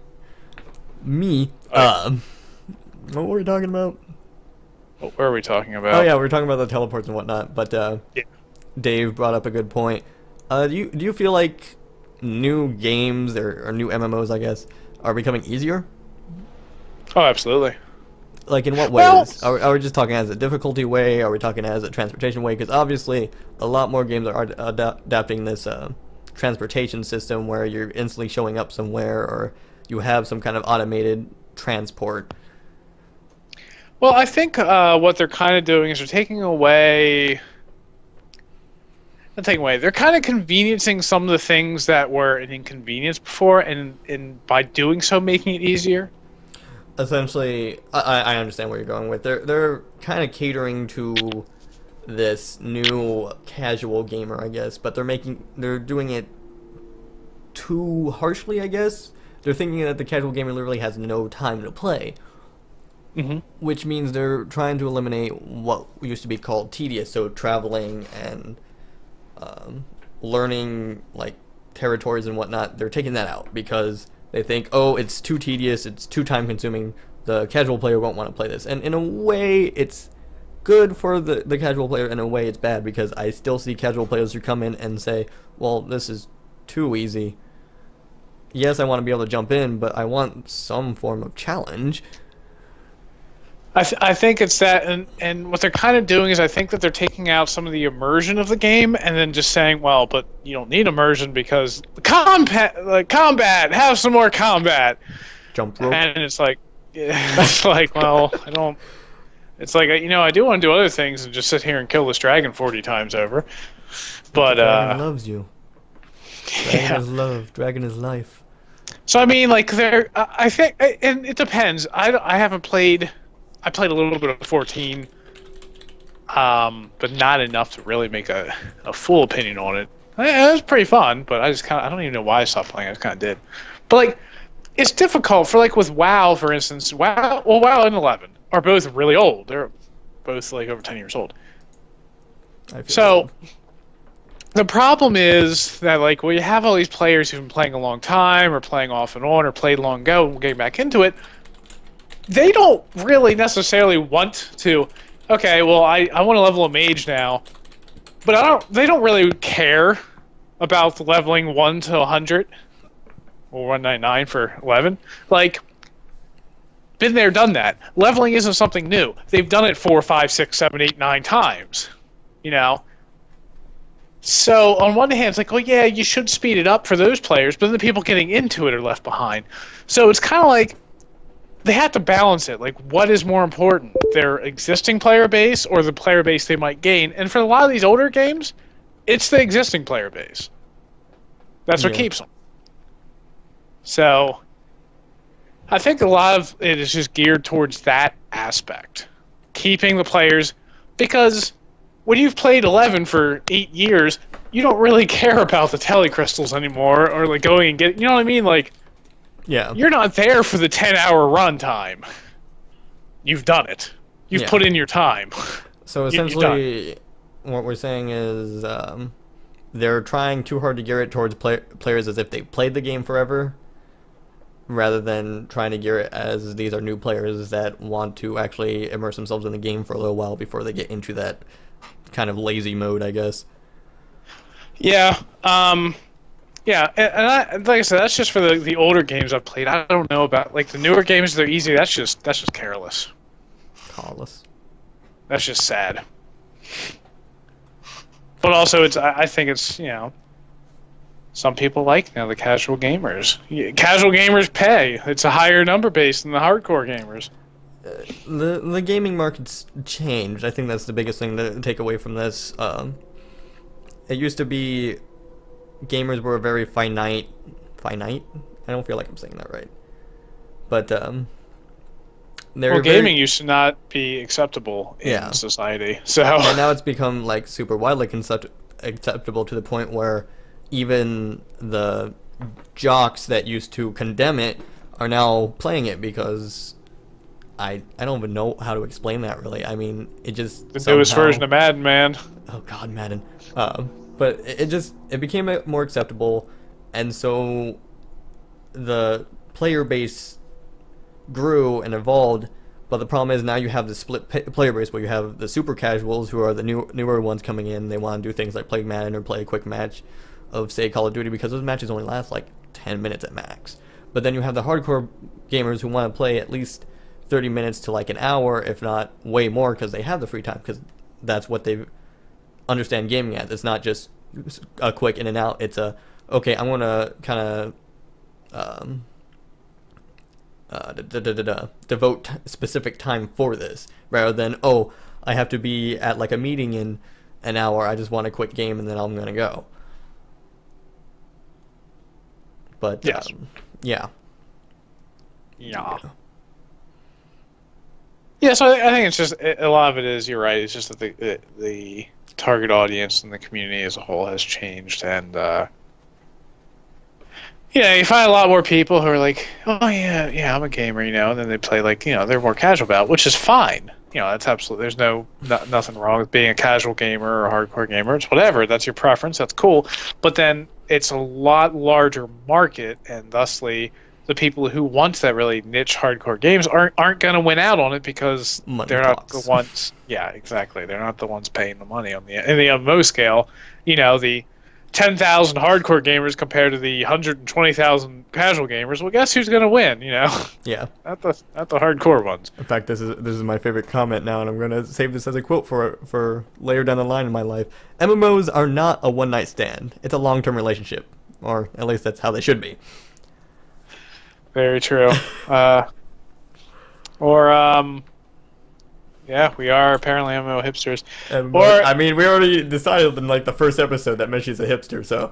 me. What were we talking about? What were we talking about? Oh yeah, we were talking about the teleports and whatnot. But Dave brought up a good point. Do you feel like new games or new MMOs, I guess, are becoming easier? Oh, absolutely. Like, in what ways? Well, are we just talking as a difficulty way? Are we talking as a transportation way? Because obviously, a lot more games are adapting this transportation system where you're instantly showing up somewhere, or you have some kind of automated transport. Well, I think what they're kind of doing is they're taking away... Not taking away. They're kind of conveniencing some of the things that were an inconvenience before, and by doing so, making it easier. Essentially, I understand where you're going with. They're kind of catering to this new casual gamer, I guess, but they're doing it too harshly, I guess. They're thinking that the casual gamer literally has no time to play, which means they're trying to eliminate what used to be called tedious, so traveling and learning like territories and whatnot. They're taking that out because they think, oh, it's too tedious, it's too time-consuming, the casual player won't want to play this. And in a way, it's good for the casual player, in a way it's bad, because I still see casual players who come in and say, well, this is too easy. Yes, I want to be able to jump in, but I want some form of challenge. I think it's that, and what they're kind of doing is I think that they're taking out some of the immersion of the game and then just saying, well, but you don't need immersion because combat, have some more combat. Jump rope. And it's like, it's like, well, I don't. It's like, you know, I do want to do other things and just sit here and kill this dragon 40 times over. But the dragon loves you. Dragon is love. Dragon is life. So I mean, like, I think, and it depends. I haven't played. I played a little bit of 14, but not enough to really make a full opinion on it. It was pretty fun, but I don't even know why I stopped playing. I just kind of did. But like, it's difficult for, like, with WoW, for instance. WoW and 11 are both really old. They're both like over 10 years old. So the problem is that, like, well, you have all these players who've been playing a long time, or playing off and on, or played long ago and getting back into it. They don't really necessarily want to, okay, well, I want to level a mage now, but they don't really care about leveling 1 to 100, or 199 for 11. Like, been there, done that. Leveling isn't something new. They've done it 4, 5, 6, 7, 8, 9 times, you know? So, on one hand, it's like, oh yeah, you should speed it up for those players, but then the people getting into it are left behind. So it's kind of like, they have to balance it. Like, what is more important, their existing player base or the player base they might gain? And for a lot of these older games, it's the existing player base. That's what keeps them. So, I think a lot of it is just geared towards that aspect. Keeping the players, because when you've played 11 for 8 years, you don't really care about the telecrystals anymore, or like going and getting, you know what I mean? Like, yeah, you're not there for the 10-hour run time. You've done it. You've put in your time. So essentially, what we're saying is they're trying too hard to gear it towards players as if they played the game forever, rather than trying to gear it as these are new players that want to actually immerse themselves in the game for a little while before they get into that kind of lazy mode, I guess. Yeah. Yeah, and like I said, that's just for the older games I've played. I don't know about, like, the newer games. They're easy. That's just careless. Careless. That's just sad. But also, I think it's, you know, some people like, you know, the casual gamers. Casual gamers pay. It's a higher number base than the hardcore gamers. The gaming market's changed. I think that's the biggest thing to take away from this. It used to be gamers were very finite. I don't feel like I'm saying that right. But gaming used to not be acceptable in society. So and now it's become like super widely acceptable to the point where even the jocks that used to condemn it are now playing it because I don't even know how to explain that really. I mean, it just The newest version of Madden, man. Oh God, Madden. But it became more acceptable, and so the player base grew and evolved. But the problem is now you have the split player base where you have the super casuals who are the newer ones coming in. They want to do things like play Madden or play a quick match of, say, Call of Duty, because those matches only last like 10 minutes at max. But then you have the hardcore gamers who want to play at least 30 minutes to like an hour, if not way more, because they have the free time, because that's what they understand gaming as. It's not just a quick in and out. It's okay, I'm going to kind of devote specific time for this, rather than, oh, I have to be at like a meeting in an hour, I just want a quick game and then I'm going to go. But, yes. Yeah. Yeah, so I think it's just, a lot of it is, you're right, it's just that the target audience and the community as a whole has changed, and you find a lot more people who are like, oh yeah, I'm a gamer, and then they play like, they're more casual about it, which is fine. That's absolutely, there's nothing wrong with being a casual gamer or a hardcore gamer. It's whatever, that's your preference, that's cool. But then it's a lot larger market, and thusly the people who want that really niche hardcore games aren't going to win out on it, because they're not the ones. Yeah, exactly. They're not the ones paying the money in the MMO scale. The 10,000 hardcore gamers compared to the 120,000 casual gamers. Well, guess who's going to win? Yeah. Not the hardcore ones. In fact, this is my favorite comment now, and I'm going to save this as a quote for later down the line in my life. MMOs are not a one-night stand. It's a long-term relationship, or at least that's how they should be. Very true. Yeah, we are apparently MMO hipsters. I mean, we already decided in like the first episode that Meshi's a hipster, so.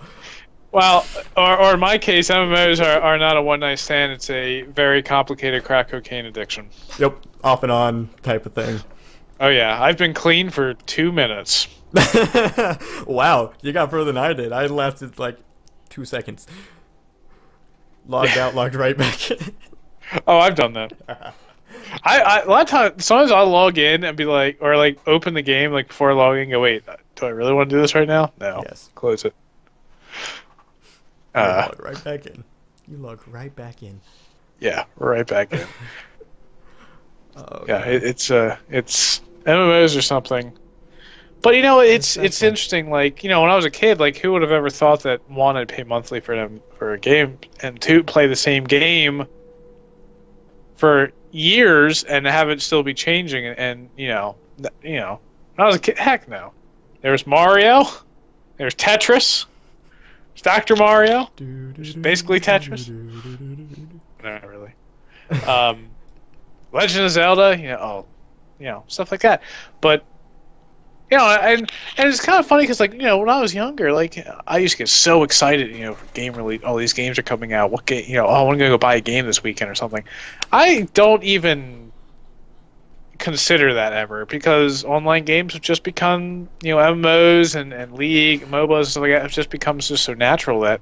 Well, or in my case, MMOs are not a one-night stand. It's a very complicated crack cocaine addiction. Yep, off and on type of thing. Oh yeah, I've been clean for 2 minutes. Wow, you got further than I did. I lasted like 2 seconds. Logged out, logged right back in. Oh, I've done that. A lot of times, sometimes I'll log in and be like, or like open the game like before logging and go, wait, do I really want to do this right now? No. Yes. Close it. Log right back in. You log right back in. Yeah, right back in. Oh, yeah, it's MMOs or something. But it's interesting. Like, when I was a kid, like, who would have ever thought that one, I'd pay monthly for a game, and two, play the same game for years and have it still be changing, and when I was a kid, heck no. There was Mario, there's Tetris, there's Dr. Mario, which is basically Tetris. Not really. Legend of Zelda, stuff like that. But and it's kind of funny because, like, when I was younger, like, I used to get so excited, for game release. All these games are coming out. What game? Oh, I'm gonna go buy a game this weekend or something. I don't even consider that ever, because online games have just become, MMOs and League, MOBAs, and stuff like that. It just becomes just so natural that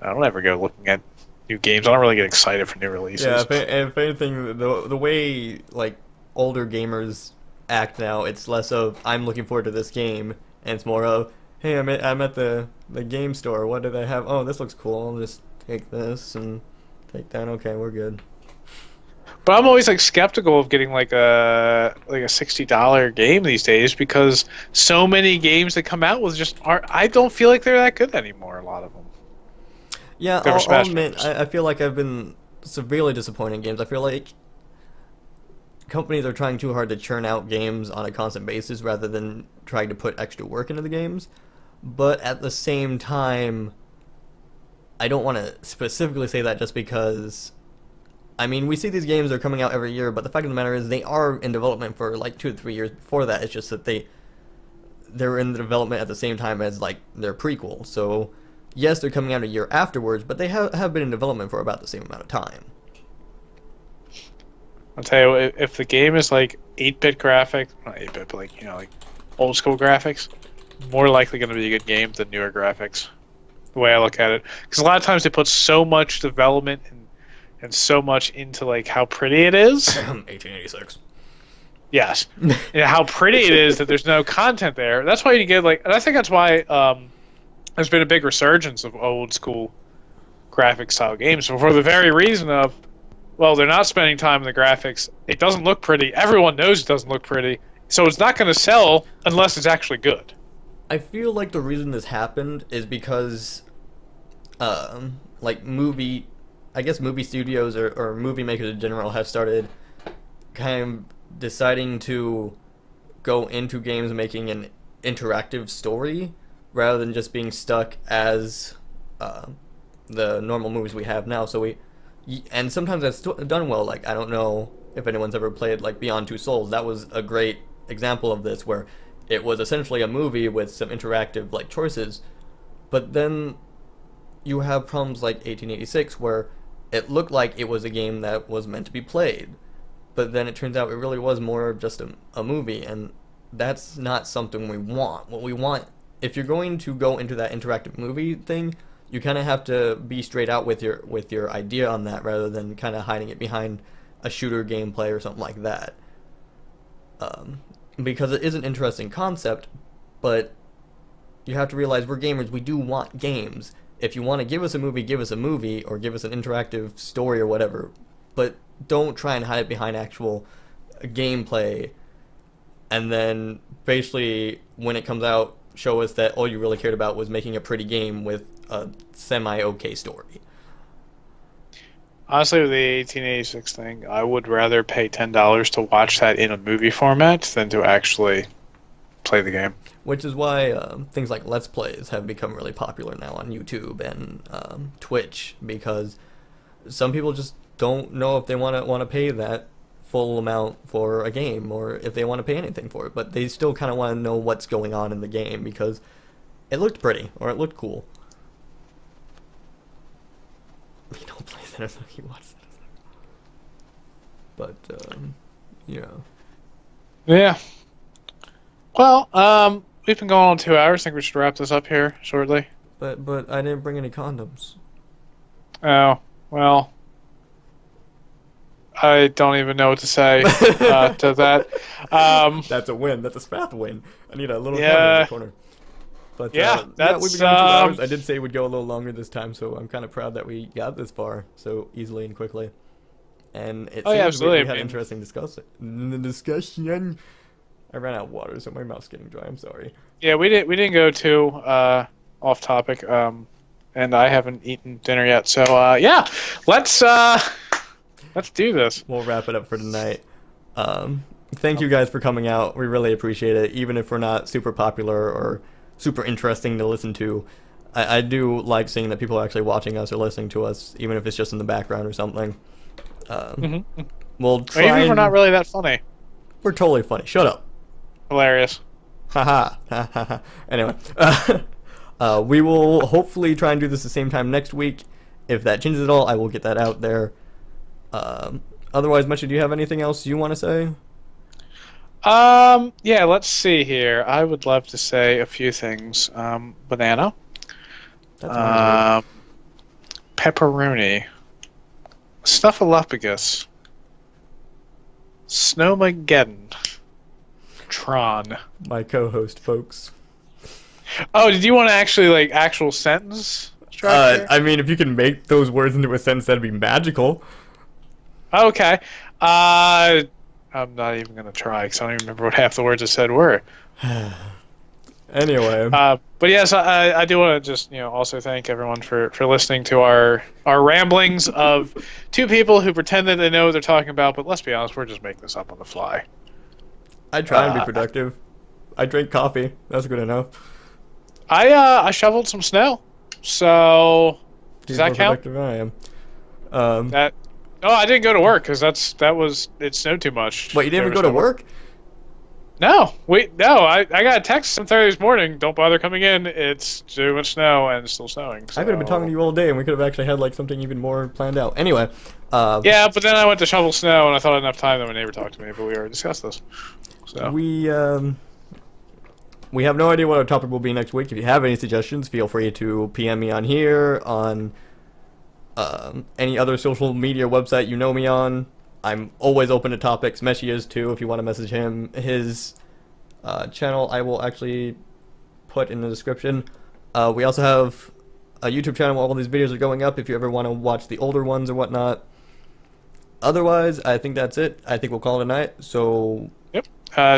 I don't ever go looking at new games. I don't really get excited for new releases. Yeah, if anything, the way like older gamers act now, it's less of I'm looking forward to this game, and it's more of, hey, I'm at the game store. What do they have? Oh, this looks cool. I'll just take this and take that. Okay, we're good. But I'm always like skeptical of getting like a $60 game these days, because so many games that come out with just aren't. I don't feel like they're that good anymore. A lot of them. Yeah, I'll admit, I feel like I've been severely disappointed in games. I feel like companies are trying too hard to churn out games on a constant basis rather than trying to put extra work into the games. But at the same time, I don't want to specifically say that just because, I mean, we see these games are coming out every year, but the fact of the matter is they are in development for like 2 to 3 years before that. It's just that they're in the development at the same time as like their prequel. So yes, they're coming out a year afterwards, but they have been in development for about the same amount of time. I'll tell you, if the game is like 8-bit graphics, not 8-bit, but like, like old school graphics, more likely going to be a good game than newer graphics. the way I look at it, because a lot of times they put so much development and so much into like how pretty it is. 1886. Yes, and how pretty it is that there's no content there. That's why you get like, and I think that's why there's been a big resurgence of old school graphic style games for the very reason of, well, they're not spending time in the graphics. It doesn't look pretty. Everyone knows it doesn't look pretty, so it's not going to sell unless it's actually good. I feel like the reason this happened is because, like movie studios or movie makers in general have started kind of deciding to go into games making an interactive story rather than just being stuck as the normal movies we have now. So and sometimes that's done well. Like, I don't know if anyone's ever played like Beyond Two Souls. That was a great example of this, where it was essentially a movie with some interactive like choices, but then you have problems like 1886 where it looked like it was a game that was meant to be played, but then it turns out it really was more of just a movie, and that's not something we want. What we want, if you're going to go into that interactive movie thing, you kind of have to be straight out with your idea on that, rather than kind of hiding it behind a shooter gameplay or something like that. Because it is an interesting concept, but you have to realize we're gamers. We do want games. If you want to give us a movie, or give us an interactive story or whatever, but don't try and hide it behind actual gameplay, and then basically when it comes out, show us that all you really cared about was making a pretty game with a semi-okay story. Honestly, with the 1886 thing, I would rather pay $10 to watch that in a movie format than to actually play the game. Which is why things like Let's Plays have become really popular now on YouTube and Twitch, because some people just don't know if they want to pay that full amount for a game, or if they want to pay anything for it, but they still kind of want to know what's going on in the game because it looked pretty or it looked cool. You don't play that, you watch that. But yeah. Yeah. Well, we've been going on 2 hours. I think we should wrap this up here shortly. But I didn't bring any condoms. Oh, well, I don't even know what to say to that. That's a win. That's a Spath win. I need a little Yeah. camera in the corner. But Yeah, that's, we've been going 2 hours. I did say we'd go a little longer this time, so I'm kind of proud that we got this far so easily and quickly. And it seems absolutely. we had interesting discussion. I ran out of water, so my mouth's getting dry. I'm sorry. Yeah, we didn't go too off topic, and I haven't eaten dinner yet. So yeah, let's do this. We'll wrap it up for tonight. Thank you guys for coming out. We really appreciate it, even if we're not super popular or super interesting to listen to. I do like seeing that people are actually watching us or listening to us, even if it's just in the background or something. We'll try. Even if we're not really that funny. We're totally funny. Shut up. Hilarious. Haha. Anyway, we will hopefully try and do this the same time next week. If that changes at all, I will get that out there. Otherwise, Meshi, do you have anything else you want to say? Yeah, let's see here. I would love to say a few things. Banana. That's Pepperoni. Snuffleupagus. Snowmageddon. Tron. my co-host, folks. Oh, did you want to actually, like, actual sentence structure? I mean, if you can make those words into a sentence, that'd be magical. Okay. I'm not even going to try, because I don't even remember what half the words I said were. Anyway. But yes, I do want to just, also thank everyone for listening to our ramblings of two people who pretend that they know what they're talking about, but let's be honest, we're just making this up on the fly. I try and be productive. I drink coffee. That's good enough. I shoveled some snow, so does that count? Productive I am. No, I didn't go to work because it snowed too much. Wait, you didn't even go to work? No, I got a text at 7:30 this morning. Don't bother coming in. It's too much snow and it's still snowing. So. I could have been talking to you all day, and we could have actually had like something even more planned out. Anyway. Yeah, but then I went to shovel snow, and I thought I had enough time that my neighbor talked to me, but we already discussed this. So. We we have no idea what our topic will be next week. If you have any suggestions, feel free to PM me on here, on any other social media website you know me on. I'm always open to topics. Meshi is too, if you want to message him. His channel I will actually put in the description. We also have a YouTube channel where all these videos are going up if you ever want to watch the older ones or whatnot. Otherwise, I think that's it. I think we'll call it a night. So Yep.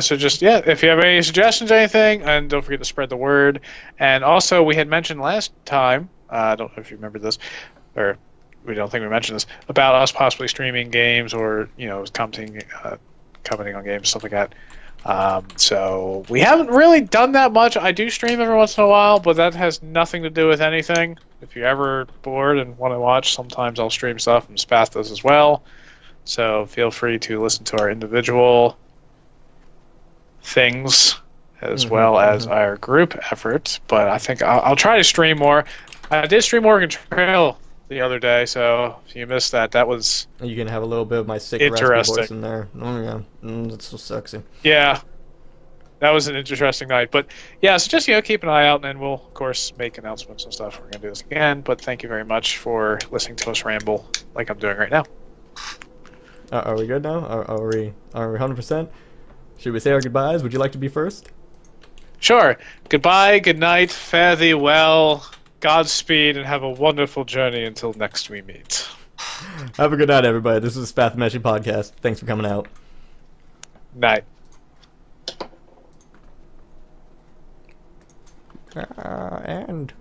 So just, yeah, if you have any suggestions or anything, and don't forget to spread the word. And also, we had mentioned last time, I don't know if you remember this, or we don't think we mentioned this, about us possibly streaming games or, you know, commenting on games, stuff like that. So we haven't really done that much. I do stream every once in a while, but that has nothing to do with anything. If you're ever bored and want to watch, sometimes I'll stream stuff, and Spath does as well. So feel free to listen to our individual things as well as our group effort. But I think I'll try to stream more. I did stream Oregon Trail the other day, so if you missed that, that was you can have a little bit of my sick raspy voice in there. Oh yeah, that's so sexy. Yeah, that was an interesting night. But yeah, so just, you know, keep an eye out, and we'll of course make announcements and stuff. We're gonna do this again. But thank you very much for listening to us ramble like I'm doing right now. Are we good now? Are we 100%? Should we say our goodbyes? Would you like to be first? Sure. Goodbye, good night, fare thee well, Godspeed, and have a wonderful journey until next we meet. Have a good night, everybody. This is the Spath Meshi podcast. Thanks for coming out. Night. And